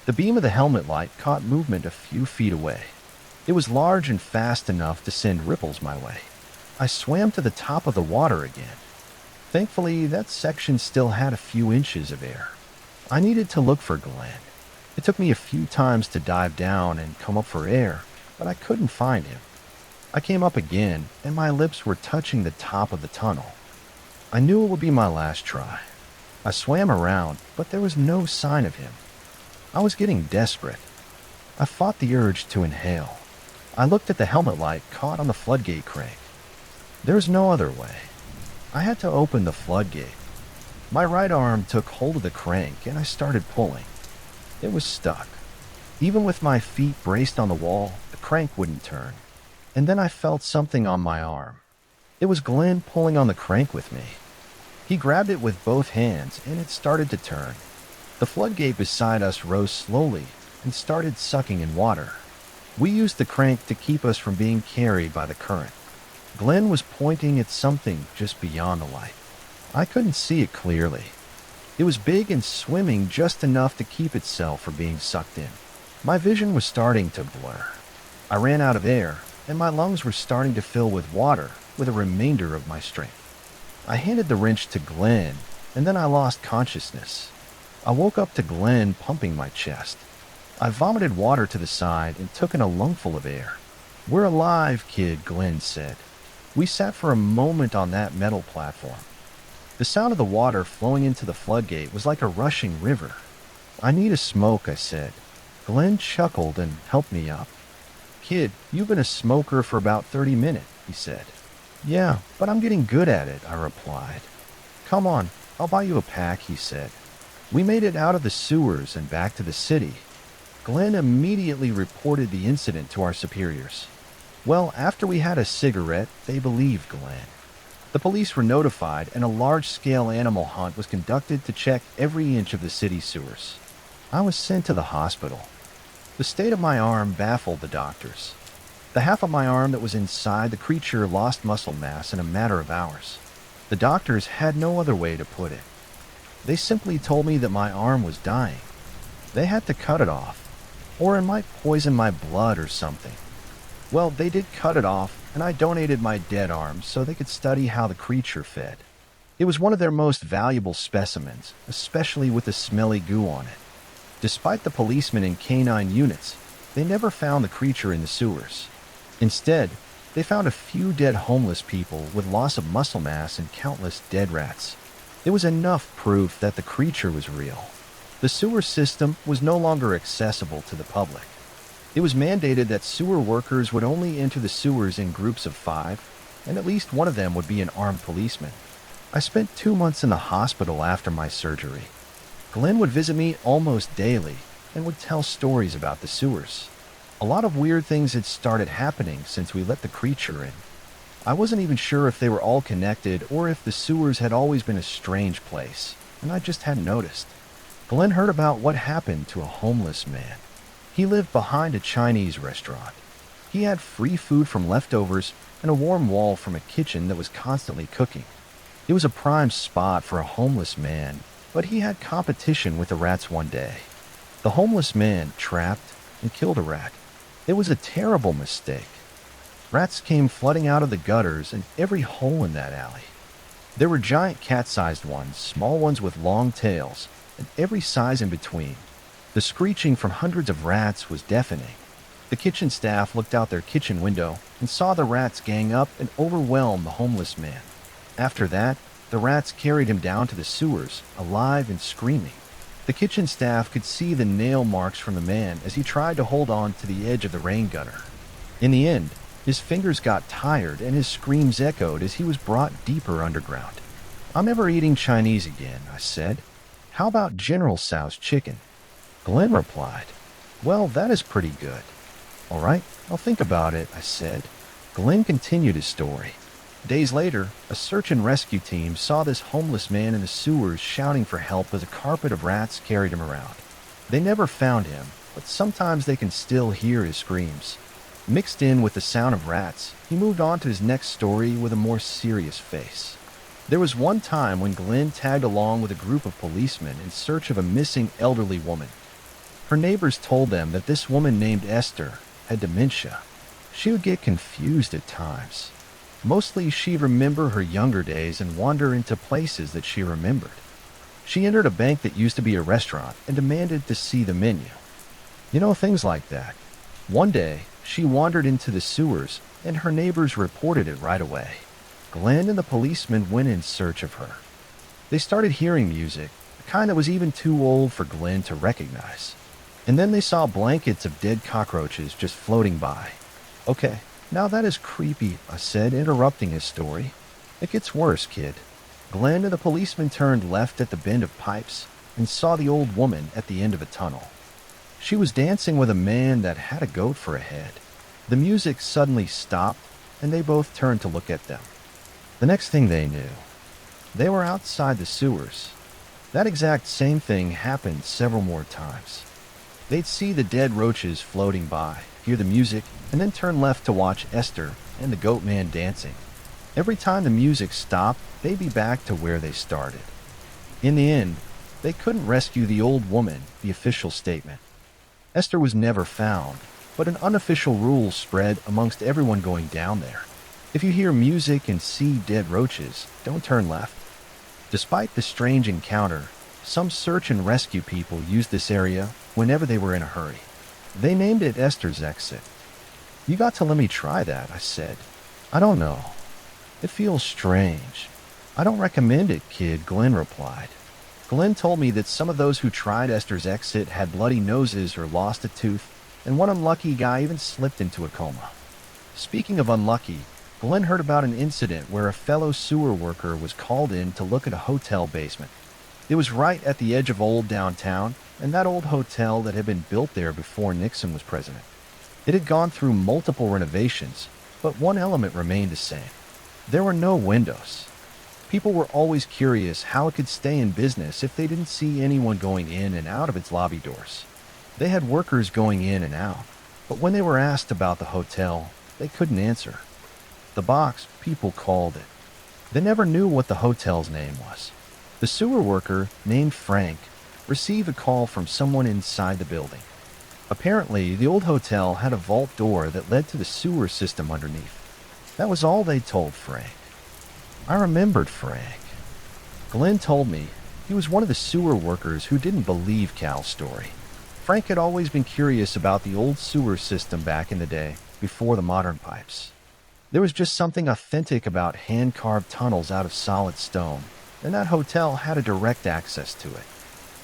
The beam of the helmet light caught movement a few feet away. It was large and fast enough to send ripples my way. I swam to the top of the water again. Thankfully, that section still had a few inches of air. I needed to look for Glenn. It took me a few times to dive down and come up for air, but I couldn't find him. I came up again, and my lips were touching the top of the tunnel. I knew it would be my last try. I swam around, but there was no sign of him. I was getting desperate. I fought the urge to inhale. I looked at the helmet light caught on the floodgate crank. There was no other way. I had to open the floodgate. My right arm took hold of the crank, and I started pulling. It was stuck. Even with my feet braced on the wall, the crank wouldn't turn. And then I felt something on my arm. It was Glenn pulling on the crank with me. He grabbed it with both hands, and it started to turn. The floodgate beside us rose slowly and started sucking in water. We used the crank to keep us from being carried by the current. Glenn was pointing at something just beyond the light. I couldn't see it clearly. It was big and swimming just enough to keep itself from being sucked in. My vision was starting to blur. I ran out of air, and my lungs were starting to fill with water with a remainder of my strength. I handed the wrench to Glenn, and then I lost consciousness. I woke up to Glenn pumping my chest. I vomited water to the side and took in a lungful of air. "We're alive, kid," Glenn said. We sat for a moment on that metal platform. The sound of the water flowing into the floodgate was like a rushing river. "I need a smoke," I said. Glenn chuckled and helped me up. "Kid, you've been a smoker for about 30 minutes, he said. "Yeah, but I'm getting good at it," I replied. "Come on, I'll buy you a pack," he said. We made it out of the sewers and back to the city. Glenn immediately reported the incident to our superiors. Well, after we had a cigarette, they believed Glenn. The police were notified, and a large-scale animal hunt was conducted to check every inch of the city sewers. I was sent to the hospital. The state of my arm baffled the doctors. The half of my arm that was inside the creature lost muscle mass in a matter of hours. The doctors had no other way to put it. They simply told me that my arm was dying. They had to cut it off, or it might poison my blood or something. Well, they did cut it off, and I donated my dead arm so they could study how the creature fed. It was one of their most valuable specimens, especially with the smelly goo on it. Despite the policemen and canine units, they never found the creature in the sewers. Instead, they found a few dead homeless people with loss of muscle mass and countless dead rats. It was enough proof that the creature was real. The sewer system was no longer accessible to the public. It was mandated that sewer workers would only enter the sewers in groups of 5, and at least one of them would be an armed policeman. I spent 2 months in the hospital after my surgery. Glenn would visit me almost daily and would tell stories about the sewers. A lot of weird things had started happening since we let the creature in. I wasn't even sure if they were all connected or if the sewers had always been a strange place, and I just hadn't noticed. Glenn heard about what happened to a homeless man. He lived behind a Chinese restaurant. He had free food from leftovers and a warm wall from a kitchen that was constantly cooking. It was a prime spot for a homeless man, but he had competition with the rats one day. The homeless man trapped and killed a rat. It was a terrible mistake. Rats came flooding out of the gutters and every hole in that alley. There were giant cat-sized ones, small ones with long tails, and every size in between. The screeching from hundreds of rats was deafening. The kitchen staff looked out their kitchen window and saw the rats gang up and overwhelm the homeless man. After that, the rats carried him down to the sewers, alive and screaming. The kitchen staff could see the nail marks from the man as he tried to hold on to the edge of the rain gutter. In the end, his fingers got tired and his screams echoed as he was brought deeper underground. "I'm never eating Chinese again," I said. "How about General Tso's chicken?" Glenn replied, "Well, that is pretty good." "All right, I'll think about it," I said. Glenn continued his story. Days later, a search and rescue team saw this homeless man in the sewers shouting for help as a carpet of rats carried him around. They never found him, but sometimes they can still hear his screams. Mixed in with the sound of rats, he moved on to his next story with a more serious face. There was one time when Glenn tagged along with a group of policemen in search of a missing elderly woman. Her neighbors told them that this woman named Esther had dementia. She would get confused at times. Mostly she'd remember her younger days and wander into places that she remembered. She entered a bank that used to be a restaurant and demanded to see the menu. You know, things like that. One day, She wandered into the sewers, and her neighbors reported it right away. Glenn and the policeman went in search of her. They started hearing music, the kind that was even too old for Glenn to recognize. And then they saw blankets of dead cockroaches just floating by. Okay, now that is creepy, I said, interrupting his story. It gets worse, kid. Glenn and the policeman turned left at the bend of pipes and saw the old woman at the end of a tunnel. She was dancing with a man that had a goat for a head. The music suddenly stopped, and they both turned to look at them. The next thing they knew, they were outside the sewers. That exact same thing happened several more times. They'd see the dead roaches floating by, hear the music, and then turn left to watch Esther and the goat man dancing. Every time the music stopped, they'd be back to where they started. In the end, they couldn't rescue the old woman, the official statement. Esther was never found, but an unofficial rule spread amongst everyone going down there. If you hear music and see dead roaches, don't turn left. Despite the strange encounter, some search and rescue people used this area whenever they were in a hurry. They named it Esther's Exit. You got to let me try that, I said. I don't know. It feels strange. I don't recommend it, kid, Glenn replied. Glenn told me that some of those who tried Esther's Exit had bloody noses or lost a tooth, and one unlucky guy even slipped into a coma. Speaking of unlucky, Glenn heard about an incident where a fellow sewer worker was called in to look at a hotel basement. It was right at the edge of old downtown, and that old hotel that had been built there before Nixon was president. It had gone through multiple renovations, but one element remained the same. There were no windows. People were always curious how it could stay in business if they didn't see anyone going in and out of its lobby doors. They had workers going in and out, but when they were asked about the hotel, they couldn't answer. The box, people called it. They never knew what the hotel's name was. The sewer worker, named Frank, received a call from someone inside the building. Apparently, the old hotel had a vault door that led to the sewer system underneath. That was all they told Frank. I remembered Frank. Glenn told me he was one of the sewer workers who didn't believe Cal's story. Frank had always been curious about the old sewer system back in the day, before the modern pipes. There was just something authentic about hand-carved tunnels out of solid stone, and that hotel had a direct access to it.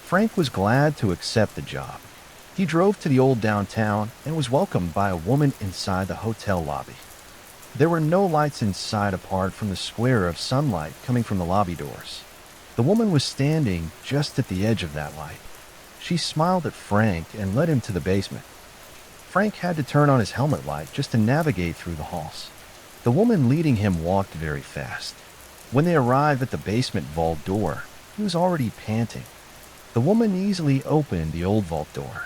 Frank was glad to accept the job. He drove to the old downtown and was welcomed by a woman inside the hotel lobby. There were no lights inside apart from the square of sunlight coming from the lobby doors. The woman was standing just at the edge of that light. She smiled at Frank and led him to the basement. Frank had to turn on his helmet light just to navigate through the halls. The woman leading him walked very fast. When they arrived at the basement vault door, he was already panting. The woman easily opened the old vault door.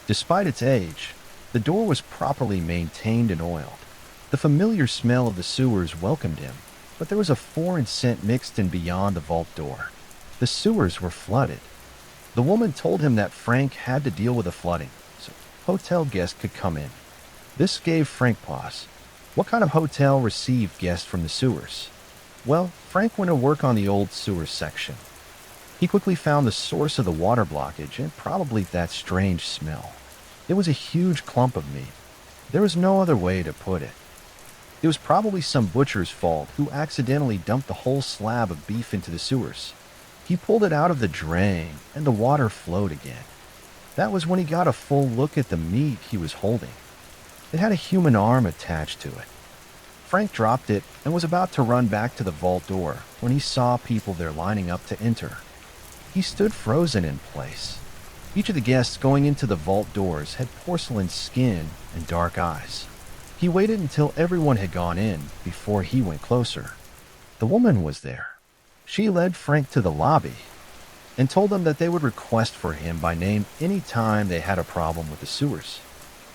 Despite its age, the door was properly maintained and oiled. The familiar smell of the sewers welcomed him, but there was a foreign scent mixed in beyond the vault door. The sewers were flooded. The woman told him that Frank had to deal with the flooding, so hotel guests could come in. This gave Frank pause. What kind of hotel received guests from the sewers? Well, Frank went to work on the old sewer section. He quickly found the source of the water blockage and probably that strange smell. It was a huge clump of meat. There was no other way to put it. It was probably some butcher's fault who accidentally dumped the whole slab of beef into the sewers. He pulled it out of the drain, and the water flowed again. That was when he got a full look at the meat he was holding. It had a human arm attached to it. Frank dropped it and was about to run back to the vault door when he saw people there lining up to enter. He stood frozen in place. Each of the guests going into the vault doors had porcelain skin and dark eyes. He waited until everyone had gone in before he went closer. The woman was there. She led Frank to the lobby and told them that they would request for him by name any time they had a problem with the sewers.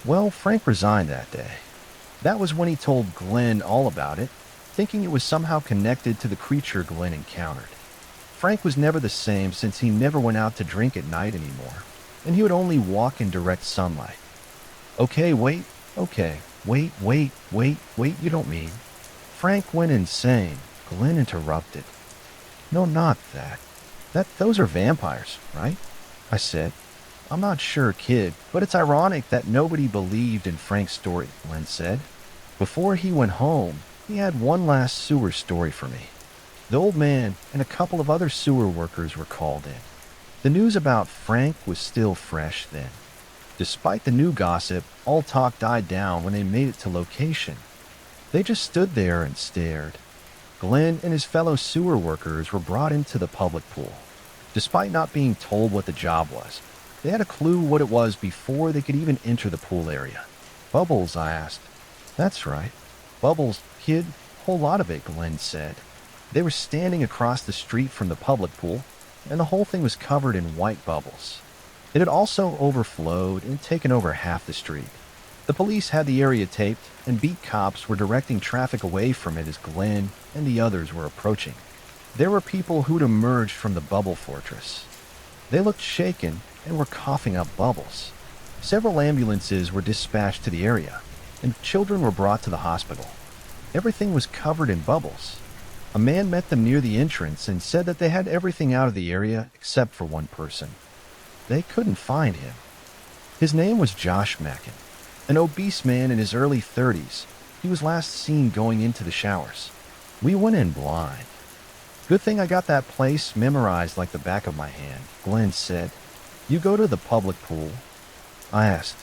Well, Frank resigned that day. That was when he told Glenn all about it, thinking it was somehow connected to the creature Glenn encountered. Frank was never the same since he never went out to drink at night anymore, and he would only walk in direct sunlight. Okay, wait, you don't mean. Frank went insane. Glenn interrupted. No, not that. Those are vampires, right? I said. I'm not sure, kid, but it's ironic that nobody believed in Frank's story, Glenn said. Before he went home, he had one last sewer story for me. The old man and a couple of other sewer workers were called in. The news about Frank was still fresh then. Despite the new gossip, all talk died down when they made it to location. They just stood there and stared. Glenn and his fellow sewer workers were brought into the public pool. Despite not being told what the job was, they had a clue what it was before they could even enter the pool area. Bubbles, I asked. That's right. Bubbles, kid. Whole lot of it, Glenn said. They were standing across the street from the public pool, and the whole thing was covered in white bubbles. It had also overflowed and taken over half the street. The police had the area taped, and beat cops were directing traffic away from it as Glenn and the others were approaching. There were people who'd emerged from the bubble fortress. They looked shaken and were coughing up bubbles. Several ambulances were dispatched to the area, and children were brought to the hospital. Everything was covered in bubbles. A man met them near the entrance and said that they had everything out of the area except for one person. They couldn't find him. His name was Josh Mackin, an obese man in his early 30s. He was last seen going into the showers. We went in blind. Good thing I got that place memorized like the back of my hand, Glenn said. You go to the public pool? I asked.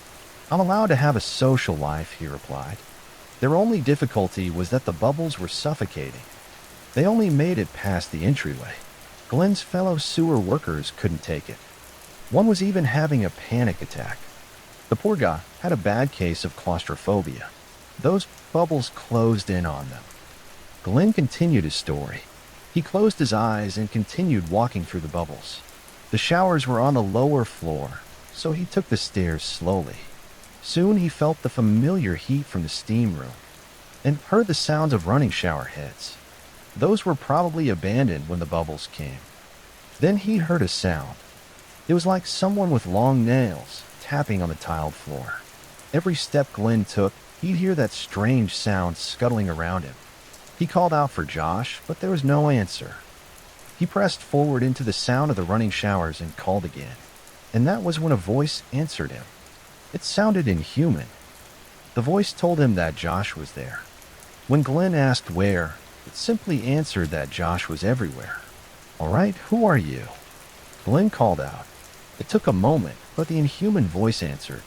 I'm allowed to have a social life, he replied. Their only difficulty was that the bubbles were suffocating. They only made it past the entryway. Glenn's fellow sewer workers couldn't take it. One was even having a panic attack. The poor guy had a bad case of claustrophobia. Those bubbles closed in on them. Glenn continued his story. He closed his eyes and continued walking through the bubbles. The showers were on the lower floor, so he took the stairs slowly. Soon he felt the familiar heat from the steam room and heard the sounds of running shower heads. Those were probably abandoned when the bubbles came. Then he heard a sound. It was like someone with long nails tapping on the tiled floor. Every step Glenn took, he'd hear that strange sound scuttling around him. He called out for Josh, but there was no answer. He pressed forward into the sound of the running showers and called again. And that was when a voice answered him. It sounded inhuman. The voice told him that Josh was there. When Glenn asked where, it simply answered that Josh was everywhere. All right, who are you? Glenn called out. It took a moment, but the inhuman voice answered.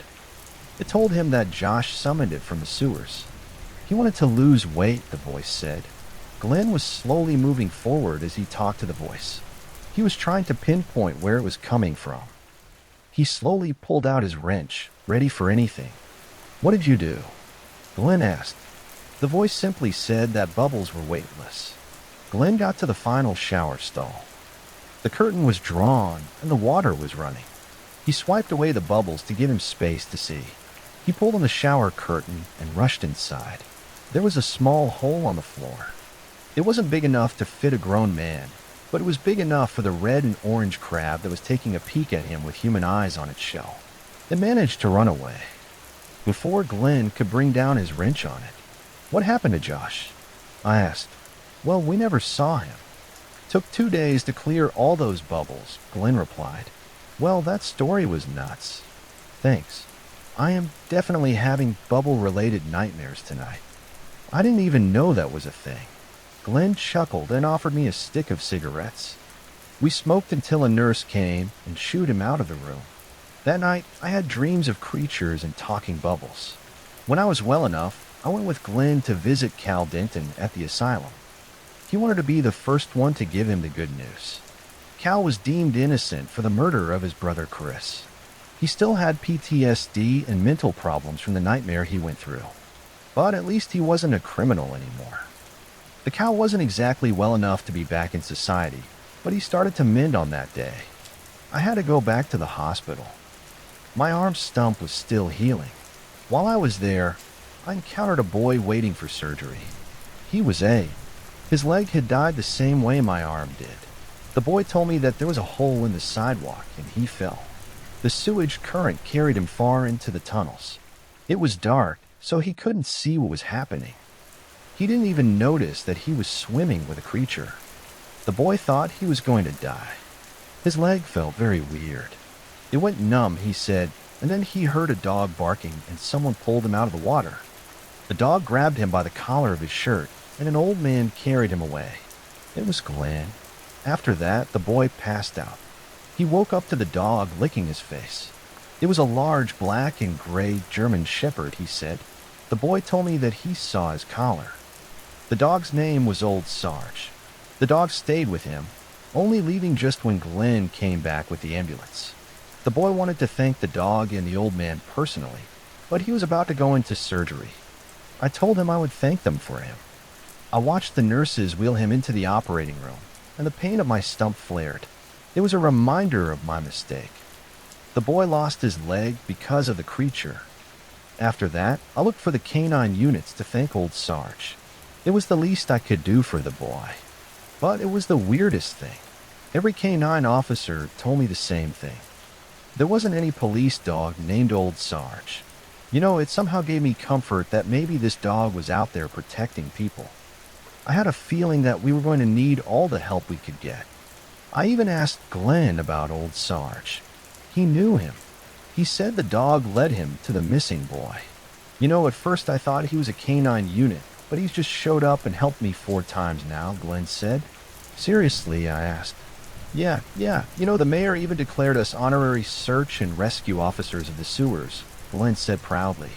It told him that Josh summoned it from the sewers. He wanted to lose weight, the voice said. Glenn was slowly moving forward as he talked to the voice. He was trying to pinpoint where it was coming from. He slowly pulled out his wrench, ready for anything. What did you do? Glenn asked. The voice simply said that bubbles were weightless. Glenn got to the final shower stall. The curtain was drawn and the water was running. He swiped away the bubbles to give him space to see. He pulled on the shower curtain and rushed inside. There was a small hole on the floor. It wasn't big enough to fit a grown man, but it was big enough for the red and orange crab that was taking a peek at him with human eyes on its shell. It managed to run away. Before Glenn could bring down his wrench on it. What happened to Josh? I asked. Well, we never saw him. Took 2 days to clear all those bubbles, Glenn replied. Well, that story was nuts. Thanks. I am definitely having bubble-related nightmares tonight. I didn't even know that was a thing. Glenn chuckled and offered me a stick of cigarettes. We smoked until a nurse came and shooed him out of the room. That night, I had dreams of creatures and talking bubbles. When I was well enough, I went with Glenn to visit Cal Denton at the asylum. He wanted to be the first one to give him the good news. Cal was deemed innocent for the murder of his brother Chris. He still had PTSD and mental problems from the nightmare he went through. But at least he wasn't a criminal anymore. The Cal wasn't exactly well enough to be back in society, but he started to mend on that day. I had to go back to the hospital. My arm stump was still healing. While I was there, I encountered a boy waiting for surgery. He was A. His leg had died the same way my arm did. The boy told me that there was a hole in the sidewalk and he fell. The sewage current carried him far into the tunnels. It was dark, so he couldn't see what was happening. He didn't even notice that he was swimming with a creature. The boy thought he was going to die. His leg felt very weird. It went numb, he said, and then he heard a dog barking and someone pulled him out of the water. The dog grabbed him by the collar of his shirt, and an old man carried him away. It was Glenn. After that, the boy passed out. He woke up to the dog licking his face. It was a large black and gray German shepherd, he said. The boy told me that he saw his collar. The dog's name was Old Sarge. The dog stayed with him, only leaving just when Glenn came back with the ambulance. The boy wanted to thank the dog and the old man personally, but he was about to go into surgery. I told him I would thank them for him. I watched the nurses wheel him into the operating room, and the pain of my stump flared. It was a reminder of my mistake. The boy lost his leg because of the creature. After that, I looked for the canine units to thank Old Sarge. It was the least I could do for the boy. But it was the weirdest thing. Every canine officer told me the same thing. There wasn't any police dog named Old Sarge. You know, it somehow gave me comfort that maybe this dog was out there protecting people. I had a feeling that we were going to need all the help we could get. I even asked Glenn about Old Sarge. He knew him. He said the dog led him to the missing boy. You know, at first I thought he was a canine unit, but he's just showed up and helped me 4 times now, Glenn said. Seriously, I asked. Yeah. You know, the mayor even declared us honorary search and rescue officers of the sewers, Glenn said proudly.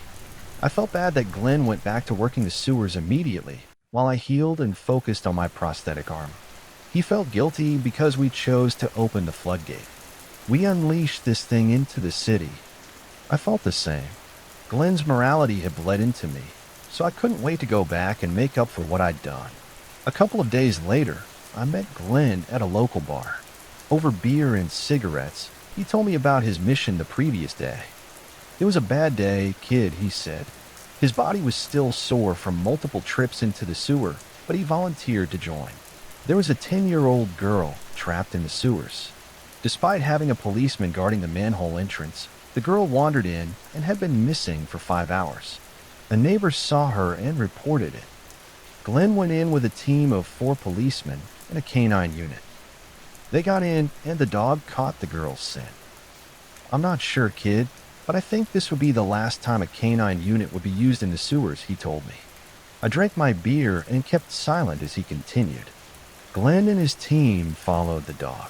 I felt bad that Glenn went back to working the sewers immediately, while I healed and focused on my prosthetic arm. He felt guilty because we chose to open the floodgate. We unleashed this thing into the city. I felt the same. Glenn's morality had bled into me, so I couldn't wait to go back and make up for what I'd done. A couple of days later, I met Glenn at a local bar. Over beer and cigarettes, he told me about his mission the previous day. It was a bad day, kid, he said. His body was still sore from multiple trips into the sewer, but he volunteered to join. There was a 10-year-old girl trapped in the sewers. Despite having a policeman guarding the manhole entrance, the girl wandered in and had been missing for 5 hours. A neighbor saw her and reported it. Glenn went in with a team of 4 policemen and a canine unit. They got in and the dog caught the girl's scent. I'm not sure, kid, but I think this would be the last time a canine unit would be used in the sewers, he told me. I drank my beer and kept silent as he continued. Glenn and his team followed the dog.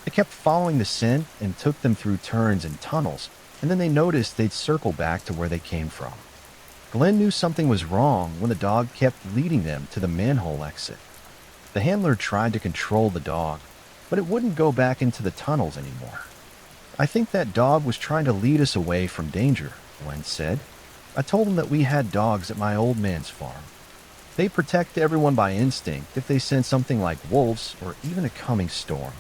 They kept following the scent and took them through turns and tunnels, and then they noticed they'd circle back to where they came from. Glenn knew something was wrong when the dog kept leading them to the manhole exit. The handler tried to control the dog, but it wouldn't go back into the tunnels anymore. I think that dog was trying to lead us away from danger, Glenn said. I told him that we had dogs at my old man's farm. They protect everyone by instinct if they sense something like wolves or even a coming storm.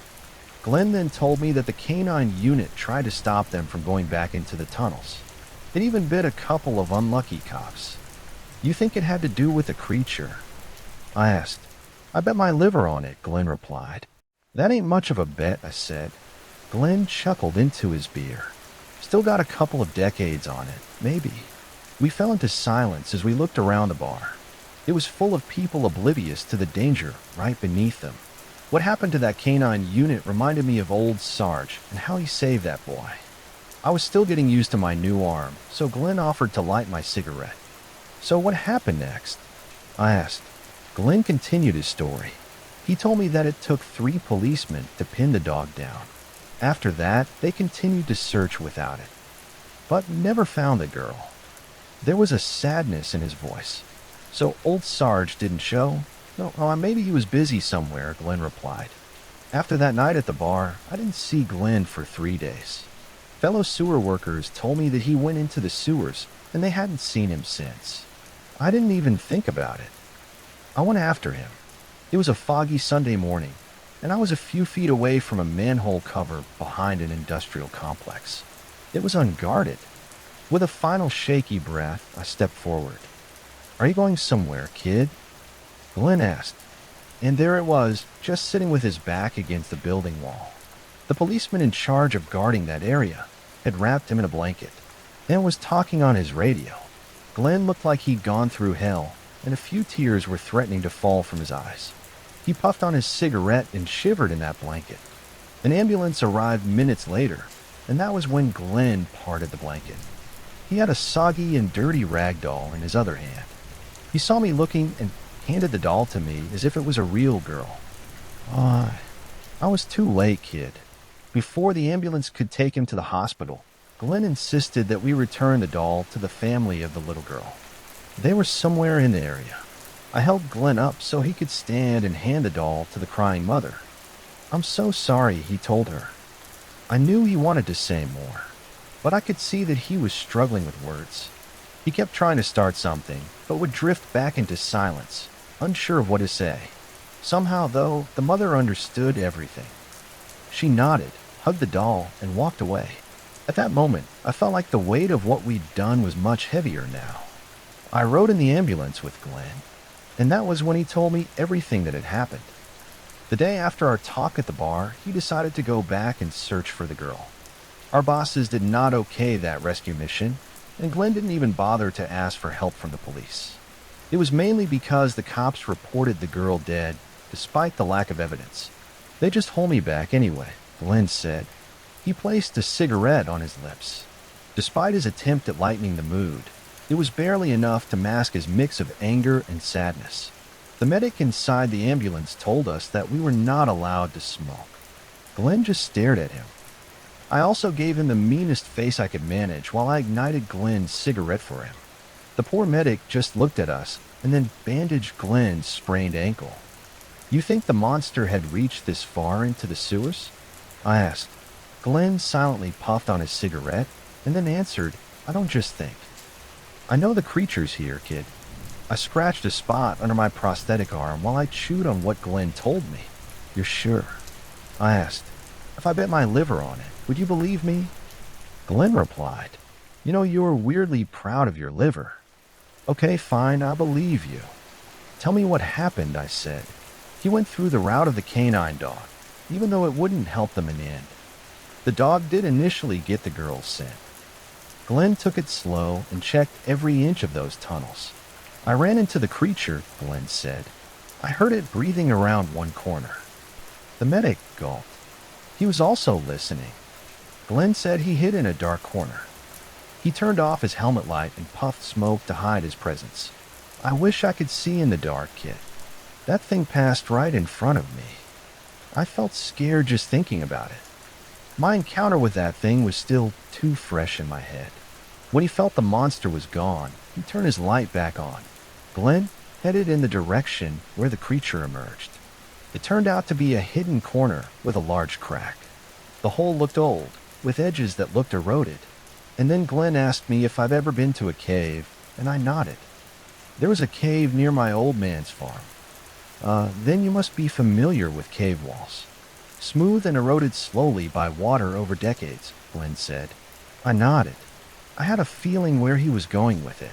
Glenn then told me that the canine unit tried to stop them from going back into the tunnels. It even bit a couple of unlucky cops. You think it had to do with the creature? I asked. I bet my liver on it, Glenn replied. That ain't much of a bet, I said. Glenn chuckled into his beer. Still got a couple of decades on it, maybe. We fell into silence as we looked around the bar. It was full of people oblivious to the danger right beneath them. What happened to that canine unit reminded me of Old Sarge and how he saved that boy. I was still getting used to my new arm, so Glenn offered to light my cigarette. So what happened next? I asked. Glenn continued his story. He told me that it took 3 policemen to pin the dog down. After that, they continued to search without it, but never found the girl. There was a sadness in his voice. So Old Sarge didn't show? No, maybe he was busy somewhere, Glenn replied. After that night at the bar, I didn't see Glenn for 3 days. Fellow sewer workers told me that he went into the sewers and they hadn't seen him since. I didn't even think about it. I went after him. It was a foggy Sunday morning, and I was a few feet away from a manhole cover behind an industrial complex. It was unguarded. With a final shaky breath, I stepped forward. Are you going somewhere, kid? Glenn asked. And there it was, just sitting with his back against the building wall. The policeman in charge of guarding that area had wrapped him in a blanket and was talking on his radio. Glenn looked like he'd gone through hell, and a few tears were threatening to fall from his eyes. He puffed on his cigarette and shivered in that blanket. An ambulance arrived minutes later, and that was when Glenn parted the blanket. He had a soggy and dirty rag doll in his other hand. He saw me looking and handed the doll to me as if it was a real girl. I was too late, kid. Before the ambulance could take him to the hospital, Glenn insisted that we return the doll to the family of the little girl. They were somewhere in the area. I held Glenn up so he could stand and hand the doll to the crying mother. "I'm so sorry," he told her. I knew he wanted to say more, but I could see that he was struggling with words. He kept trying to start something, but would drift back into silence, unsure of what to say. Somehow, though, the mother understood everything. She nodded, hugged the doll, and walked away. At that moment, I felt like the weight of what we'd done was much heavier now. I rode in the ambulance with Glenn, and that was when he told me everything that had happened. The day after our talk at the bar, he decided to go back and search for the girl. Our bosses did not okay that rescue mission, and Glenn didn't even bother to ask for help from the police. It was mainly because the cops reported the girl dead, despite the lack of evidence. "They just hold me back anyway," Glenn said. He placed a cigarette on his lips. Despite his attempt at lightening the mood, it was barely enough to mask his mix of anger and sadness. The medic inside the ambulance told us that we were not allowed to smoke. Glenn just stared at him. I also gave him the meanest face I could manage while I ignited Glenn's cigarette for him. The poor medic just looked at us and then bandaged Glenn's sprained ankle. "You think the monster had reached this far into the sewers?" I asked. Glenn silently puffed on his cigarette and then answered, "I don't just think. I know the creature's here, kid." I scratched a spot under my prosthetic arm while I chewed on what Glenn told me. "You're sure?" I asked. "If I bet my liver on it, would you believe me?" Glenn replied, "You're weirdly proud of your liver." "Okay, fine, I believe you." "Tell me what happened," I said. He went through the route of the canine dog, even though it wouldn't help them in the end. The dog did initially get the girl's scent. Glenn took it slow and checked every inch of those tunnels. "I ran into the creature," Glenn said. "I heard it breathing around one corner." The medic gulped. He was also listening. Glenn said he hid in a dark corner. He turned off his helmet light and puffed smoke to hide his presence. "I wish I could see in the dark, kid. That thing passed right in front of me. I felt scared just thinking about it." My encounter with that thing was still too fresh in my head. When he felt the monster was gone, he turned his light back on. Glenn headed in the direction where the creature emerged. It turned out to be a hidden corner with a large crack. The hole looked old, with edges that looked eroded. And then Glenn asked me if I've ever been to a cave, and I nodded. "There was a cave near my old man's farm." Then you must be familiar with cave walls. "Smooth and eroded slowly by water over decades," Glenn said. I nodded. I had a feeling where he was going with it.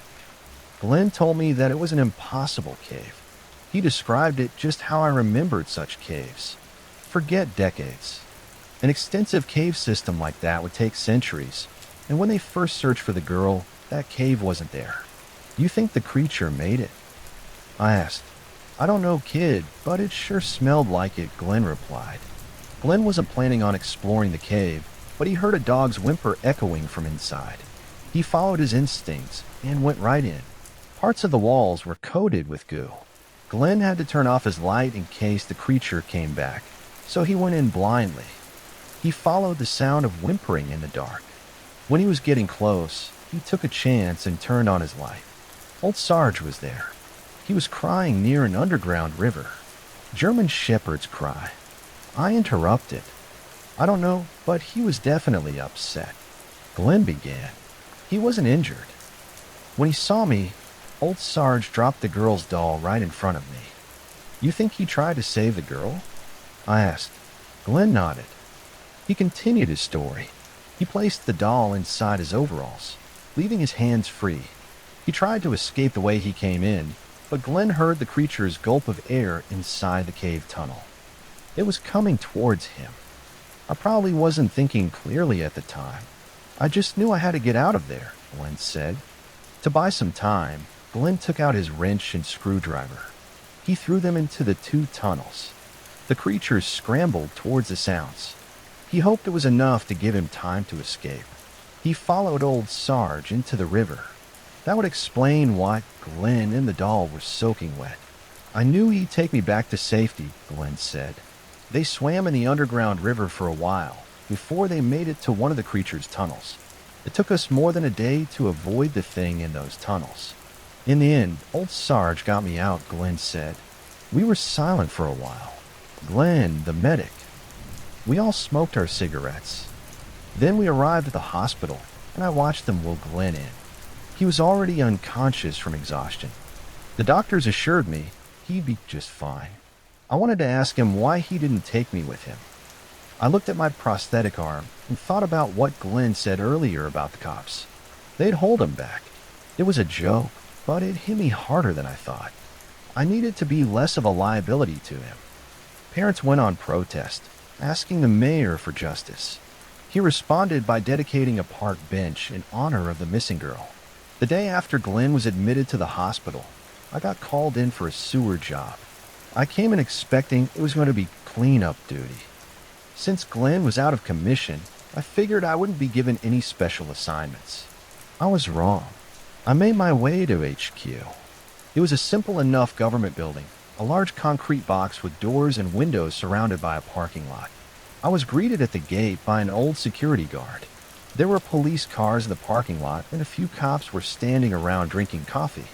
Glenn told me that it was an impossible cave. He described it just how I remembered such caves. Forget decades. An extensive cave system like that would take centuries, and when they first searched for the girl, that cave wasn't there. "You think the creature made it?" I asked. "I don't know, kid, but it sure smelled like it," Glenn replied. Glenn wasn't planning on exploring the cave, but he heard a dog's whimper echoing from inside. He followed his instincts and went right in. Parts of the walls were coated with goo. Glenn had to turn off his light in case the creature came back, so he went in blindly. He followed the sound of whimpering in the dark. When he was getting close, he took a chance and turned on his light. Old Sarge was there. He was crying near an underground river. German shepherds cry. I interrupted. "I don't know, but he was definitely upset." Glenn began. He wasn't injured. When he saw me, old Sarge dropped the girl's doll right in front of me. "You think he tried to save the girl?" I asked. Glenn nodded. He continued his story. He placed the doll inside his overalls, leaving his hands free. He tried to escape the way he came in, but Glenn heard the creature's gulp of air inside the cave tunnel. It was coming towards him. I probably wasn't thinking clearly at the time. I just knew I had to get out of there, Glenn said. To buy some time, Glenn took out his wrench and screwdriver. He threw them into the two tunnels. The creatures scrambled towards the sounds. He hoped it was enough to give him time to escape. He followed old Sarge into the river. That would explain why Glenn and the doll were soaking wet. I knew he'd take me back to safety, Glenn said. They swam in the underground river for a while before they made it to one of the creature's tunnels. It took us more than a day to avoid the thing in those tunnels. In the end, old Sarge got me out, Glenn said. We were silent for a while. Glenn, the medic. We all smoked our cigarettes. Then we arrived at the hospital, and I watched them wheel Glenn in. He was already unconscious from exhaustion. The doctors assured me he'd be just fine. I wanted to ask him why he didn't take me with him. I looked at my prosthetic arm and thought about what Glenn said earlier about the cops. They'd hold him back. It was a joke, but it hit me harder than I thought. I needed to be less of a liability to him. Parents went on protest, asking the mayor for justice. He responded by dedicating a park bench in honor of the missing girl. The day after Glenn was admitted to the hospital, I got called in for a sewer job. I came in expecting it was going to be cleanup duty. Since Glenn was out of commission, I figured I wouldn't be given any special assignments. I was wrong. I made my way to HQ. It was a simple enough government building, a large concrete box with doors and windows surrounded by a parking lot. I was greeted at the gate by an old security guard. There were police cars in the parking lot, and a few cops were standing around drinking coffee.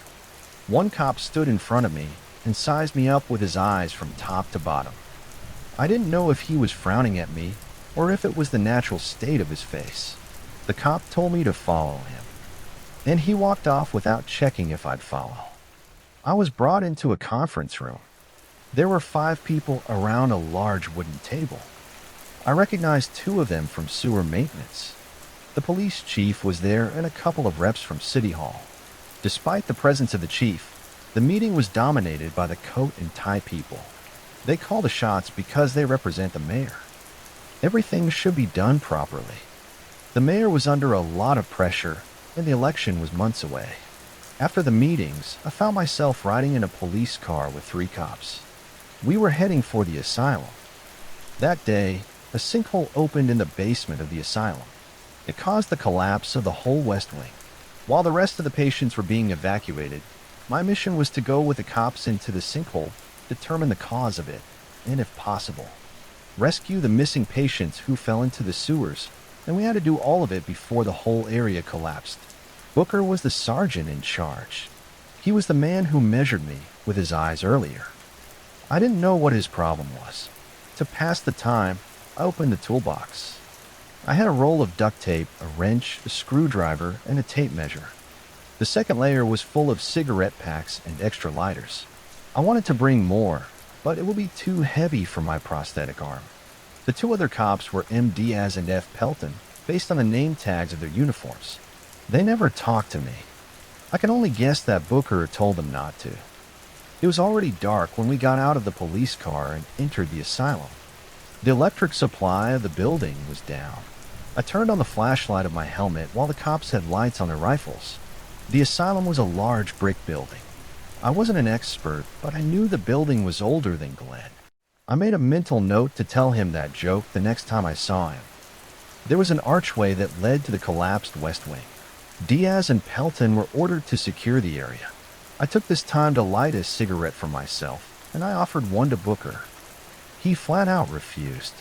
One cop stood in front of me and sized me up with his eyes from top to bottom. I didn't know if he was frowning at me or if it was the natural state of his face. The cop told me to follow him. Then he walked off without checking if I'd follow. I was brought into a conference room. There were 5 people around a large wooden table. I recognized 2 of them from sewer maintenance. The police chief was there and a couple of reps from City Hall. Despite the presence of the chief, the meeting was dominated by the coat and tie people. They call the shots because they represent the mayor. Everything should be done properly. The mayor was under a lot of pressure, and the election was months away. After the meetings, I found myself riding in a police car with 3 cops. We were heading for the asylum. That day, a sinkhole opened in the basement of the asylum. It caused the collapse of the whole West Wing. While the rest of the patients were being evacuated, my mission was to go with the cops into the sinkhole, determine the cause of it, and if possible, rescue the missing patients who fell into the sewers, and we had to do all of it before the whole area collapsed. Booker was the sergeant in charge. He was the man who measured me with his eyes earlier. I didn't know what his problem was. To pass the time, I opened the toolbox. I had a roll of duct tape, a wrench, a screwdriver, and a tape measure. The second layer was full of cigarette packs and extra lighters. I wanted to bring more, but it would be too heavy for my prosthetic arm. The 2 other cops were M. Diaz and F. Pelton, based on the name tags of their uniforms. They never talked to me. I can only guess that Booker told them not to. It was already dark when we got out of the police car and entered the asylum. The electric supply of the building was down. I turned on the flashlight of my helmet while the cops had lights on their rifles. The asylum was a large brick building. I wasn't an expert, but I knew the building was older than Glenn. I made a mental note to tell him that joke the next time I saw him. There was an archway that led to the collapsed West Wing. Diaz and Pelton were ordered to secure the area. I took this time to light a cigarette for myself, and I offered one to Booker. He flat out refused.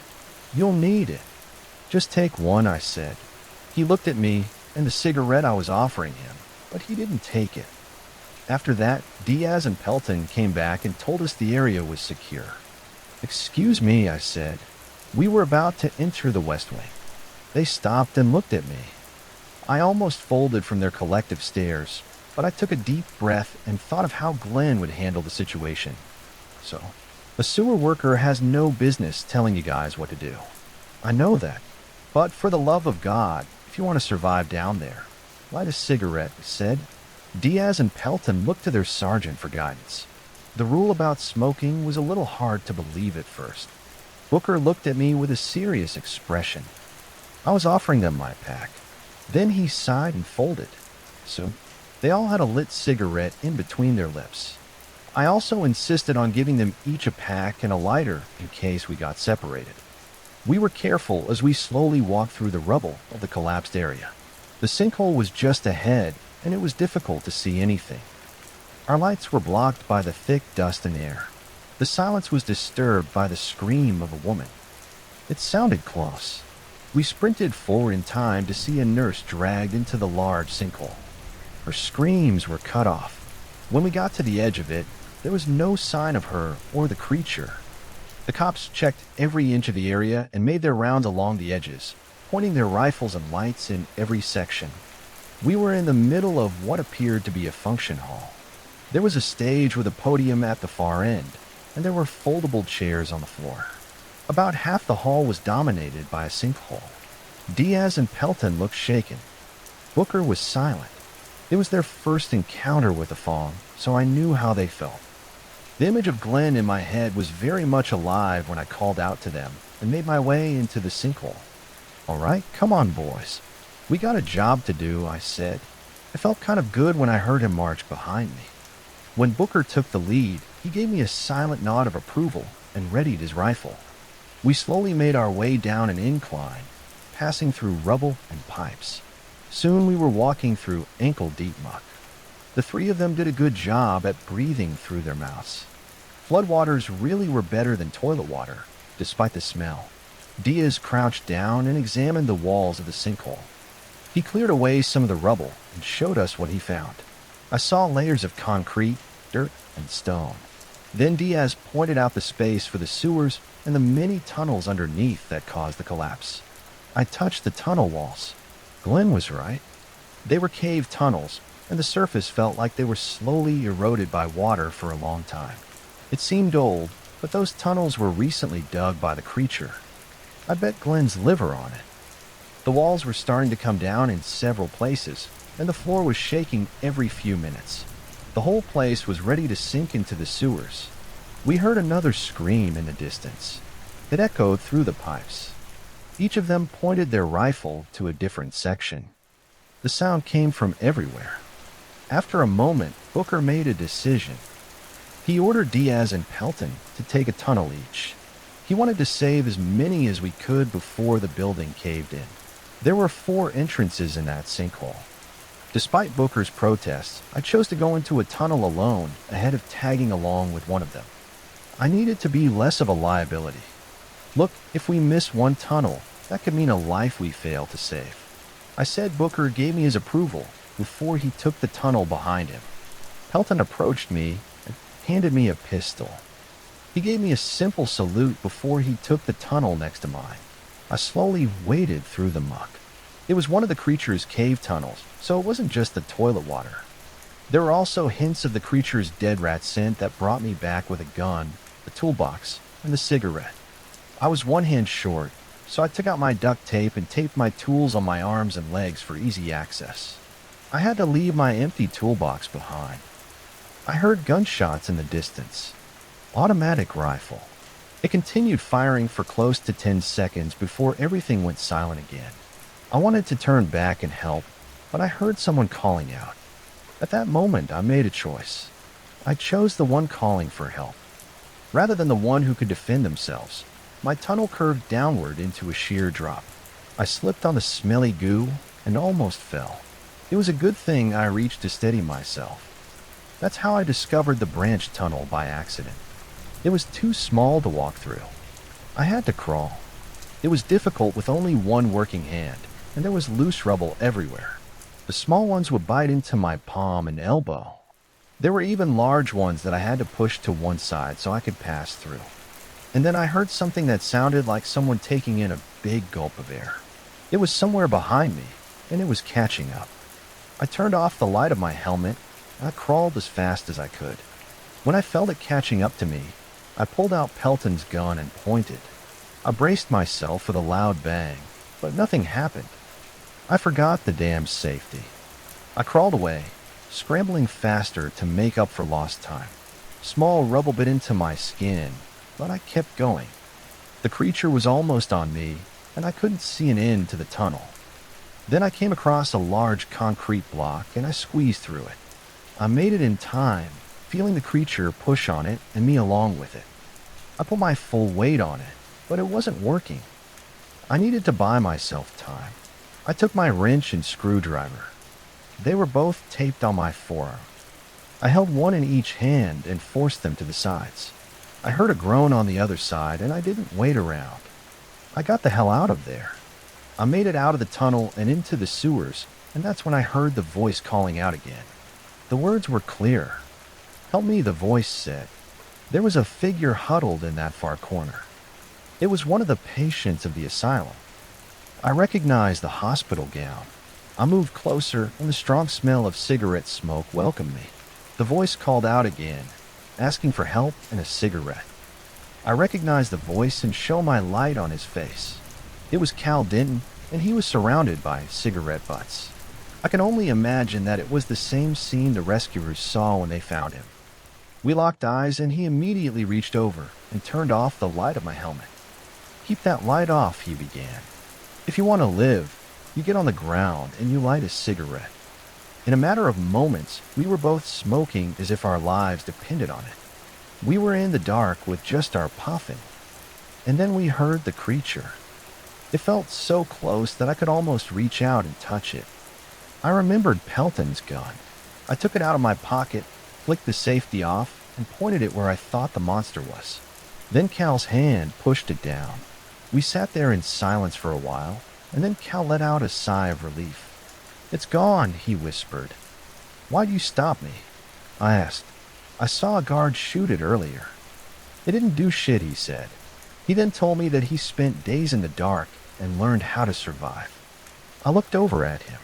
"You'll need it." "Just take one," I said. He looked at me and the cigarette I was offering him, but he didn't take it. After that, Diaz and Pelton came back and told us the area was secure. "Excuse me," I said. We were about to enter the West Wing. They stopped and looked at me. I almost folded from their collective stares, but I took a deep breath and thought of how Glenn would handle the situation. "So, a sewer worker has no business telling you guys what to do. I know that. But for the love of God, if you want to survive down there, light a cigarette," I said. Diaz and Pelton looked to their sergeant for guidance. The rule about smoking was a little hard to believe at first. Booker looked at me with a serious expression. I was offering them my pack. Then he sighed and folded. So, they all had a lit cigarette in between their lips. I also insisted on giving them each a pack and a lighter in case we got separated. We were careful as we slowly walked through the rubble of the collapsed area. The sinkhole was just ahead, and it was difficult to see anything. Our lights were blocked by the thick dust and air. The silence was disturbed by the scream of a woman. It sounded close. We sprinted forward in time to see a nurse dragged into the large sinkhole. Her screams were cut off. When we got to the edge of it, there was no sign of her or the creature. The cops checked every inch of the area and made their rounds along the edges, pointing their rifles and lights in every section. We were in the middle of what appeared to be a function hall. There was a stage with a podium at the far end, and there were foldable chairs on the floor. About half the hall was dominated by a sinkhole. Diaz and Pelton looked shaken. Booker was silent. It was their first encounter with the Fong, so I knew how they felt. The image of Glenn in my head was very much alive when I called out to them and made my way into the sinkhole. "All right, come on, boys. We got a job to do," I said. I felt kind of good when I heard him march behind me. When Booker took the lead, he gave me a silent nod of approval and readied his rifle. We slowly made our way down an incline, passing through rubble and pipes. Soon we were walking through ankle-deep muck. The three of them did a good job at breathing through their mouths. Floodwaters really were better than toilet water, despite the smell. Diaz crouched down and examined the walls of the sinkhole. He cleared away some of the rubble and showed us what he found. I saw layers of concrete, dirt, and stone. Then Diaz pointed out the space for the sewers and the many tunnels underneath that caused the collapse. I touched the tunnel walls. Glenn was right. They were cave tunnels, and the surface felt like they were slowly eroded by water for a long time. It seemed old, but those tunnels were recently dug by the creature. I bet Glenn's liver on it. The walls were starting to come down in several places, and the floor was shaking every few minutes. The whole place was ready to sink into the sewers. We heard another scream in the distance. It echoed through the pipes. Each of them pointed their rifle to a different section. The sound came from everywhere. After a moment, Booker made a decision. He ordered Diaz and Pelton to take a tunnel each. He wanted to save as many as we could before the building caved in. There were 4 entrances in that sinkhole. Despite Booker's protests, I chose to go into a tunnel alone ahead of tagging along with one of them. I needed to be less of a liability. Look, if we miss one tunnel, that could mean a life we fail to save. I said Booker gave me his approval before he took the tunnel behind him. Pelton approached me and handed me a pistol. He gave me a simple salute before he took the tunnel next to mine. I slowly waded through the muck. It was one of the creature's cave tunnels, so it wasn't just the toilet water. There were also hints of the creature's dead rat scent that brought me back with a gun, the toolbox, and the cigarette. I was one hand short, so I took out my duct tape and taped my tools on my arms and legs for easy access. I had to leave my empty toolbox behind. I heard gunshots in the distance. Automatic rifle. It continued firing for close to 10 seconds before everything went silent again. I wanted to turn back and help, but I heard someone calling out. At that moment, I made a choice. I chose the one calling for help. Rather than the one who could defend themselves, my tunnel curved downward into a sheer drop. I slipped on the smelly goo and almost fell. It was a good thing I reached to steady myself. That's how I discovered the branch tunnel by accident. It was too small to walk through. I had to crawl. It was difficult with only one working hand, and there was loose rubble everywhere. The small ones would bite into my palm and elbow. There were even large ones that I had to push to one side so I could pass through. And then I heard something that sounded like someone taking in a big gulp of air. It was somewhere behind me, and it was catching up. I turned off the light of my helmet, and I crawled as fast as I could. When I felt it catching up to me, I pulled out Pelton's gun and pointed. I braced myself with a loud bang, but nothing happened. I forgot the damn safety. I crawled away, scrambling faster to make up for lost time. Small rubble bit into my skin, but I kept going. The creature was almost on me, and I couldn't see an end to the tunnel. Then I came across a large concrete block, and I squeezed through it. I made it in time, feeling the creature push on it and me along with it. I put my full weight on it, but it wasn't working. I needed to buy myself time. I took my wrench and screwdriver. They were both taped on my forearm. I held one in each hand and forced them to the sides. I heard a groan on the other side, and I didn't wait around. I got the hell out of there. I made it out of the tunnel and into the sewers, and that's when I heard the voice calling out again. The words were clear. "Help me," the voice said. There was a figure huddled in that far corner. It was one of the patients of the asylum. I recognized the hospital gown. I moved closer, and the strong smell of cigarette smoke welcomed me. The voice called out again, asking for help and a cigarette. I recognized the voice and shone my light on his face. It was Cal Denton, and he was surrounded by cigarette butts. I can only imagine that it was the same scene the rescuers saw when they found him. We locked eyes, and he immediately reached over and turned off the light of my helmet. "Keep that light off," he began. "If you want to live, you get on the ground and you light a cigarette." In a matter of moments, we were both smoking as if our lives depended on it. We were in the dark with just our puffing. And then we heard the creature. It felt so close that I could almost reach out and touch it. I remembered Pelton's gun. I took it out of my pocket, flicked the safety off, and pointed it where I thought the monster was. Then Cal's hand pushed it down. We sat there in silence for a while, and then Cal let out a sigh of relief. "It's gone," he whispered. "Why'd you stop me?" I asked. "I saw a guard shoot it earlier." "It didn't do shit," he said. He then told me that he spent days in the dark and learned how to survive. I looked over at him.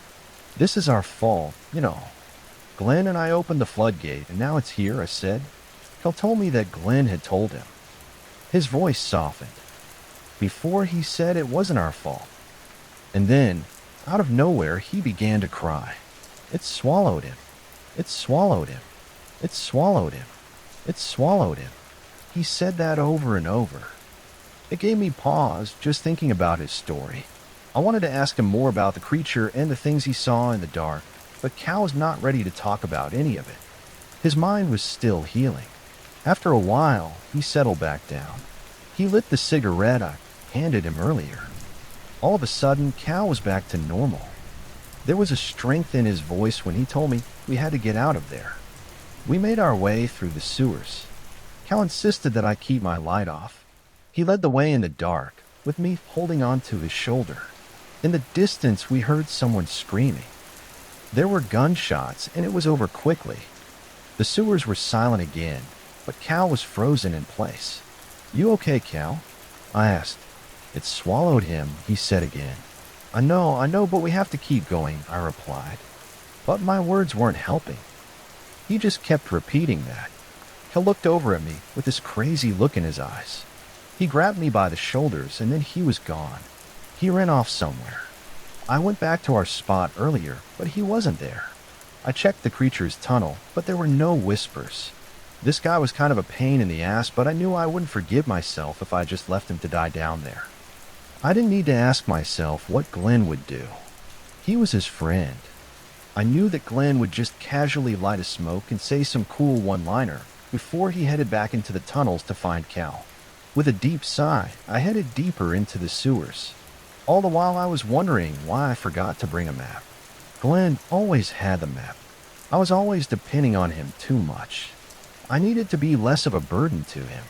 "This is our fault, you know. Glenn and I opened the floodgate, and now it's here," I said. Cal told me that Glenn had told him. His voice softened. Before he said it wasn't our fault. And then, out of nowhere, he began to cry. It swallowed him. It swallowed him. It swallowed him. It swallowed him. He said that over and over. It gave me pause just thinking about his story. I wanted to ask him more about the creature and the things he saw in the dark, but Cal was not ready to talk about any of it. His mind was still healing. After a while, he settled back down. He lit the cigarette I handed him earlier. All of a sudden, Cal was back to normal. There was a strength in his voice when he told me we had to get out of there. We made our way through the sewers. Cal insisted that I keep my light off. He led the way in the dark, with me holding on to his shoulder. In the distance, we heard someone screaming. There were gunshots, and it was over quickly. The sewers were silent again, but Cal was frozen in place. "You okay, Cal?" I asked. "It swallowed him," he said again. I know, but we have to keep going," I replied. But my words weren't helping. He just kept repeating that. He looked over at me with this crazy look in his eyes. He grabbed me by the shoulders, and then he was gone. He ran off somewhere. I went back to our spot earlier, but he wasn't there. I checked the creature's tunnel, but there were no whispers. This guy was kind of a pain in the ass, but I knew I wouldn't forgive myself if I just left him to die down there. I didn't need to ask myself what Glenn would do. He was his friend. I knew that Glenn would just casually light a smoke and say some cool one-liner before he headed back into the tunnels to find Cal. With a deep sigh, I headed deeper into the sewers. All the while I was wondering why I forgot to bring a map. Glenn always had the map. I was always depending on him too much. I needed to be less of a burden to him.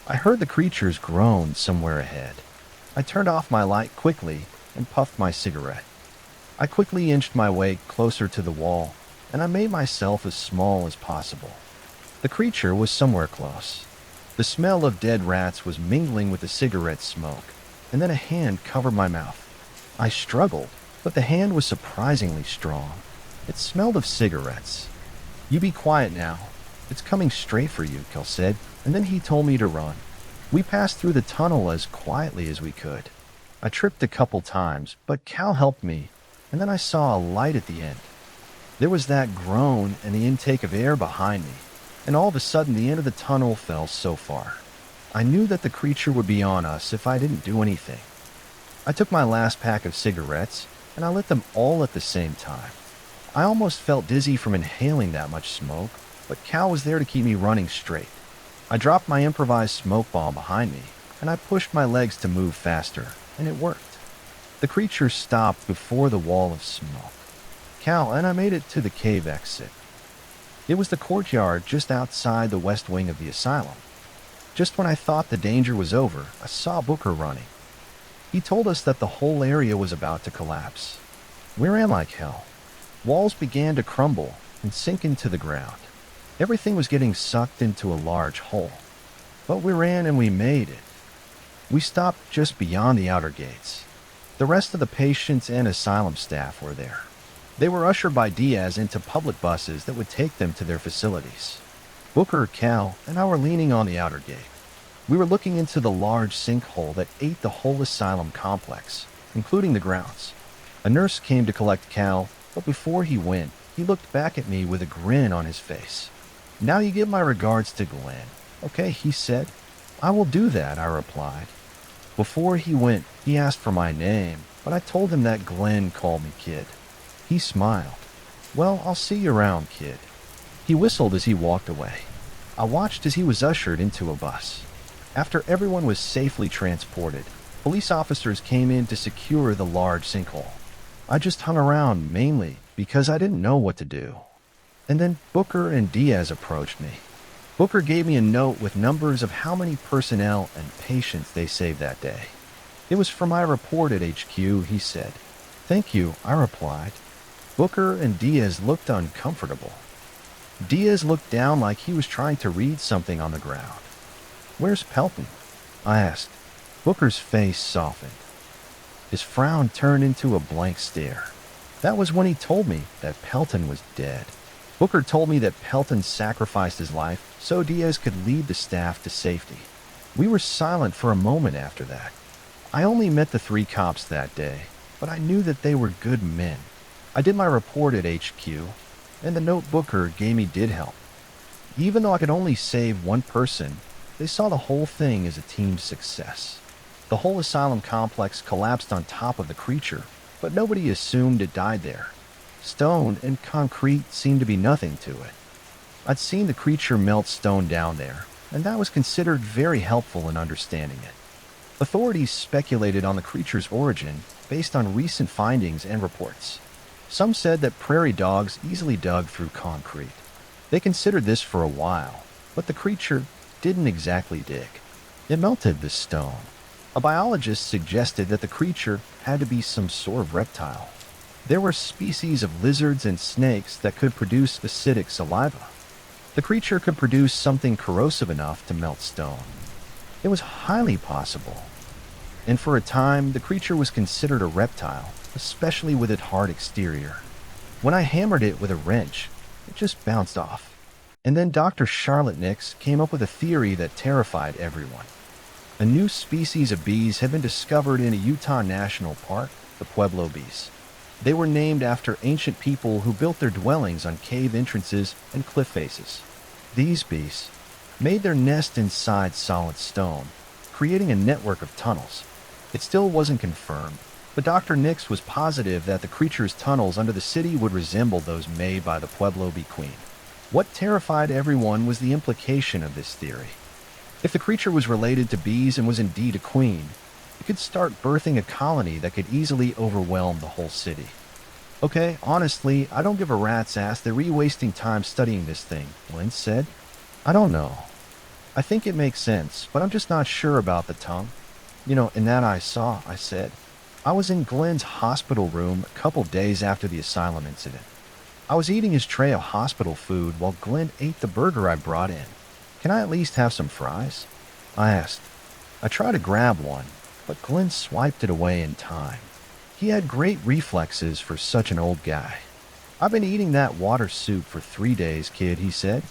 I heard the creatures groan somewhere ahead. I turned off my light quickly and puffed my cigarette. I quickly inched my way closer to the wall, and I made myself as small as possible. The creature was somewhere close. The smell of dead rats was mingling with the cigarette smoke, and then a hand covered my mouth. I struggled, but the hand was surprisingly strong. It smelled of cigarettes. "You be quiet now. It's coming straight for you," Kel said, and then he told me to run. We passed through the tunnel as quietly as we could. I tripped a couple times, but Cal helped me, and then I saw a light at the end. There was that groan and the intake of air behind me, and all of a sudden the end of the tunnel fell so far. I knew that the creature would be on us if I didn't do anything. I took my last pack of cigarettes, and I lit them all at the same time. I almost felt dizzy from inhaling that much smoke, but Cal was there to keep me running straight. I dropped my improvised smoke bomb behind me, and I pushed my legs to move faster, and it worked. The creature stopped before the wall of smoke. Cal, and I made it to the cave exit. It was the courtyard just outside the west wing of the asylum. Just when I thought the danger was over, I saw Booker running. He told us that the whole area was about to collapse. We ran like hell. Walls began to crumble and sink into the ground. Everything was getting sucked into a large hole. But we ran and we made it. We stopped just beyond the outer gates. The rest of the patients and asylum staff were there. They were ushered by Diaz into public buses that would take them to their facilities. Booker, Cal, and I were leaning on the outer gate. We were looking into the large sinkhole that ate the whole asylum complex, including the grounds. A nurse came to collect Cal, but before he went, he looked back at me with a grin on his face. "Now you give my regards to Glenn." "Okay," he said. "I will do that," I replied. Before he went, he asked for my name, but I told him that Glenn called me Kid. He smiled. "Well, I'll see you around, Kid." He whistled as he walked away. I watched as he was ushered into a bus. After everyone was safely transported, police officers came in to secure the large sinkhole. I just hung around mainly because I didn't know what to do. And then Booker and Diaz approached me. Booker gave me a note with numbers of how many personnel and patients they saved that day. "It was for my report at HQ," he said. "Thank you," I replied. Booker and Diaz looked uncomfortable. Diaz looked down like he was trying to read something on the ground. "Where's Pelton?" I asked. Booker's face softened. His frown turned into a blank stare. That was when he told me that Pelton was dead. Booker told me that Pelton sacrificed his life so Diaz could lead the staff to safety. We were silent for a moment after that. I only met the 3 cops that day, but I knew that they were good men. I did my report at HQ, and the note Booker gave me did help. Even though I could only save one person, they saw the whole thing as a team success. The whole asylum complex collapsed on top of the creature, but nobody assumed it died there. Stone and concrete seemed to be nothing to it. I'd seen the creature melt stone down there, and that was considered very helpful in understanding it. Authorities speculated on the creature's origin based on recent findings and reports. Some said that prairie dogs easily dug through concrete. They considered this for a while, but the creature didn't exactly dig. It melted the stone. A biologist suggested that the creature had to be some sort of reptile. There were species of lizards and snakes that could produce acidic saliva. The creature could produce something corrosive enough to melt stone. It was highly possible. And for a time, the creature was considered a reptile, especially with its hard exterior. When I hammered it with a wrench, it just bounced off. And then Dr. Charlotte Nix came up with a theory that terrified everyone. A new species of bees had been discovered in a Utah national park, the Pueblo bees. They were named after ancient people who built their dwellings on cave entrances and cliff faces. These bees made their nest inside solid stone, creating a network of tunnels. It still wasn't confirmed, but Dr. Nix was positive that the creature's tunnels under the city would resemble those made by the Pueblo bee queen. What terrified everyone was the implication of this theory. If the creature was related to bees and was indeed a queen, it could start birthing a colony that could easily overwhelm the whole city. "Okay, honestly, I don't give a rat's ass that we're wasting time studying this thing," Glenn said. "I don't know. I think it makes sense, but I'm just not sure about the tongue. In that I saw," I said. I was in Glenn's hospital room a couple days after the asylum incident. I was eating his tray of hospital food while Glenn ate the burger I brought in. "Can I at least have some fries?" I asked. I tried to grab one, but Glenn swiped it away in time. He had great reflexes for such an old guy. "I've been eating that water soup for 3 days, kid," he said.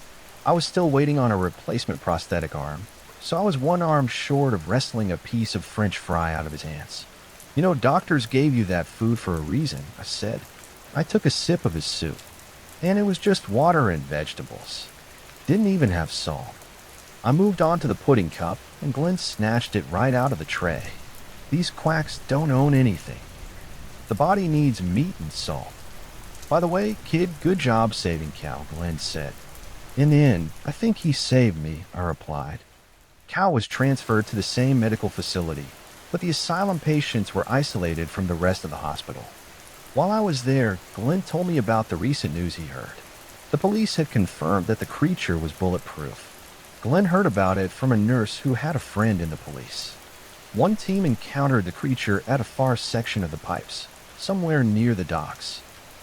I was still waiting on a replacement prosthetic arm, so I was one arm short of wrestling a piece of French fry out of his hands. "Doctors gave you that food for a reason," I said. I took a sip of his soup, and it was just water and vegetables. Didn't even have salt. I moved on to the pudding cup, and Glenn snatched it right out of the tray. These quacks don't own anything. The body needs meat and salt. "By the way, kid, good job saving Cal," Glenn said. "In the end, I think he saved me," I replied. Cal was transferred to the same medical facility, but the asylum patients were isolated from the rest of the hospital. While I was there, Glenn told me about the recent news he heard. The police had confirmed that the creature was bulletproof. Glenn heard about it from a nurse who had a friend in the police. One team encountered the creature at a far section of the pipes, somewhere near the docks.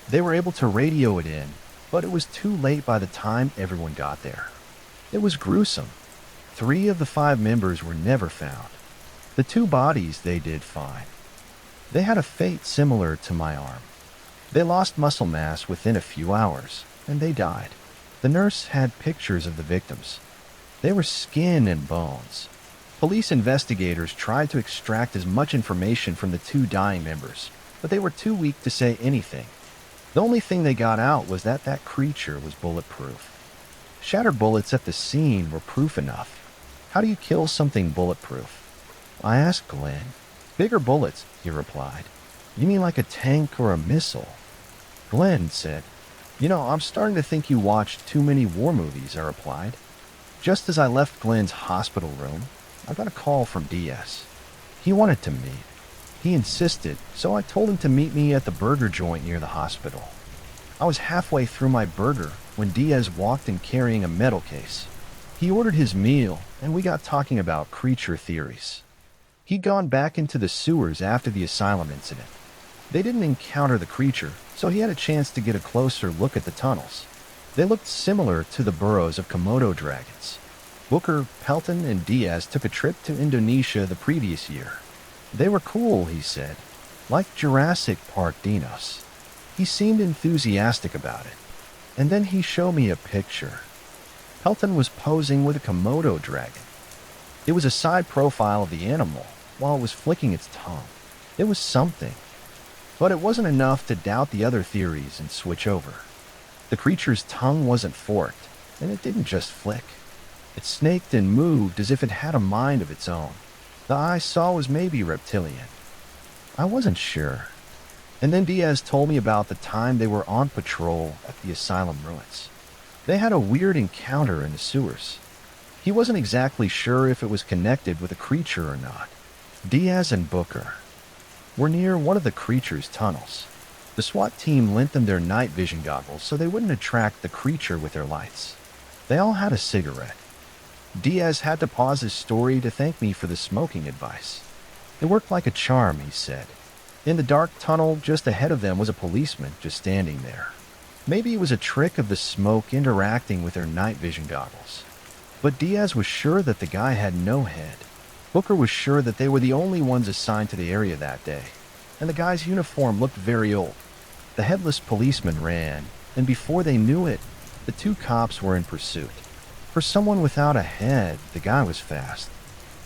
They were able to radio it in, but it was too late by the time everyone got there. It was gruesome. 3 of the 5 members were never found. The 2 bodies they did find. They had a fate similar to my arm. They lost muscle mass within a few hours, and they died. The nurse had pictures of the victims. They were skin and bones. Police investigators tried to extract as much information from the 2 dying members, but they were too weak to say anything. The only thing they got out was that creature was bulletproof. Shattered bullets at the scene were proof enough. How do you kill something bulletproof? I asked Glenn. Bigger bullets, he replied. You mean like a tank or a missile? Glenn said, I'm starting to think you watched too many war movies, I replied. Just as I left Glenn's hospital room, I got a call from Diaz. He wanted to meet. He insisted, so I told him to meet me at the burger joint near the hospital. I was halfway through my burger when Diaz walked in carrying a metal case. He ordered his meal, and we got talking about creature theories. He'd gone back into the sewers after the asylum incident. They didn't encounter the creature, so he had a chance to get a closer look at the tunnels. They looked similar to the burrows of Komodo dragons. Booker, Pelton, and Diaz took a trip to Indonesia the previous year. They were cool, he said, like Jurassic Park dinos. He seemed enthusiastic about it. And then he showed me a picture. Pelton was posing with a Komodo dragon. It was a side profile of the animal while it was flicking its tongue. It was something. But it wasn't enough to doubt the other theories and switch over. The creature's tongue wasn't forked, and it didn't just flick. It snaked and moved as if it had a mind of its own. The eye I saw was maybe reptilian. I wasn't sure. And then Diaz told me about the time they were on patrol at the asylum ruins. They had a weird encounter in the sewers. He wasn't exactly sure if it was connected with a creature or not. Diaz and Booker were near one of the creature's tunnels. The SWAT team lent them their night vision goggles so they wouldn't attract the creature with their lights. They all had a cigarette. Diaz had to pause his story to thank me for the smoking advice. It worked like a charm, he said. In the dark tunnel just ahead of them was a policeman just standing there. Maybe it was a trick of the smoke interacting with their night vision goggles. But Diaz was sure that the guy had no head. Booker was sure that they were the only ones assigned to the area that day, and the guy's uniform looked very old. The headless policeman ran, and before they knew it, the 2 cops were in pursuit. For someone without a head, the guy was fast.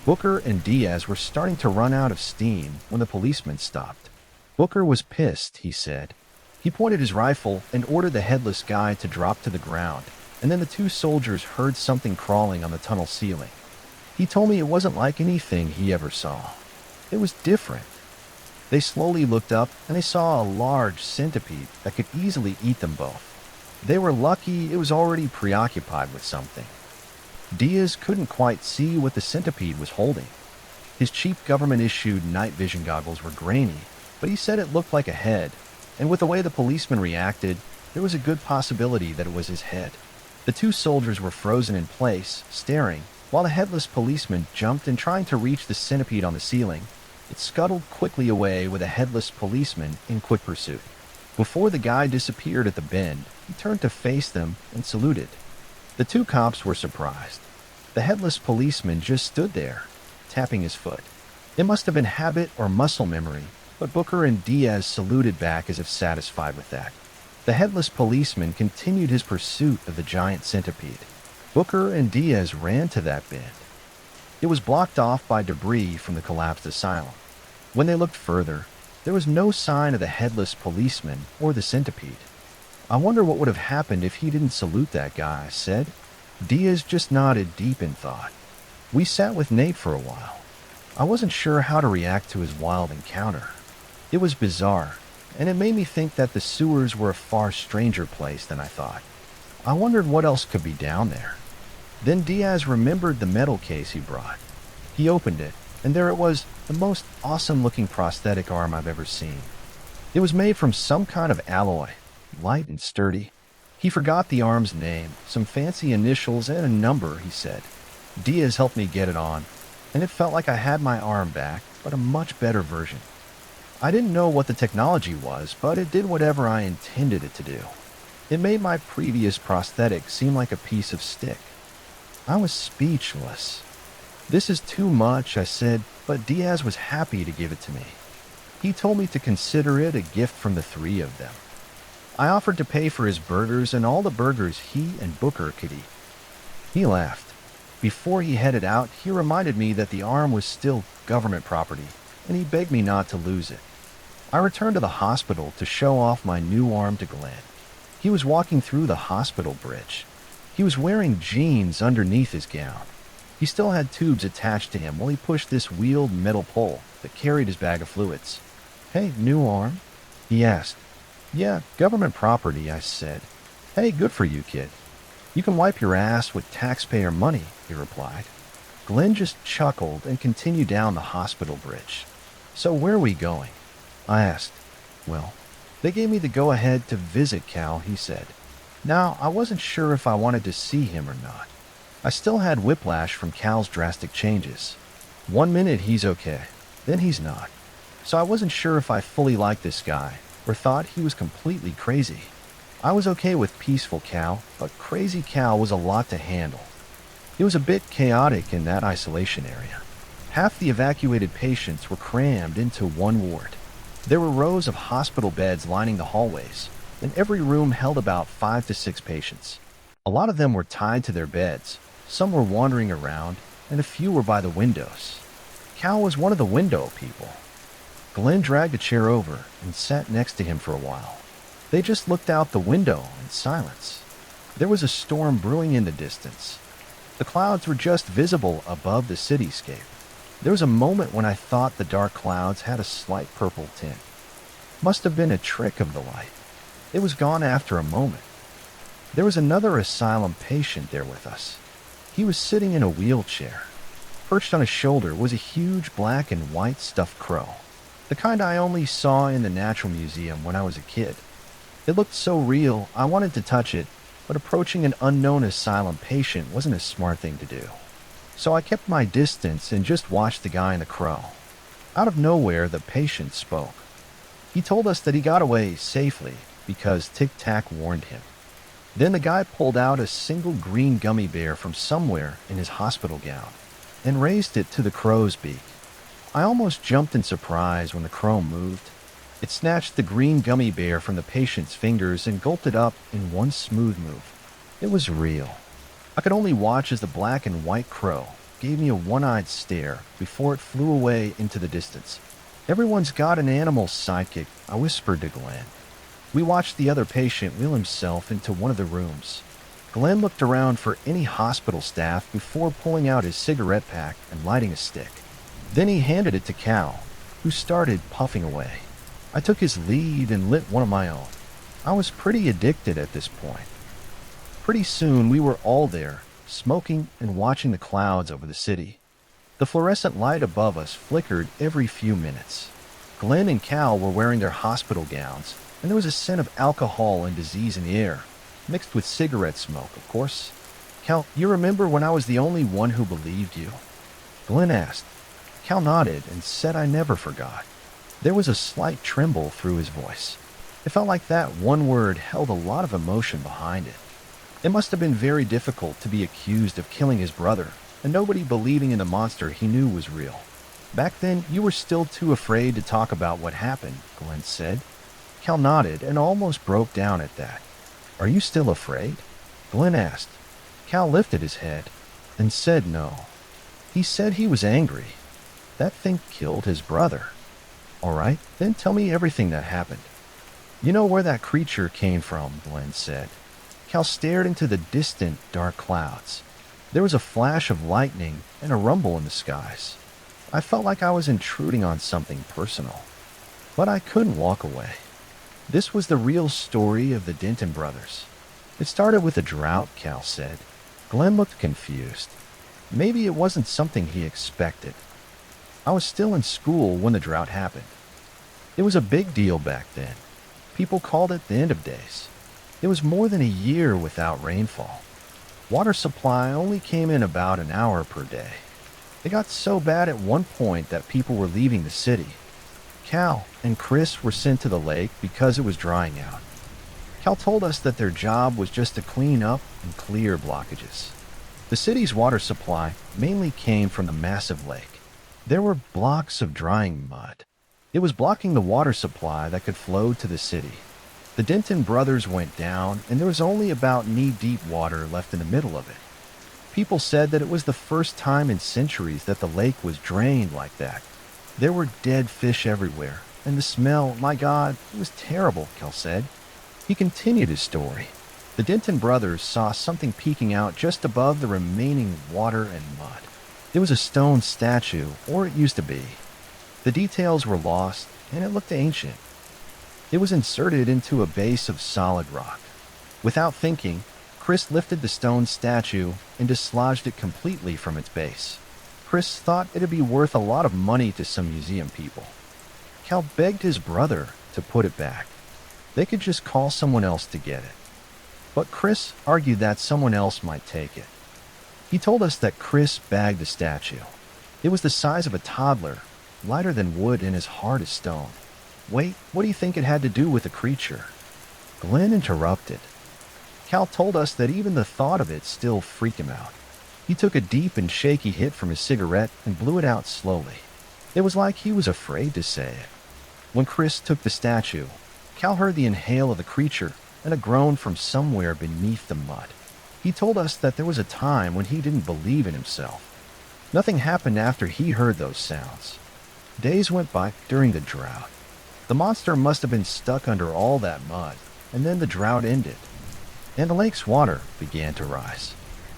Booker and Diaz were starting to run out of steam when the policeman stopped. Booker was pissed, he said. He pointed his rifle and ordered the headless guy to drop to the ground, and then the 2 soldiers heard something crawling on the tunnel ceiling. He told me it wasn't like anything he ever saw. It was different. They slowly looked up, and they saw a large centipede that could easily eat them both. They were lucky it was already preoccupied with something. Diaz couldn't quite see what the centipede was holding. His cheap government-issued night vision goggles were grainy, but he said it looked like a head, and with the way the policeman reacted, there was a good possibility that it was his head. The 2 soldiers were frozen in place, staring, while the headless policeman jumped and trying to reach the centipede on the ceiling. It scuttled quickly away with a headless policeman in quick pursuit. Before the guy disappeared at the bend, he turned to face them and saluted. The 2 cops were surprised. The headless policeman just stood there, tapping his foot. It must have been habit or muscle memory, but Booker and Diaz saluted back as if satisfied with that. The headless policeman continued his pursuit of the giant centipede. Booker and Diaz ran to that bend. It was blocked off by debris from the collapsed asylum. When they looked further, there was no sign of the headless policeman or the centipede. I wonder what would have happened if he didn't salute that guy, I said. Diaz just nodded deep in thought. We sat with Nate for a while. I wasn't sure how to react to his wild encounter. It was bizarre, and it made me think that the sewers were a far stranger place than I thought. I wondered what else could be down there. Then Diaz remembered the metal case he brought. He opened it, and there it was, the most awesome-looking prosthetic arm I've ever seen. It was made from some kind of alloy, light and sturdy. He forgot the arm's name, some fancy initials, and a number, he said. Diaz helped me get it on, and it felt like I had my arm back, but a much better version. I didn't know what the technology was, but it did whatever I intended it to do. It made my previous prosthetic seem like a piece of stick. I was speechless. "This is too much," I said, but Diaz was happy to give it to me. He told me to consider it a gift from the three of them. I offered to pay for his burgers and all the burgers he and Booker could eat. He laughed. Before he headed out, he reminded me that the arm was still government property, and he begged me not to lose it. I returned to the hospital to show off my new arm to Glenn. He was walking through the hospital bridge. He was wearing jeans underneath his gown. He still had tubes attached to him while he pushed this wheeled metal pole that carried his bag of fluids. "Hey, new arm?" he asked. "Yeah, government property," I said. "Hey, good for you, kid. You can wipe your ass with taxpayer money," he replied. Glenn just chuckled and continued down the hospital bridge. "So where are we going?" I asked. "Well, they gave me the go-ahead to visit Cal," he said. Now, I wasn't sure if I wanted to see him or not. I still had whiplash from Cal's drastic changes. One minute he's okay, then he's not. So I wasn't sure if I fully liked this guy or thought he was completely crazy. I was okay with peaceful Cal, but crazy Cal was a lot to handle. It was a bit chaotic in that isolation area. Half the evacuated patients were crammed into one ward. There were rows of hospital beds lining the hallways, and every room held about 5 to 6 patients. A lot of them were tied to their beds, some were wandering around, and a few were by the windows. Cal was one of the window people. Glenn dragged a chair over and sat next to him for a while. They just looked out the window in silence. There was a storm brewing in the distance. The clouds were just visible above the cityscape. There was a moment when I thought the dark clouds had a slight purple tint. Must have been a trick of the light. It was gone after a moment. There was another asylum patient there with us. He was sitting in a wheelchair. Perched on his shoulder was a huge black and white stuffed crow, the kind I only saw in the Natural Museum when I was a kid. It looked so real, I wanted to touch it, but approaching an unknown asylum patient wasn't a smart thing to do. So I kept my distance and just watched the guy and the crow. Out of nowhere, the patient spoke. He told us that he got away safely because Tic Tac warned him. Then the guy pulled out a single green gummy bear from somewhere in his hospital gown and raised it to the crow's beak. I almost jumped in surprise when the crow moved. It snatched the green gummy bear from the patient's fingers and gulped it up in one smooth move. It was real. I could only watch as the black and white crow gave me a one-eyed stare before it flew away into the distance. "Everyone's got an animal sidekick," I whispered to Glenn. We watched the other patient wheel himself into one of the rooms. Glenn looked around for any hospital staff before pulling out his cigarette pack and lighting a stick. Then he handed it to Cal, who started puffing away. I took his lead and lit one of my own. I was pretty addicted at this point. Pretty soon we were all there, smoking and watching the clouds over the city. The fluorescent light above us flickered every few minutes. Glenn and Cal were wearing their hospital gowns, and there was a scent of alcohol and disease in the air, mixed with cigarette smoke, of course. "Cal, you remember when I was the only one who believed you?" Glenn asked. Cal nodded and said I never forgot. There was a slight tremble through his voice. It felt like that one word held a lot of emotion behind it. It must have been very difficult to be accused of killing his brother, and nobody believing in the monster he knew was real. "Back then, you were still too afraid to talk about what happened," Glenn said. Cal nodded and almost broke down at that. "Are you still afraid?" Glenn asked. Cal lifted his head and said no. He said he was angry. That thing killed his brother. "All right, then tell me everything that happened." "You know where that creature came from," Glenn said. Cal stared into the distant, dark clouds. There was a flash of lightning and a rumble in the skies. I felt like I was intruding on something personal. But I couldn't walk away. This was the real story of the Denton brothers. It started with a drought, Cal said. Glenn looked confused. Maybe it wasn't something he expected. I was still in school when the drought happened. It was a big deal back then. People called it the end of days. It was more than a year without rainfall. Water supply only came in about an hour per day. It got so bad at one point that people were leaving the city. Cal and Chris were sent to the lake because it was drying out. Cal told us that their job was just to clean up and clear blockages. The city's water supply mainly came from the massive lake. There were blocks of drying mud. It was blocking the water supply that could flow to the city. The Denton brothers went down, and there was only about knee-deep water left in the middle of it. People said that it was the first time in centuries that the lake was drained like that. There were dead fish everywhere, and the smell, my God, it was terrible, Cal said. He continued his story. The Denton brothers saw something peeking out just above the remaining water and mud. It was a stone statue, or it used to be. The details were lost, and it looked ancient. It was inserted into a base of solid rock. Without thinking, Chris lifted the stone statue and dislodged it completely from its base. Chris thought it'd be worth a lot of money to some museum people. Cal begged his brother to put it back. They could just call someone else to get it. But Chris argued that someone else might take it. He told us that Chris bagged the statue. It was the size of a toddler, lighter than wood and as hard as stone. Wait, what do you think it had to do with the creature? Glenn interrupted. Cal told us that even the thought of it still freaked him out. He took a deep and shaky hit from his cigarette and blew it out slowly. It was like he was afraid to say it. When Chris took the statue, Cal heard the inhale of the creature and a groan from somewhere beneath the mud. He told us that there was a time when he didn't believe in himself. Nothing happened after he heard those sounds. Days went by during the drought. The monster must have been stuck under all that mud, and then the drought ended, and the lake's water began to rise.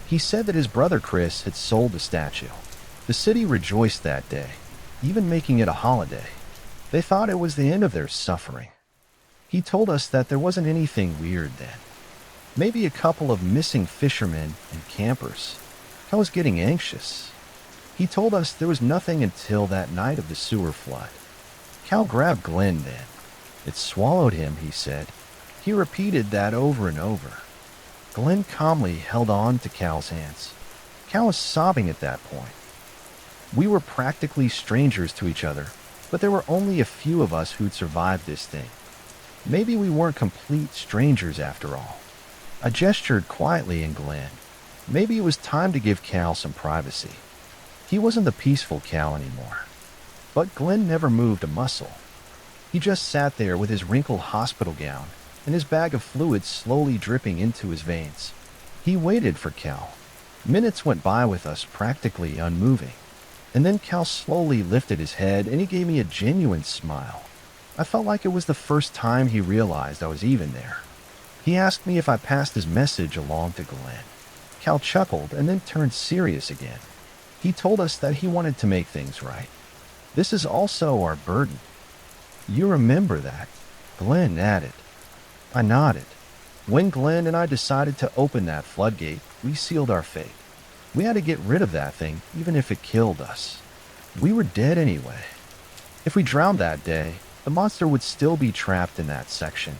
He said that his brother Chris had sold the statue. The city rejoiced that day, even making it a holiday. They thought it was the end of their suffering. He told us that there wasn't anything weird then. Maybe a couple of missing fishermen and campers. I was getting anxious. He told us there was nothing until that night of the sewer flood. Cal grabbed Glenn then. It swallowed him, he said. He repeated that over and over. Glenn calmly held on to Cal's hands. Cal was sobbing at that point. We were practically strangers to each other, but there were only a few of us who'd survived this thing. Maybe we weren't complete strangers after all. I gestured quietly in Glenn. Maybe it was time to give Cal some privacy. He wasn't the peaceful Cal anymore. But Glenn never moved a muscle. He just sat there with his wrinkled hospital gown and his bag of fluid slowly dripping into his veins. He waited for Cal. Minutes went by with us practically unmoving. And then Cal slowly lifted his head and he gave me a genuine smile. I felt like it was the first time he realized I was even there. He asked me if I passed his message along to Glenn. Cal chuckled and then turned serious again. He told us that he wanted to make things right. This is also our burden. You remember that? Glenn added. I nodded. When Glenn and I decided to open that floodgate, we sealed our fate. We had to get rid of that thing, even if it killed us. We were dead anyway. If we drowned that day, the monster would still be trapped in that section.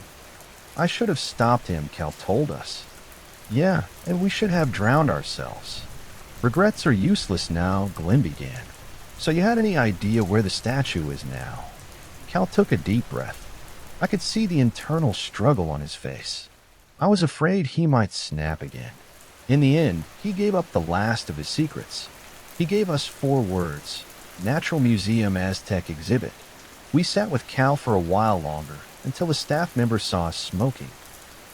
I should have stopped him, Cal told us. Yeah, and we should have drowned ourselves. Regrets are useless now, Glenn began. So you had any idea where the statue is now? Cal took a deep breath. I could see the internal struggle on his face. I was afraid he might snap again. In the end, he gave up the last of his secrets. He gave us 4 words: Natural Museum Aztec Exhibit. We sat with Cal for a while longer, until a staff member saw us smoking.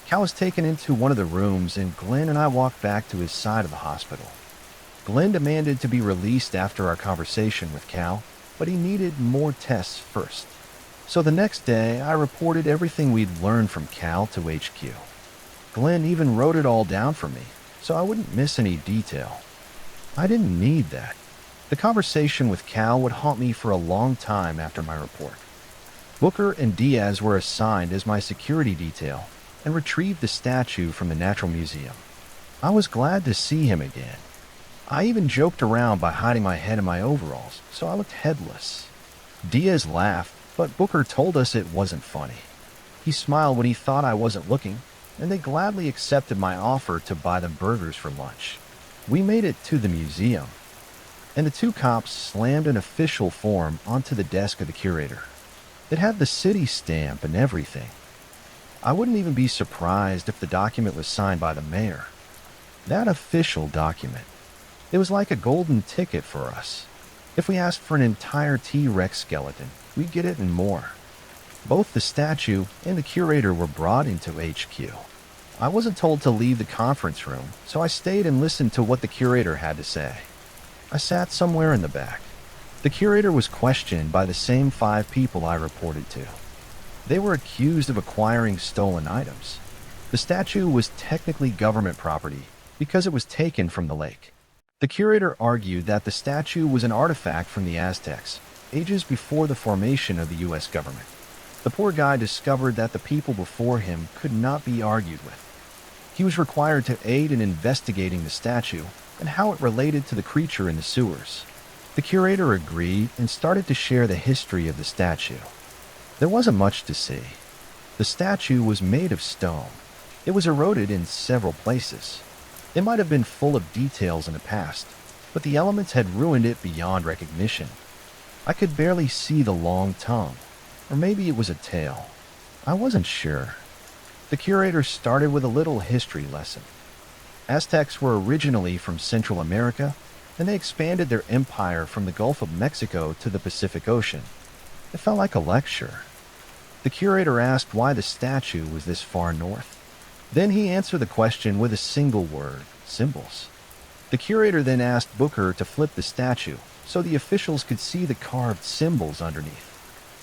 Cal was taken into one of the rooms, and Glenn and I walked back to his side of the hospital. Glenn demanded to be released after our conversation with Cal, but he needed more tests first. So the next day, I reported everything we'd learned from Cal to HQ. Glenn even wrote it all down for me, so I wouldn't miss any detail. I didn't need that. The conversation with Cal would haunt me for a long time after my report. Booker and Diaz were assigned as my security detail and retrieved the statue from the Natural Museum. I was glad to see him again. I even joked around by hiding my head in my overalls, so I looked headless. Diaz laughed, but Booker told us it wasn't funny. He smiled when he thought I wasn't looking, and they gladly accepted my offer to buy them burgers for lunch. We made it to the museum, and the two cops slammed an official form onto the desk of the curator. It had the city stamp and everything. I wouldn't even be surprised if the document was signed by the mayor. That official document. It was like a golden ticket for us. If we asked for an entire T-Rex skeleton, we'd get it and more. Both the statue and the curator were brought into HQ. I wasn't told to leave the conference room, so I stayed and listened to what the curator had to say. I sat somewhere in the back. The curator was questioned by the same 5 people I reported to. They were accused of acquiring stolen items. The statue was technically government property because it was taken from the lake. The curator argued that the statue was an artifact from the Aztecs, ages before the formation of the U.S. government. The poor guy discovered that the people before him could not be argued with. He was required to aid in investigating the statue and how it related to the creature in the sewers. The curator agreed and started to share the history of the statue. There wasn't much to see. The statue was made of stone. It was eroded in several places. It might have been full of details in the past, but the elements had ruined it beyond recognition. I could barely see the long tongue, or maybe it was a tail. I wasn't sure. The curator started with a little history lesson. Aztecs were originally from Central America, and they expanded their empire from the Gulf of Mexico to the Pacific Ocean. It felt like a lecture. The curator asked why the statue was this far north. Then he answered the question with a single word: symbols. The curator then asked Booker to flip the statue so the officials could see the carved symbols underneath.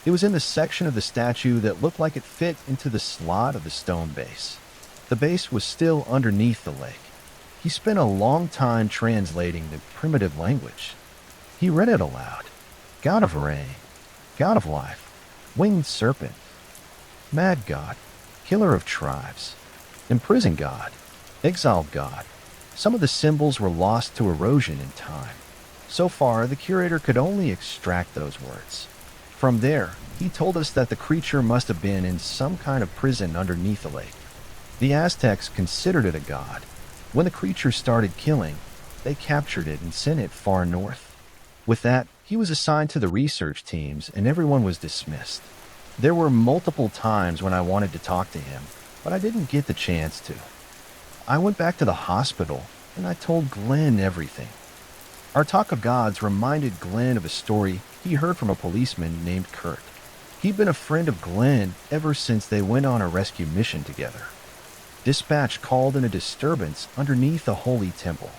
It was in the section of the statue that looked like it fit into the slot of the stone base. The base was still underneath the lake. He spent a long time translating the primitive language. He read it aloud. God of rain, God of life, winged serpent, mad god, killer of tribes, imprisoned god, exiled god. Some of the symbols were lost to erosion in time. So far, the curator could only extract those words. From there, he told us that the creature must have been in some kind of prison underneath the lake. The Aztecs considered it a god. When the creature started killing, they captured it and sent it far north. With that, he was assigned to the research teams and everyone was dismissed. There were multiple times when I wanted to talk to him, but I didn't get the chance to. I went back to the hospital and I told Glenn everything. Our talk of gods reminded Glenn of a story he heard from a policeman named Kurt. He'd been a friend of Glenn ever since they went on a rescue mission together. Dispatch called in a disturbance underneath a holy temple.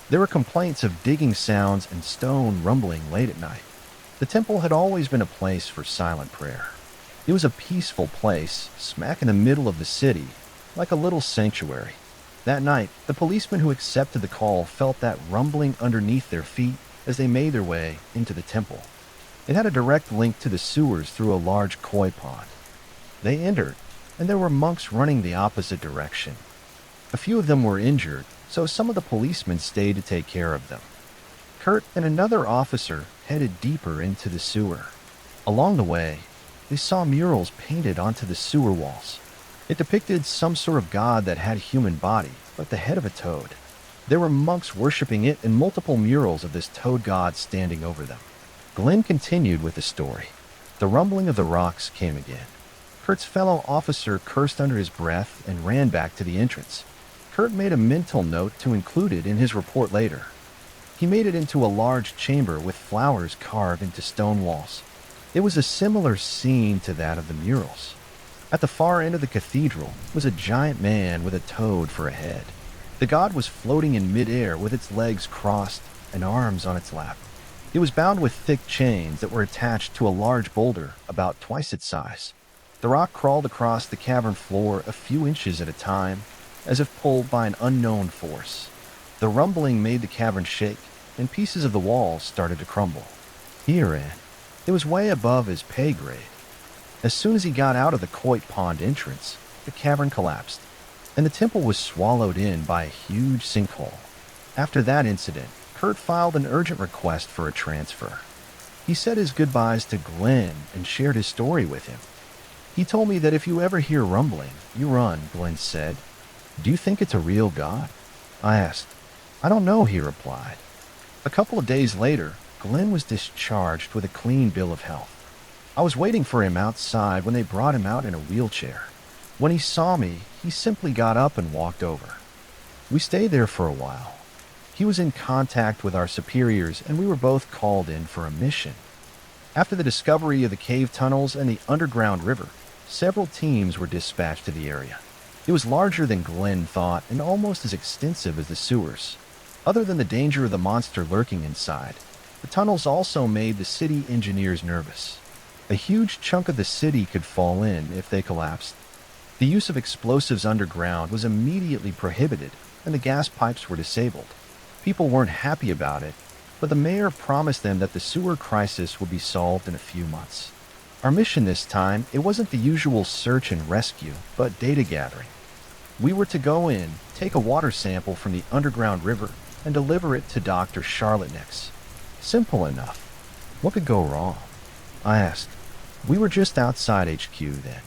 There were complaints of digging sounds and stone rumbling late at night. The temple had always been a place for silent prayer. It was a peaceful place, smack in the middle of the city, like a little sanctuary. That night, the policemen who accepted the call felt that rumbling underneath their feet as they made their way into the temple. It had a direct link to the sewers through a large koi pond. They entered, and there were monks running the opposite direction. A few of them were injured, so some of the policemen stayed to take care of them. Kurt and another officer headed deeper into the sewer. Along the way, they saw murals painted onto the sewer walls. It depicted some sort of god that had a human body, but the head of a toad. There were monks worshipping it and multiple murals of this toad god standing over them. Glenn continued with the story. The rumbling of the rocks came again. Kurt's fellow officer cursed under his breath and ran back to the entrance. Kurt made a mental note to include it in his report later. He made it into a large chamber with flowers carved into stone walls. It was a similar scene to that of the murals. At the far end of the cathedral was a giant man with a toad for a head. The god was floating in midair with its legs crossed and arms on its lap. It was bound with thick chains that were attached to a large boulder about twice its size. The rock crawled across the cavern floor a few inches at a time, as if pulled by an unknown force. The rumbling made the cavern shake, and pieces of the walls started to crumble. Herein, it was way above his pay grade. As soon as he got out of the koi pond entrance, the cavern collapsed. and the temple was swallowed in by a huge sinkhole. After that incident, Kurt filed an urgent request for a transfer. He said his goodbyes to Glenn and shared his story with him. He told me that if you ever hear rumbling, you run, Glenn said. Do you think it's a real god? I asked. I don't know, he replied. A couple of days later, Glenn was discharged with a clean bill of health. I was waiting for him outside when they brought him out in a wheelchair. When he saw me, he simply got up and walked over. We stayed there for a while. He was in contact with our superiors, and we were both called in for a mission. After the discovery of the cave tunnels and the underground river, several teams were dispatched to the area. It was larger than Glenn thought and almost as extensive as the sewers. Other than the danger of the monster lurking inside, the tunnels also made the city engineers nervous. A huge chunk of the city could fall in if they collapsed. The use of explosives underground was immediately prohibited, and the gas pipes were disabled. People weren't happy about it, but the mayor promised them that the sewer crisis would be solved in a few months. Our mission this time, it wasn't the usual search and rescue, but data gathering. We were to go in, take a water sample from the underground river, and deliver it to Dr. Charlotte Nix. Simple enough. What could go wrong? I asked. We were just outside HQ then.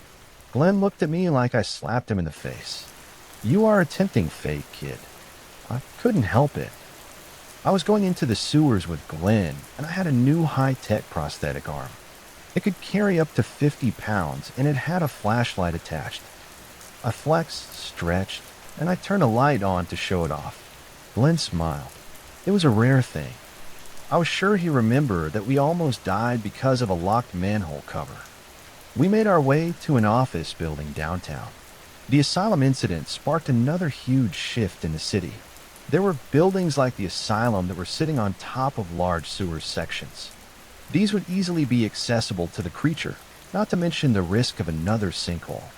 Glenn looked at me like I slapped him in the face. You are attempting fate, kid. I couldn't help it. I was going into the sewers with Glenn, and I had a new high-tech prosthetic arm. It could carry up to 50 pounds, and it had a flashlight attached. I flexed, stretched, and I turned a light on to show it off. Glenn smiled. It was a rare thing. I was sure he remembered that we almost died because of a locked manhole cover. We made our way to an office building downtown. The asylum incident sparked another huge shift in the city. There were buildings like the asylum that were sitting on top of large sewer sections. These would easily be accessible to the creature, not to mention the risk of another sinkhole.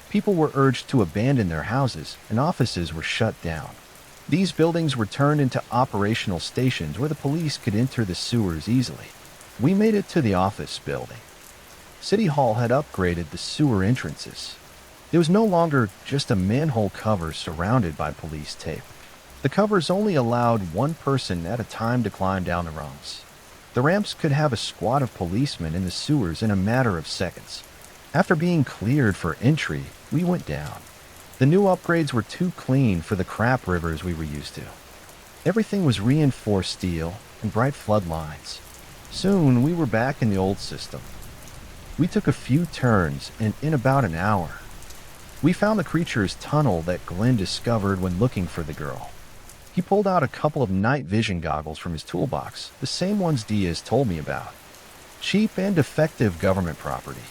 People were urged to abandon their houses, and offices were shut down. These buildings were turned into operational stations where the police could enter the sewers easily. We made it to the office building. City Hall had upgraded the sewer entrances. It was no longer just a manhole cover surrounded by police tape. The covers only allowed one person at a time to climb down the rungs. The ramps could have a squad of policemen in the sewers in a matter of seconds. After being cleared for entry, we went down. The new upgrades were too clean for the crap rivers we were used to. Everything was reinforced steel and bright flood lines. Soon, we were back in the old system. We took a few turns, and in about an hour, we found the creature's tunnel that Glenn discovered when looking for the girl. He pulled out a couple of night vision goggles from his toolbox, the same ones Diaz told me about. Cheap and defective government property.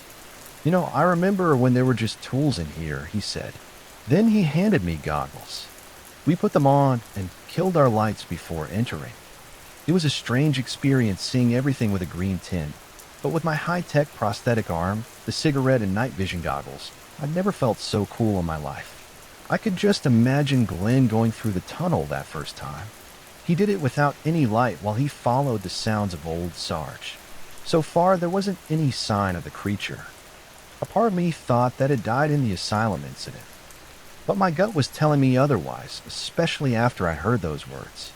You know, I remember when there were just tools in here, he said. Then he handed me goggles. We put them on and killed our lights before entering. It was a strange experience seeing everything with a green tint, but with my high-tech prosthetic arm, the cigarette and night vision goggles, I'd never felt so cool in my life. I could just imagine Glenn going through the tunnel that first time. He did it without any light while he followed the sounds of old Sarge. So far, there wasn't any sign of the creature. A part of me thought that it died in the asylum incident. But my gut was telling me otherwise, especially after I heard those words.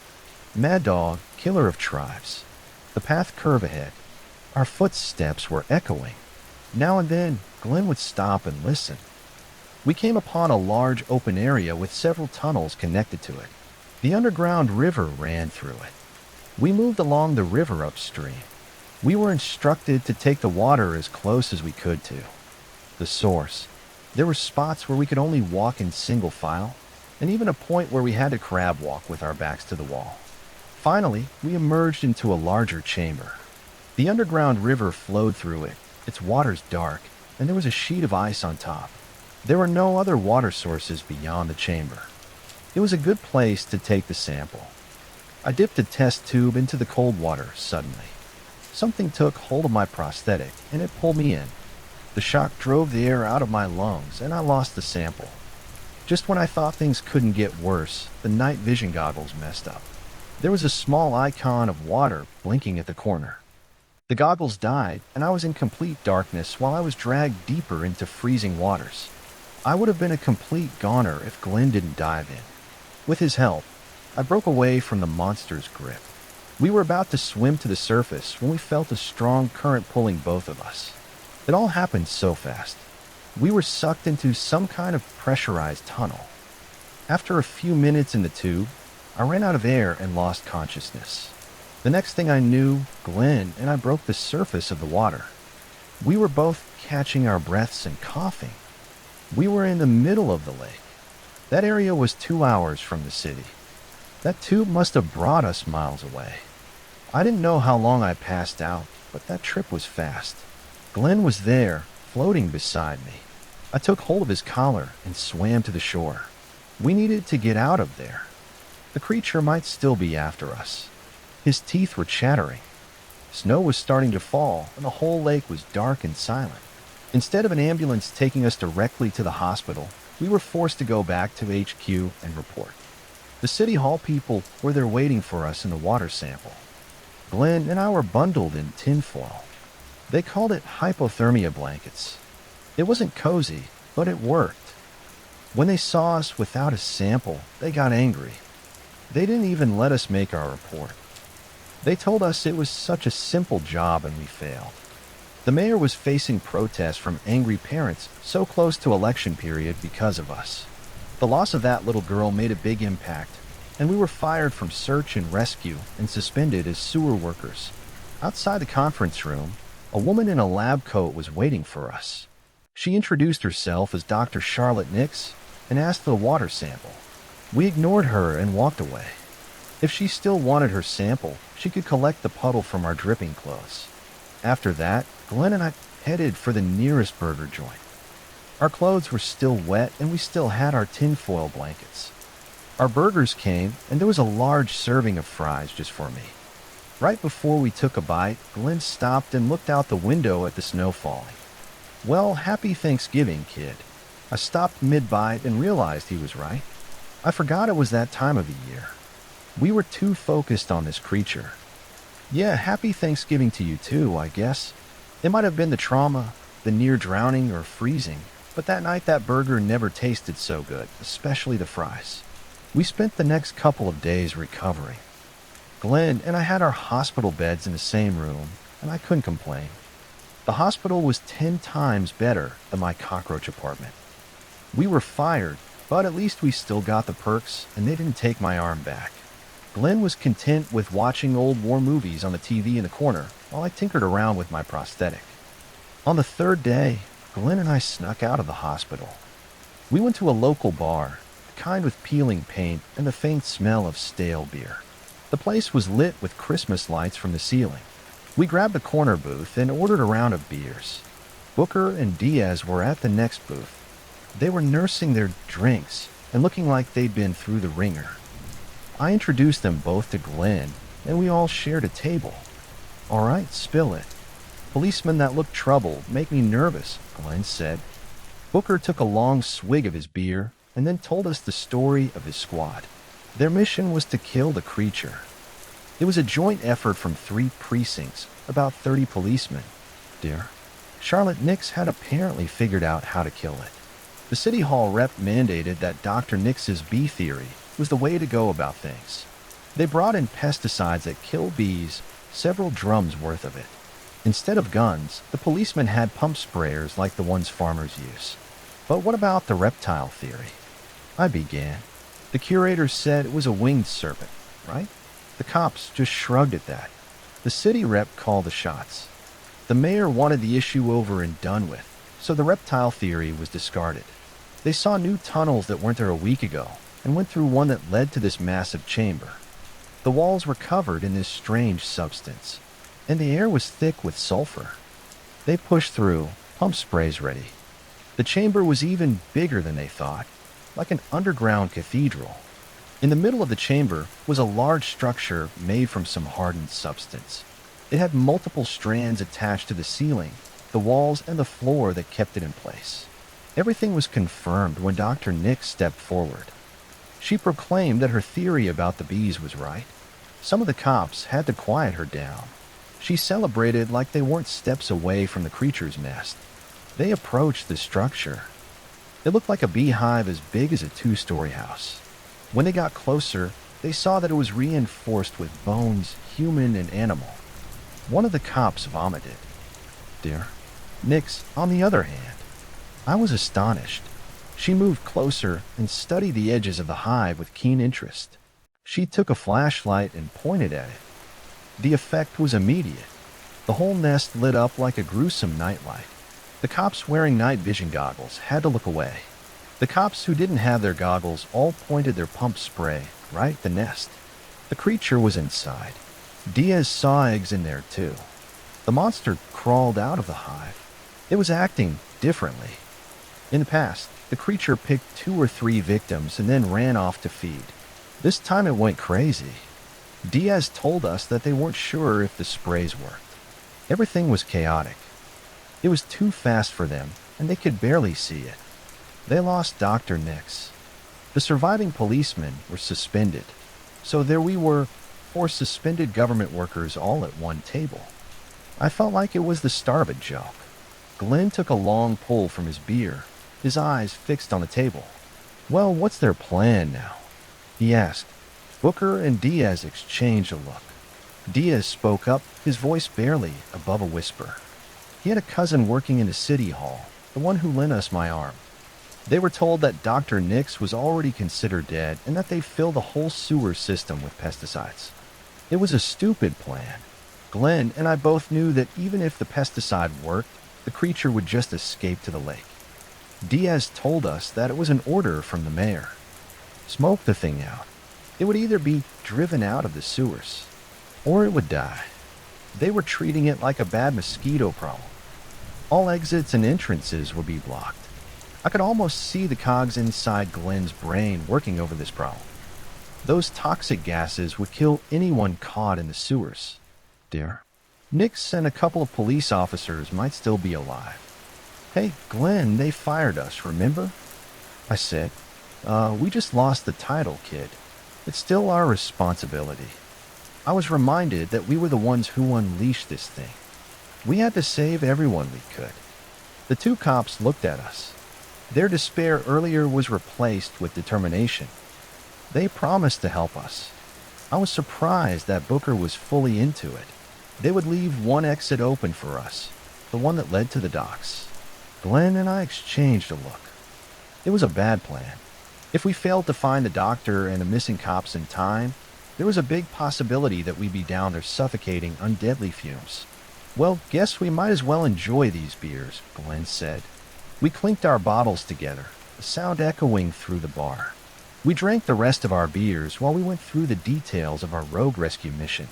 Mad Dog, killer of tribes. The path curve ahead. Our footsteps were echoing. Now and then, Glenn would stop and listen. We came upon a large open area with several tunnels connected to it. The underground river ran through it. We moved along the river upstream. We were instructed to take the water as close as we could to the source. There were spots where we could only walk in single file, and even a point where we had to crab walk with our backs to the wall. Finally, we emerged into a larger chamber. The underground river flowed through it, its waters dark, and there was a sheet of ice on top. There were no other water sources beyond the chamber. It was a good place to take the sample. I dipped a test tube into the cold water suddenly. Something took hold of my prosthetic, and it pulled me in. The shock drove the air out of my lungs, and I lost the sample. Just when I thought things couldn't get worse, the night vision goggles messed up. There was a small icon of water blinking at the corner. The goggles died, and I was in complete darkness while I was dragged deeper into freezing waters. I would have been a complete goner if Glenn didn't dive in. With his help, I broke away from the monster's grip. We were about to swim to the surface when we felt a strong current pulling both of us. It all happened so fast. We were sucked into some kind of pressurized tunnel. After a few minutes in the tube, I ran out of air and lost consciousness. The next thing I knew, Glenn and I broke the surface of the water. We were both catching our breaths and coughing. We were in the middle of the lake. That area was 2 hours from the city. That tube must have brought us miles away. I didn't know how long I passed out, but that trip was fast. Glenn was there, floating beside me. I took hold of his collar and swam to the shore. We needed to get out of there. The creature might still be after us. His teeth were chattering. Snow was starting to fall, and the whole lake was dark and silent. Instead of an ambulance taking us directly to the hospital, we were forced to go back to HQ and report. The City Hall people were there waiting for us in the water sample. Glenn and I were bundled in tinfoil. They called it hypothermia blankets. It wasn't cozy, but it worked. When they saw us without a sample, they got angry. They didn't even let us make our report. They told us it was such a simple job and we failed. The mayor was facing protests from angry parents so close to election period because of us. The loss of that little girl made a big impact, and we were fired from search and rescue and suspended as sewer workers. Outside the conference room, a woman in a lab coat was waiting for us. She introduced herself as Dr. Charlotte Nix and asked for the water sample. We ignored her and walked away. If she still wanted her sample, she could collect the puddle from our dripping clothes. After that, Glenn and I headed for the nearest burger joint. Our clothes were still wet and we still had our tinfoil blankets. Our burgers came and there was a large serving of fries just for me. Right before we took a bite, Glenn stopped and looked out the window at the snow falling. "Well, happy Thanksgiving, kid." I stopped mid-bite and realized he was right. I forgot it was that time of the year. We were too focused on this creature. "Yeah, happy Thanksgiving to you too, I guess." It might have been the trauma, the near drowning or freezing, but that night that burger never tasted so good, especially the fries. We spent the next couple of days recovering. Glenn and I had our hospital beds in the same room, and I couldn't complain. The hospital was 10 times better than my cockroach apartment. We were fired, but at least we still got the perks, and they didn't take my arm back. Glenn was content with watching old war movies on the TV in the corner while I tinkered around with my prosthetic. On the third day, Glenn and I snuck out of the hospital. We went to a local bar, the kind with peeling paint and the faint smell of stale beer. The place was lit with Christmas lights from the ceiling. We grabbed a corner booth and ordered a round of beers. Booker and Diaz were at the next booth. They were nursing their drinks and looking like they'd been through the ringer. I introduced them both to Glenn, and we all shared a table. "All right, spill it." "Policemen that look troubled make me nervous," Glenn said. Booker took a long swig of his beer and then told us the story of his squad. Their mission was to kill the creature. It was a joint effort from 3 precincts, about 30 policemen. Dear, Charlotte Nix had apparently figured out how to kill it. The City Hall rep mandated that Dr. Nix's bee theory was the way to go about things. They brought in pesticides that kill bees, several drums worth of it. Instead of guns, the policemen had pump sprayers like the ones farmers use. But what about the reptile theory? I began. The curator said it was a winged serpent, right? The cops just shrugged at that. The city rep called the shots. The mayor wanted the issue over and done with, so the reptile theory was discarded. They saw new tunnels that weren't there a week ago and went through one that led to this massive chamber. The walls were covered in this strange substance, and the air was thick with sulfur. They pushed through, pump sprays ready. The chamber was even bigger than they thought, like an underground cathedral. In the middle of the chamber was a large structure made from some hardened substance. It had multiple strands attached to the ceiling, the walls, and the floor that kept it in place. Everything was confirmed when Dr. Nix stepped forward. She proclaimed that her theory about the bees was right. Some of the cops had to quiet her down. She celebrated like they weren't steps away from the creature's nest. They approached the structure. It looked like a beehive as big as a two-story house. When they got closer, they saw that it was reinforced with bones, human and animal. One of the cops vomited. Dear. Nix, on the other hand, I was astonished. She moved closer and studied the edges of the hive with keen interest. She took a flashlight and pointed at it. The effect was immediate. The whole nest lit up like a gruesome nightlight. The cops wearing night vision goggles had to look away. The cops who didn't have their goggles all pointed their pump spray right at the nest. The creature was inside. Diaz saw eggs in there too. The monster crawled out of the hive. It was acting differently. In the past, the creature picked 2 or 3 victims and then ran off to feed. This time it went crazy. Diaz told us that they weren't sure if the sprays worked. Everything was chaotic. It was too fast for them, and they could barely see it. They lost Dr. Nix. The surviving policemen were suspended. So there we were, 4 suspended government workers all at one table. I felt like it was the start of a joke. Glenn took a long pull from his beer, his eyes fixed on the table. Well, what's their plan now? He asked. Booker and Diaz exchanged a look. Diaz spoke up, his voice barely above a whisper. He had a cousin working in the city hall, the one who lent us my arm. They were told that Dr. Nix was already considered dead and that they filled the whole sewer system with pesticides. It was a stupid plan. Glenn and I both knew that even if the pesticide worked, the creature would just escape to the lake. Diaz told us that it was an order from the mayor. Smoke the thing out. It would either be driven out of the sewers, or it would die. They were treating it like a bad mosquito problem. All exits and entrances would be blocked. I could almost see the cogs inside Glenn's brain working over this problem. Those toxic gases would kill anyone caught in the sewers. Dear, Nix and a couple of police officers might still be alive. Hey, Glenn, they fired us, remember? I said, we just lost the title, kid. It's still our responsibility. I was reminded that we were the ones who unleashed this thing. We had to save everyone we could. The 2 cops looked at us. Their despair earlier was replaced with determination. They promised to help us. I was surprised that Booker was fully into it. They would leave one exit open for us, the one that led to the docks. Glenn and I exchanged a look. It was a bad plan. If we failed to find the doctor and the missing cops in time, there was a big possibility that we'd be down there suffocating on deadly fumes. Well, guess we might as well enjoy these beers, Glenn said. We clinked our bottles together, the sound echoing through the bar. We drank the rest of our beers while we went through the details of our rogue rescue mission.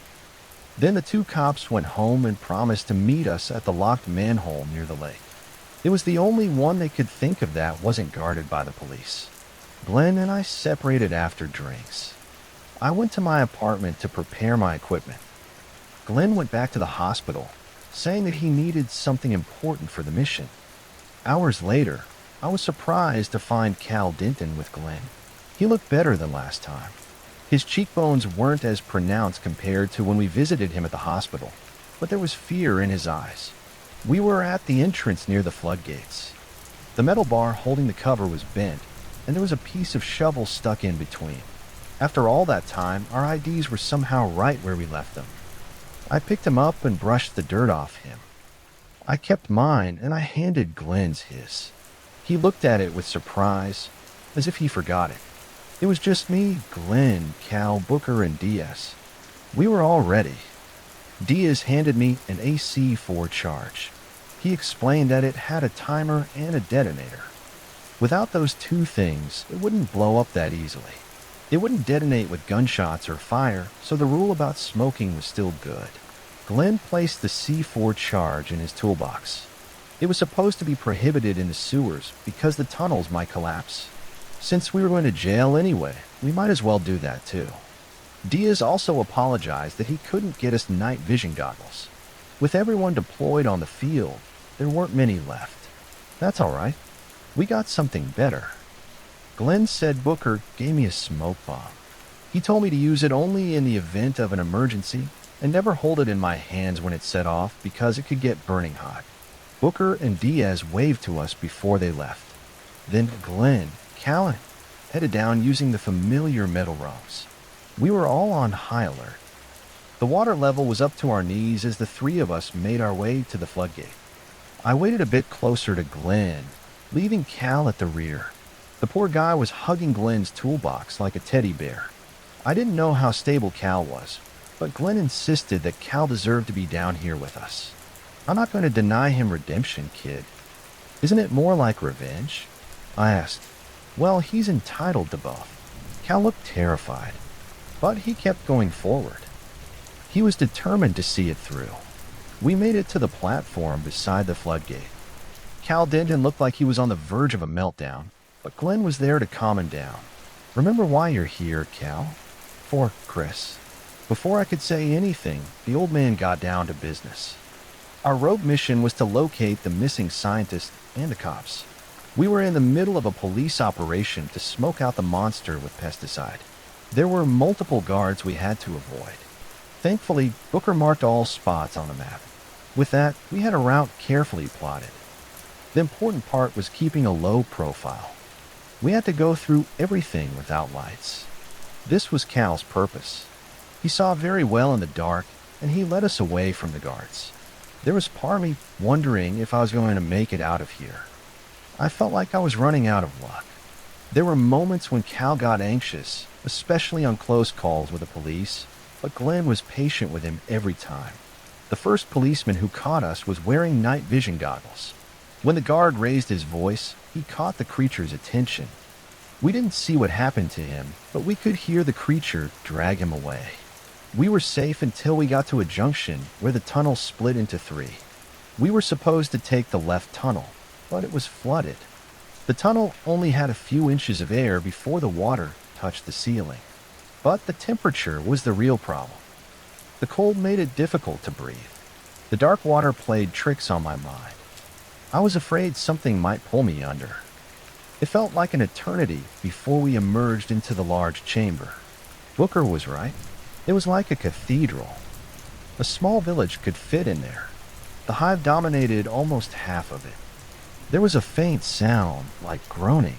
Then the 2 cops went home and promised to meet us at the locked manhole near the lake. It was the only one they could think of that wasn't guarded by the police. Glenn and I separated after drinks. I went to my apartment to prepare my equipment. Glenn went back to the hospital, saying that he needed something important for the mission. Hours later, I was surprised to find Cal Denton with Glenn. He looked better than last time. His cheekbones weren't as pronounced compared to when we visited him at the hospital, but there was fear in his eyes. We were at the entrance near the floodgates. The metal bar holding the cover was bent, and there was a piece of shovel stuck in between. After all that time, our IDs were somehow right where we left them. I picked him up and brushed the dirt off him. I kept mine, and I handed Glenn's his. He looked at it with surprise, as if he forgot it. It was just me, Glenn, Cal, Booker, and Diaz. We were all ready. Diaz handed me an AC-4 charge. He explained that it had a timer and a detonator. Without those 2 things, it wouldn't blow up that easily. It wouldn't detonate with gunshots or fire, so the rule about smoking was still good. Glenn placed the C4 charge in his toolbox. It was supposed to be prohibited in the sewers because the tunnels might collapse. Since we were going to jail anyway, we might as well do that too. Diaz also apologized that he couldn't get us night vision goggles. With everyone deployed on the field, there weren't many left. That's all right. We got something better. Glenn said Booker gave me a smoke bomb. He told me to use it only in the event of an emergency and never hold it in my hands when it set off because it could get burning hot. Booker and Diaz waved to us before they left. Then Glenn, Callan, headed down using the familiar metal rungs. We were all on high alert. The water level was up to our knees as the three of us made our way to the floodgate. I waited a bit closer to Glenn, leaving Cal at the rear. The poor guy was hugging Glenn's toolbox like a teddy bear. I didn't know how stable Cal was, but Glenn insisted that Cal deserved to be down here with us. I'm not going to deny him redemption, kid. Isn't it more like revenge? I asked. Well, he's entitled to both. Cal looked terrified, but he kept going forward. He was determined to see it through. We made it to the platform beside the floodgate. Cal didn't look like he was on the verge of a meltdown, but Glenn was there to calm him down. Remember why you're here, Cal? For Chris. Before I could say anything, the old man got down to business. Our rogue mission was to locate the missing scientist and the cops. We were in the middle of a police operation to smoke out the monster with pesticide. There were multiple guards we had to avoid. Thankfully, Booker marked all spots on the map. With that, we had a route carefully plotted. The important part was keeping a low profile. We had to go through everything without lights. This was Cal's purpose. He saw very well in the dark, and he led us away from the guards. There was part of me wondering if I was going to make it out of here. I felt like I was running out of luck. There were moments when Cal got anxious, especially on close calls with the police, but Glenn was patient with him every time. The first policeman who caught us was wearing night vision goggles. When the guard raised his voice, he caught the creature's attention. We didn't see what happened to him, but we could hear the creature drag him away. We were safe until we got to a junction where the tunnel split into three. We were supposed to take the left tunnel, but it was flooded. The tunnel only had a few inches of air before the water touched the ceiling. But the temperature was the real problem. The cold made it difficult to breathe. The dark water played tricks on my mind. I was afraid something might pull me under. It felt like an eternity before we emerged into the large chamber. Booker was right. It was like a cathedral. A small village could fit in there. The hive dominated almost half of it. There was a faint sound, like groaning.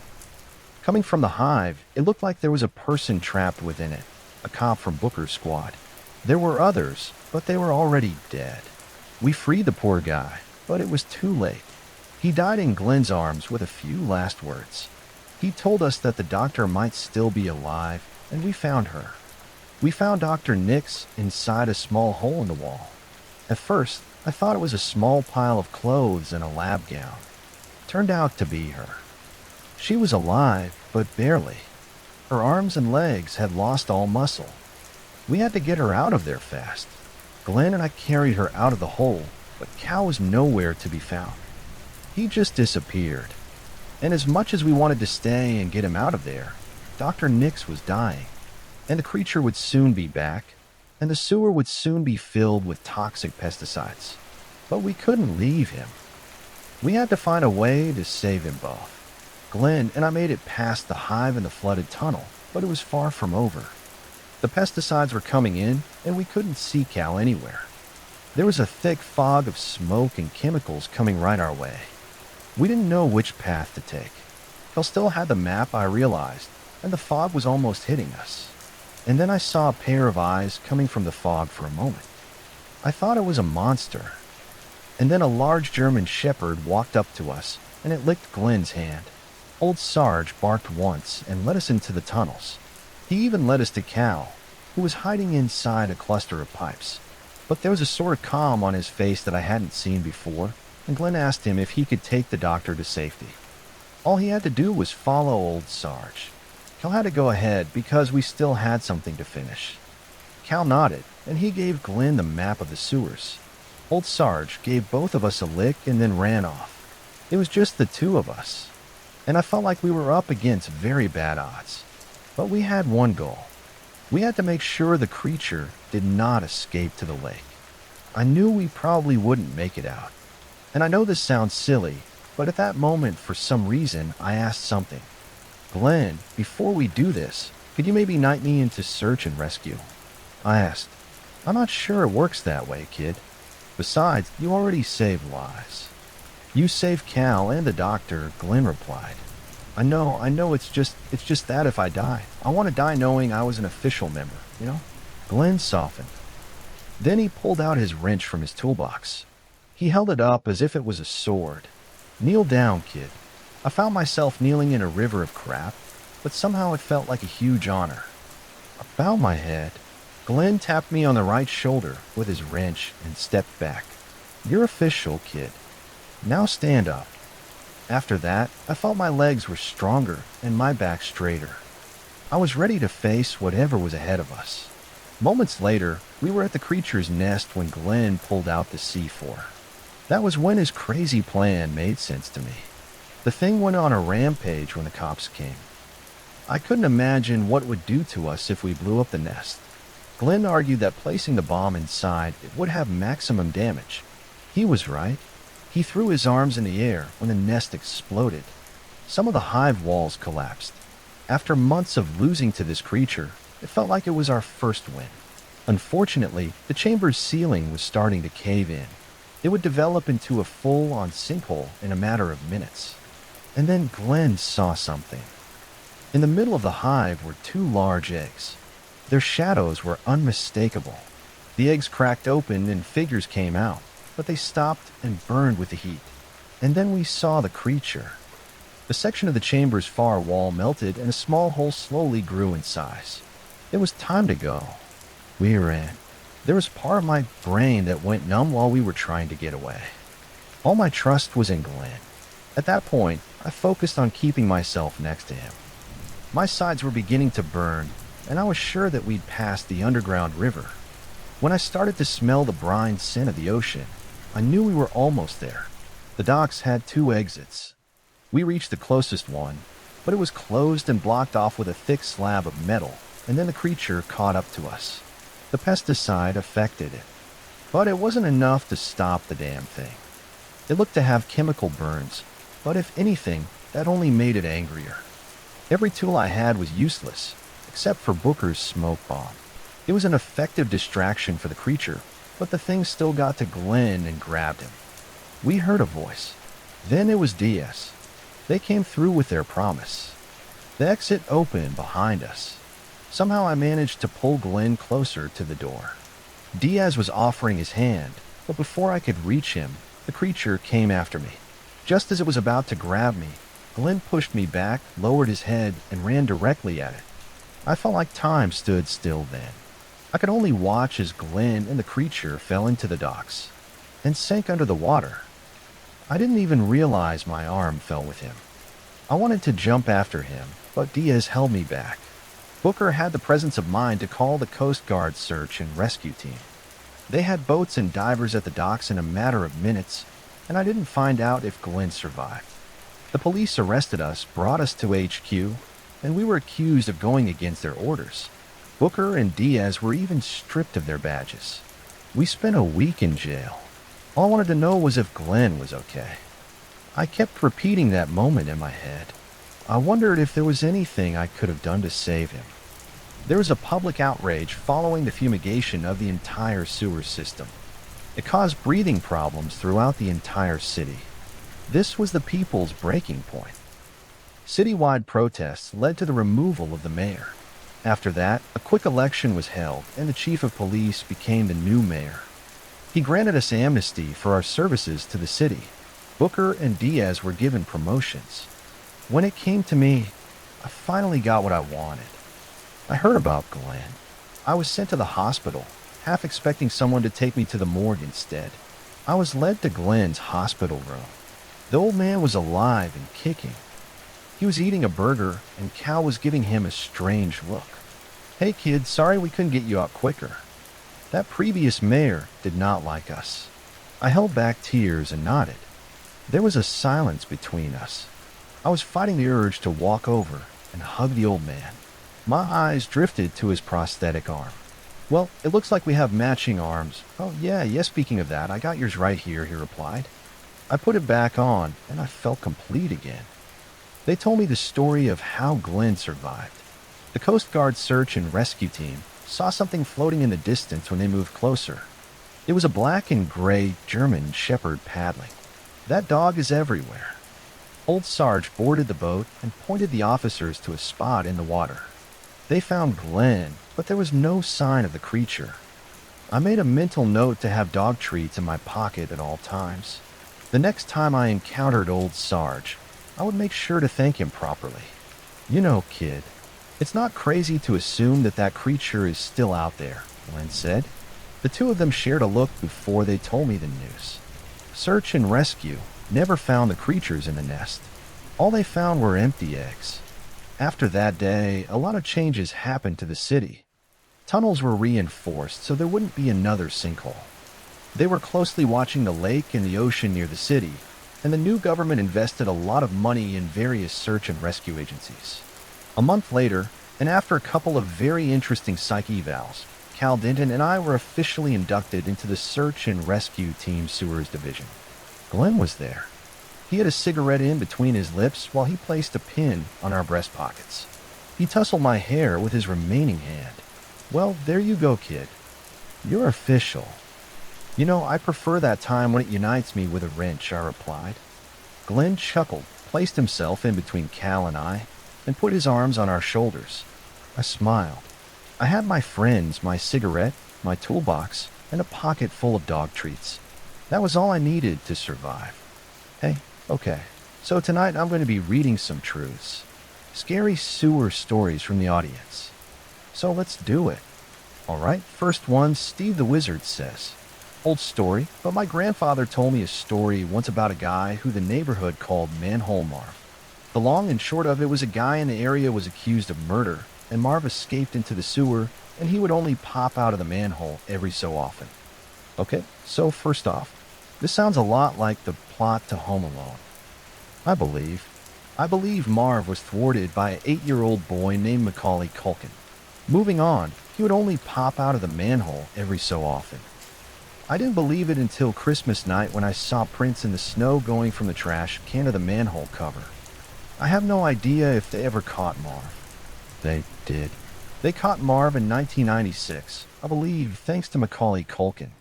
Coming from the hive, it looked like there was a person trapped within it, a cop from Booker's squad. There were others, but they were already dead. We freed the poor guy, but it was too late. He died in Glenn's arms with a few last words. He told us that the doctor might still be alive, and we found her. We found Dr. Nix inside a small hole in the wall. At first, I thought it was a small pile of clothes and a lab gown. Turned out to be her. She was alive, but barely. Her arms and legs had lost all muscle. We had to get her out of there fast. Glenn and I carried her out of the hole, but Cal was nowhere to be found. He just disappeared. And as much as we wanted to stay and get him out of there, Dr. Nix was dying. And the creature would soon be back, and the sewer would soon be filled with toxic pesticides. But we couldn't leave him. We had to find a way to save him both. Glenn and I made it past the hive and the flooded tunnel, but it was far from over. The pesticides were coming in, and we couldn't see Cal anywhere. There was a thick fog of smoke and chemicals coming right our way. We didn't know which path to take. Cal still had the map, I realized, and the fog was almost hitting us. And then I saw a pair of eyes coming from the fog for a moment. I thought it was a monster. And then a large German shepherd walked up to us, and it licked Glenn's hand. Old Sarge barked once and led us into the tunnels. He even led us to Cal, who was hiding inside a cluster of pipes. But there was a sort of calm on his face that I hadn't seen before, and Glenn asked him if he could take the doctor to safety. All he had to do was follow old Sarge. Cal had to go ahead because we still had something to finish. Cal nodded, and he gave Glenn the map of the sewers. Old Sarge gave both of us a lick and then ran off. It was just the two of us, and I felt like we were up against very bad odds. But we had one goal. We had to make sure the creature did not escape to the lake. I knew we probably wouldn't make it out. And I know this sounds silly, but at that moment, for some reason, I asked something. Glenn, before we do this, could you maybe knight me into search and rescue? I asked. I'm not sure it works that way, kid. Besides, you already saved lives. You saved Cal and the doctor, Glenn replied. I know it's just that if I die, I want to die knowing I was an official member, you know? Glenn softened. Then he pulled out his wrench from his toolbox. He held it up as if it was a sword. Kneel down, kid. I found myself kneeling in a river of crap, but somehow it felt like a huge honor. I bowed my head. Glenn tapped me on the right shoulder with his wrench and stepped back. You're official, kid. Now stand up. After that, I felt my legs were stronger and my back straighter. I was ready to face whatever was ahead of us. Moments later, we were at the creature's nest when Glenn pulled out the C4. That was when his crazy plan made sense to me. The thing went on a rampage when the cops came. I couldn't imagine what it would do to us if we blew up the nest. Glenn argued that placing the bomb inside it would have maximum damage. He was right. He threw his arms in the air when the nest exploded. Some of the hive walls collapsed. After months of losing to this creature, it felt like it was our first win. Unfortunately, the chamber's ceiling was starting to cave in. It would develop into a full-on sinkhole in a matter of minutes. And then Glenn saw something. In the middle of the hive were two large eggs. Their shadows were unmistakable. The eggs cracked open and figures came out, but they stopped and burned with the heat. And then we saw the creature. The section of the chamber's far wall melted and a small hole slowly grew in size. It was time to go. We ran. There was part of my brain that went numb while we were trying to get away. All my trust was in Glenn. At that point, I focused on keeping myself next to him. My sides were beginning to burn, and I was sure that we'd passed the underground river. When I started to smell the brine scent of the ocean, I knew we were almost there. The docks had two exits. We reached the closest one, but it was closed and blocked off with a thick slab of metal, and then the creature caught up to us. The pesticide affected it, but it wasn't enough to stop the damn thing. It looked to have chemical burns, but if anything, that only made it angrier. Every tool I had was useless, except for Booker's smoke bomb. It was an effective distraction for the creature, but the thing still got to Glenn and grabbed him. We heard a voice. Then it was Diaz. They came through with their promise. The exit opened behind us. Somehow I managed to pull Glenn closer to the door. Diaz was offering his hand, but before I could reach him, the creature came after me. Just as it was about to grab me, Glenn pushed me back, lowered his head, and ran directly at it. I felt like time stood still then. I could only watch as Glenn and the creature fell into the docks and sank under the water. I didn't even realize my arm fell with him. I wanted to jump after him, but Diaz held me back. Booker had the presence of mind to call the Coast Guard search and rescue team. They had boats and divers at the docks in a matter of minutes, and I didn't find out if Glenn survived. The police arrested us, brought us to HQ, and we were accused of going against their orders. Booker and Diaz were even stripped of their badges. We spent a week in jail. All I wanted to know was if Glenn was okay. I kept repeating that moment in my head. I wondered if there was anything I could have done to save him. There was a public outrage following the fumigation of the entire sewer system. It caused breathing problems throughout the entire city. This was the people's breaking point. Citywide protests led to the removal of the mayor. After that, a quick election was held, and the chief of police became the new mayor. He granted us amnesty for our services to the city. Booker and Diaz were given promotions. When it came to me, I finally got what I wanted. I heard about Glenn. I was sent to the hospital, half expecting someone to take me to the morgue instead. I was led to Glenn's hospital room. The old man was alive and kicking. He was eating a burger, and Cal was giving him a strange look. Hey kid, sorry we couldn't get you out quicker. That previous mayor did not like us. I held back tears and nodded. There was a silence between us. I was fighting the urge to walk over and hug the old man. My eyes drifted to his prosthetic arm. Well, it looks like we have matching arms. Oh yeah, speaking of that, I got yours right here, he replied. I put it back on, and I felt complete again. They told me the story of how Glenn survived. The Coast Guard search and rescue team saw something floating in the distance when they moved closer. It was a black and gray German shepherd paddling. That dog is everywhere. Old Sarge boarded the boat and pointed the officers to a spot in the water. They found Glenn, but there was no sign of the creature. I made a mental note to have dog treats in my pocket at all times. The next time I encountered Old Sarge, I would make sure to thank him properly. You know, kid, it's not crazy to assume that that creature is still out there, Glenn said. The two of them shared a look before they told me the news. Search and rescue never found the creatures in the nest. All they found were empty eggs. After that day, a lot of changes happened to the city. Tunnels were reinforced so there wouldn't be another sinkhole. They were closely watching the lake and the ocean near the city, and the new government invested a lot of money in various search and rescue agencies. A month later, and after a couple of very interesting psych evals, Cal Denton and I were officially inducted into the Search and Rescue Team Sewers Division. Glenn was there. He had a cigarette in between his lips while he placed a pin on our breast pockets. He tousled my hair with his remaining hand. Well, there you go, kid. You're official. You know, I prefer that time when it unites me with a wrench, I replied. Glenn chuckled, placed himself in between Cal and I, and put his arms on our shoulders. I smiled. I had my friends, my cigarette, my toolbox, and a pocket full of dog treats. That was all I needed to survive. Hey, okay, so tonight I'm going to be reading some truths. Scary sewer stories from the audience. So let's do it. Alright, first one, Steve the Wizard says. Old story, but my grandfather told me a story once about a guy who the neighborhood called Manhole Marv. The long and short of it was a guy in the area was accused of murder, and Marv escaped into the sewer, and he would only pop out of the manhole every so often. Okay, so first off, this sounds a lot like the plot to Home Alone. I believe Marv was thwarted by an 8-year-old boy named Macaulay Culkin. Moving on, he would only pop out of the manhole every so often. I didn't believe it until Christmas night when I saw prints in the snow going from the trash can to the manhole cover. I have no idea if they ever caught Marv. They did. They caught Marv in 1996, I believe, thanks to Macaulay Culkin.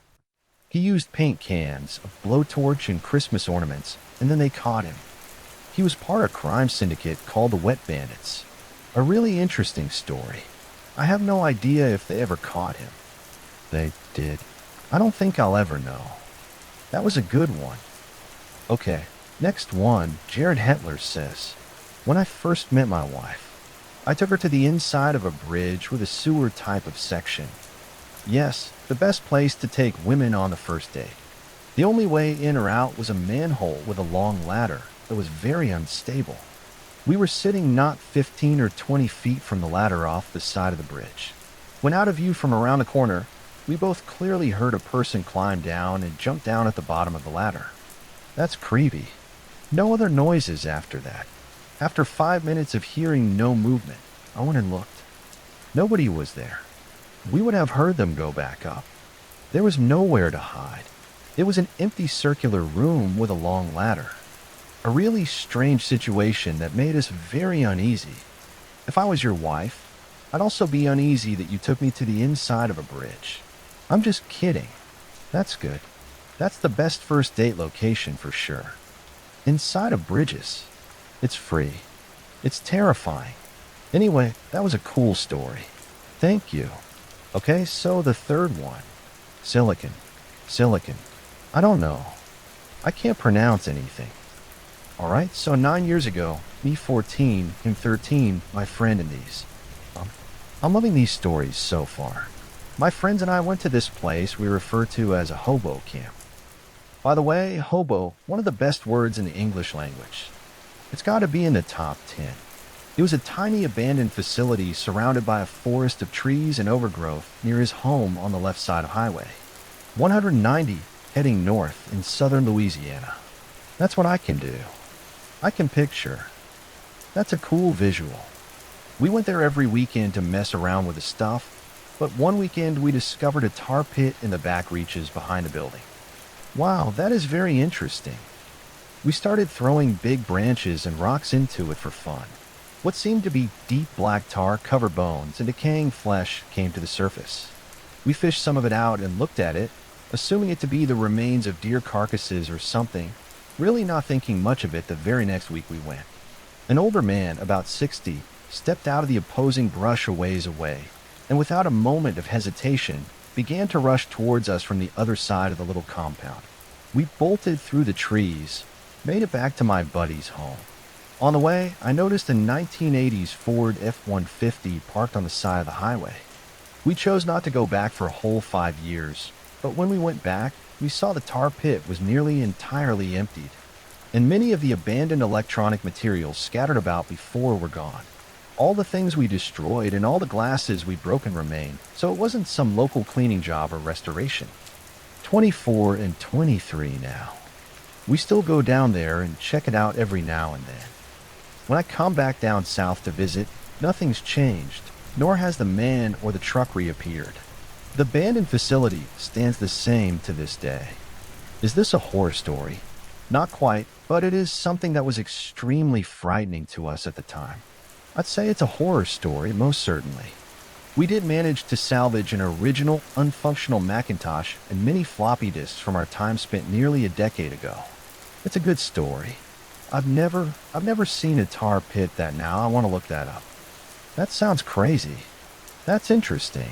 He used paint cans, a blowtorch, and Christmas ornaments, and then they caught him. He was part of a crime syndicate called the Wet Bandits. A really interesting story. I have no idea if they ever caught him. They did. I don't think I'll ever know. That was a good one. Okay, next one, Jared Hetler says, when I first met my wife, I took her to the inside of a bridge with a sewer type of section. Yes, the best place to take women on the first date. The only way in or out was a manhole with a long ladder that was very unstable. We were sitting not 15 or 20 feet from the ladder off the side of the bridge. When out of view from around the corner, we both clearly heard a person climb down and jump down at the bottom of the ladder. That's creepy. No other noises after that. After 5 minutes of hearing no movement, I went and looked. Nobody was there. We would have heard them go back up. There was nowhere to hide. It was an empty circular room with a long ladder. A really strange situation that made us very uneasy. If I was your wife, I'd also be uneasy that you took me to the inside of a bridge. I'm just kidding. That's good. That's the best first date location for sure. Inside of bridges. It's free. It's terrifying. Anyway, that was a cool story. Thank you. Okay, so the third one. Silicon. I don't know. I can't pronounce anything. Alright, so 9 years ago, me 14, him 13, my friend in these. I'm loving these stories so far. My friends and I went to this place we refer to as a hobo camp. By the way, hobo, one of the best words in the English language. It's got to be in the top 10. It was a tiny abandoned facility surrounded by a forest of trees and overgrowth near his home on the left side of Highway 190 heading north in southern Louisiana. That's what I can do. I can picture. That's a cool visual. We went there every weekend to mess around with the stuff, but one weekend we discovered a tar pit in the back reaches behind the building. Wow, that is very interesting. We started throwing big branches and rocks into it for fun. What seemed to be deep black tar covered bones and decaying flesh came to the surface. We fished some of it out and looked at it, assuming it to be the remains of deer carcasses or something, really not thinking much of it. The very next week we went. An older man, about 60, stepped out of the opposing brush a ways away, and without a moment of hesitation, began to rush towards us from the other side of the little compound. We bolted through the trees, made it back to my buddy's home. On the way, I noticed a 1980s Ford F-150 parked on the side of the highway. We chose not to go back for a whole 5 years, but when we went back, we saw the tar pit was nearly entirely emptied, and many of the abandoned electronic materials scattered about before were gone. All the things we destroyed and all the glasses we'd broken remained, so it wasn't some local cleaning job or restoration. 24 and 23 now. We still go down there and check it out every now and then. When I come back down south to visit, nothing's changed, nor has the man or the truck reappeared. The abandoned facility stands the same to this day. Is this a horror story? Not quite, but it is something that was extremely frightening to us at the time. I'd say it's a horror story, most certainly. We did manage to salvage an original, unfunctional Macintosh and many floppy disks from our time spent nearly a decade ago. It's a good story. I've never seen a tar pit that now. I want to look that up. That sounds crazy. That's interesting.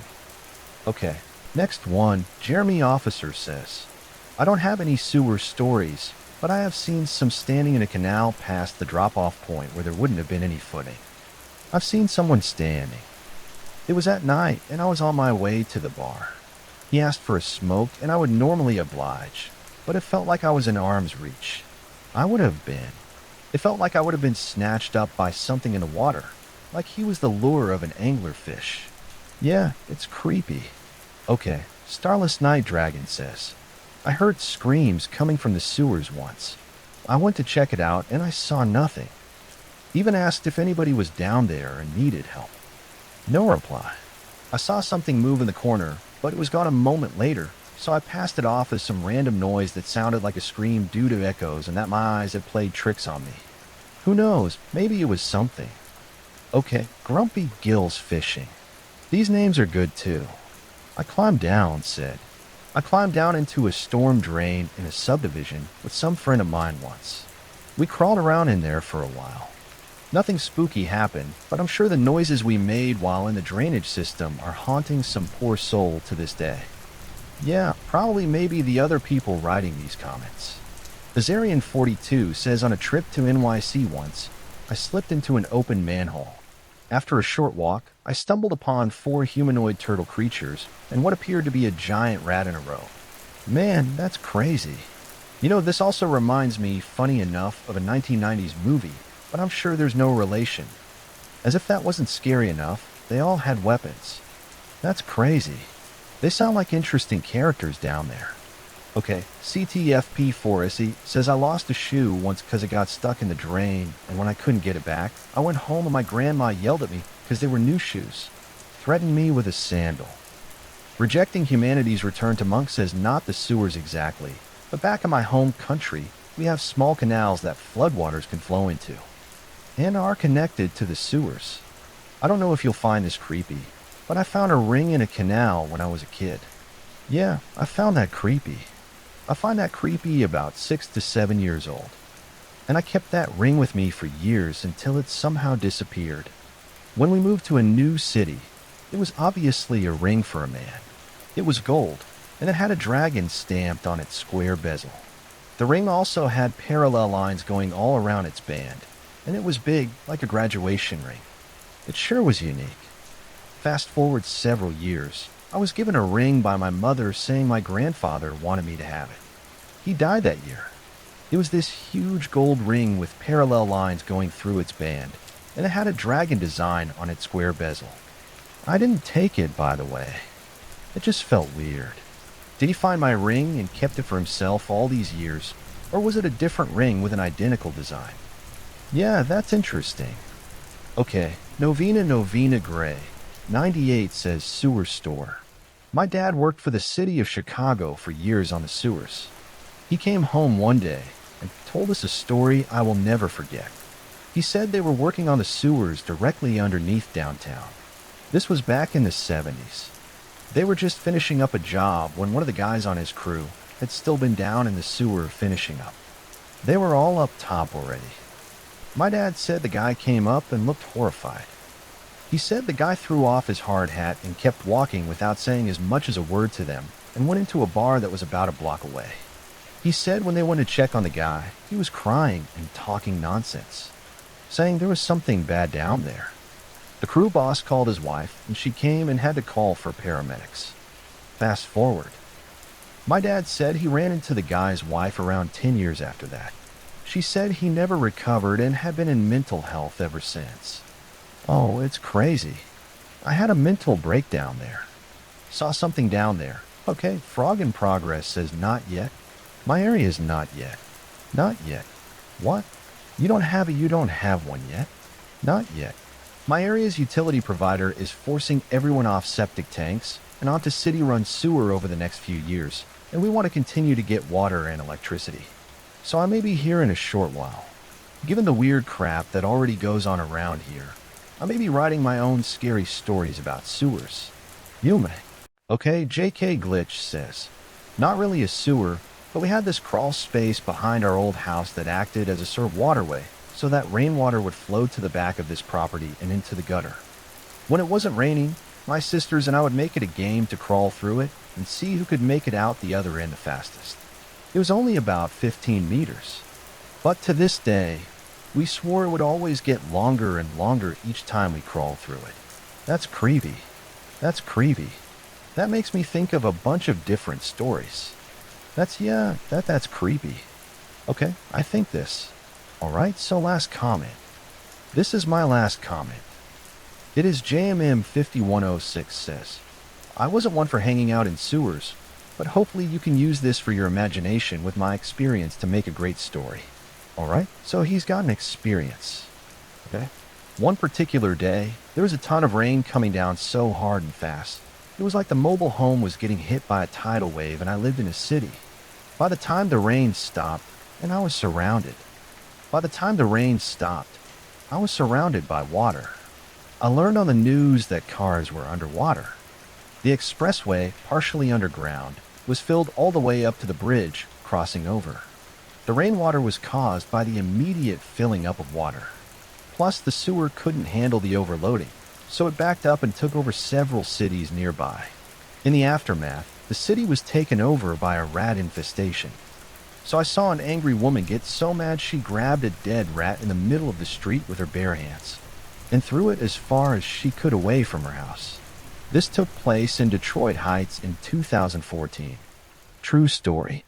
Okay, next one, Jeremy Officer says, I don't have any sewer stories, but I have seen some standing in a canal past the drop-off point where there wouldn't have been any footing. I've seen someone standing. It was at night, and I was on my way to the bar. He asked for a smoke, and I would normally oblige, but it felt like I was in arm's reach. I would have been. It felt like I would have been snatched up by something in the water, like he was the lure of an anglerfish. Yeah, it's creepy. Okay, Starless Night Dragon says, I heard screams coming from the sewers once. I went to check it out, and I saw nothing. Even asked if anybody was down there and needed help. No reply. I saw something move in the corner, but it was gone a moment later, so I passed it off as some random noise that sounded like a scream due to echoes and that my eyes had played tricks on me. Who knows, maybe it was something. Okay, Grumpy Gills Fishing. These names are good too. I climbed down into a storm drain in a subdivision with some friend of mine once. We crawled around in there for a while. Nothing spooky happened, but I'm sure the noises we made while in the drainage system are haunting some poor soul to this day. Yeah, probably maybe the other people writing these comments. Azarian42 says on a trip to NYC once, I slipped into an open manhole. After a short walk, I stumbled upon 4 humanoid turtle creatures and what appeared to be a giant rat in a row. Man, that's crazy. You know, this also reminds me, funny enough, of a 1990s movie, but I'm sure there's no relation. As if that wasn't scary enough, they all had weapons. That's crazy. They sound like interesting characters down there. Okay, CTFP4SE says I lost a shoe once because it got stuck in the drain, and when I couldn't get it back, I went home and my grandma yelled at me because they were new shoes, threatened me with a sandal. Rejecting Humanity's Return to Monk says not the sewers exactly, but back in my home country, we have small canals that floodwaters can flow into, and are connected to the sewers. I don't know if you'll find this creepy, but I found a ring in a canal when I was a kid. Yeah, I found that creepy. I find that creepy about 6 to 7 years old. And I kept that ring with me for years until it somehow disappeared. When we moved to a new city, it was obviously a ring for a man. It was gold, and it had a dragon stamped on its square bezel. The ring also had parallel lines going all around its band, and it was big, like a graduation ring. It sure was unique. Fast forward several years, I was given a ring by my mother saying my grandfather wanted me to have it. He died that year. It was this huge gold ring with parallel lines going through its band, and it had a dragon design on its square bezel. I didn't take it, by the way. It just felt weird. Did he find my ring and kept it for himself all these years, or was it a different ring with an identical design? Yeah, that's interesting. Okay, Novena Gray, 98 says sewer store. My dad worked for the city of Chicago for years on the sewers. He came home one day and told us a story I will never forget. He said they were working on the sewers directly underneath downtown. This was back in the 70s. They were just finishing up a job when one of the guys on his crew had still been down in the sewer finishing up. They were all up top already. My dad said the guy came up and looked horrified. He said the guy threw off his hard hat and kept walking without saying as much as a word to them and went into a bar that was about a block away. He said when they went to check on the guy, he was crying and talking nonsense, saying there was something bad down there. The crew boss called his wife, and she came and had to call for paramedics. Fast forward. My dad said he ran into the guy's wife around 10 years after that. She said he never recovered and had been in mental health ever since. Oh, it's crazy. I had a mental breakdown there. Saw something down there. Okay, Frog in Progress says not yet. My area is not yet. Not yet. What? You don't have one yet? Not yet. My area's utility provider is forcing everyone off septic tanks and onto city-run sewer over the next few years, and we want to continue to get water and electricity. So I may be here in a short while. Given the weird crap that already goes on around here, I may be writing my own scary stories about sewers. Yume. Okay, JK Glitch says, not really a sewer, but we had this crawl space behind our old house that acted as a sort of waterway, so that rainwater would flow to the back of this property and into the gutter. When it wasn't raining, my sisters and I would make it a game to crawl through it and see who could make it out the other end the fastest. It was only about 15 meters. But to this day, we swore it would always get longer and longer each time we crawled through it. That's creepy. That's creepy. That makes me think of a bunch of different stories. That's creepy. Okay, I think this. Alright, so last comment. This is my last comment. It is JMM5106 says, I wasn't one for hanging out in sewers, but hopefully you can use this for your imagination with my experience to make a great story. Alright, so he's got an experience. Okay? One particular day, there was a ton of rain coming down so hard and fast. It was like the mobile home was getting hit by a tidal wave and I lived in a city. By the time the rain stopped, and I was surrounded. By the time the rain stopped, I was surrounded by water. I learned on the news that cars were underwater. The expressway, partially underground, was filled all the way up to the bridge, crossing over. The rainwater was caused by the immediate filling up of water. Plus, the sewer couldn't handle the overloading, so it backed up and took over several cities nearby. In the aftermath, the city was taken over by a rat infestation. So I saw an angry woman get so mad she grabbed a dead rat in the middle of the street with her bare hands and threw it as far as she could away from her house. This took place in Detroit Heights in 2014. True story.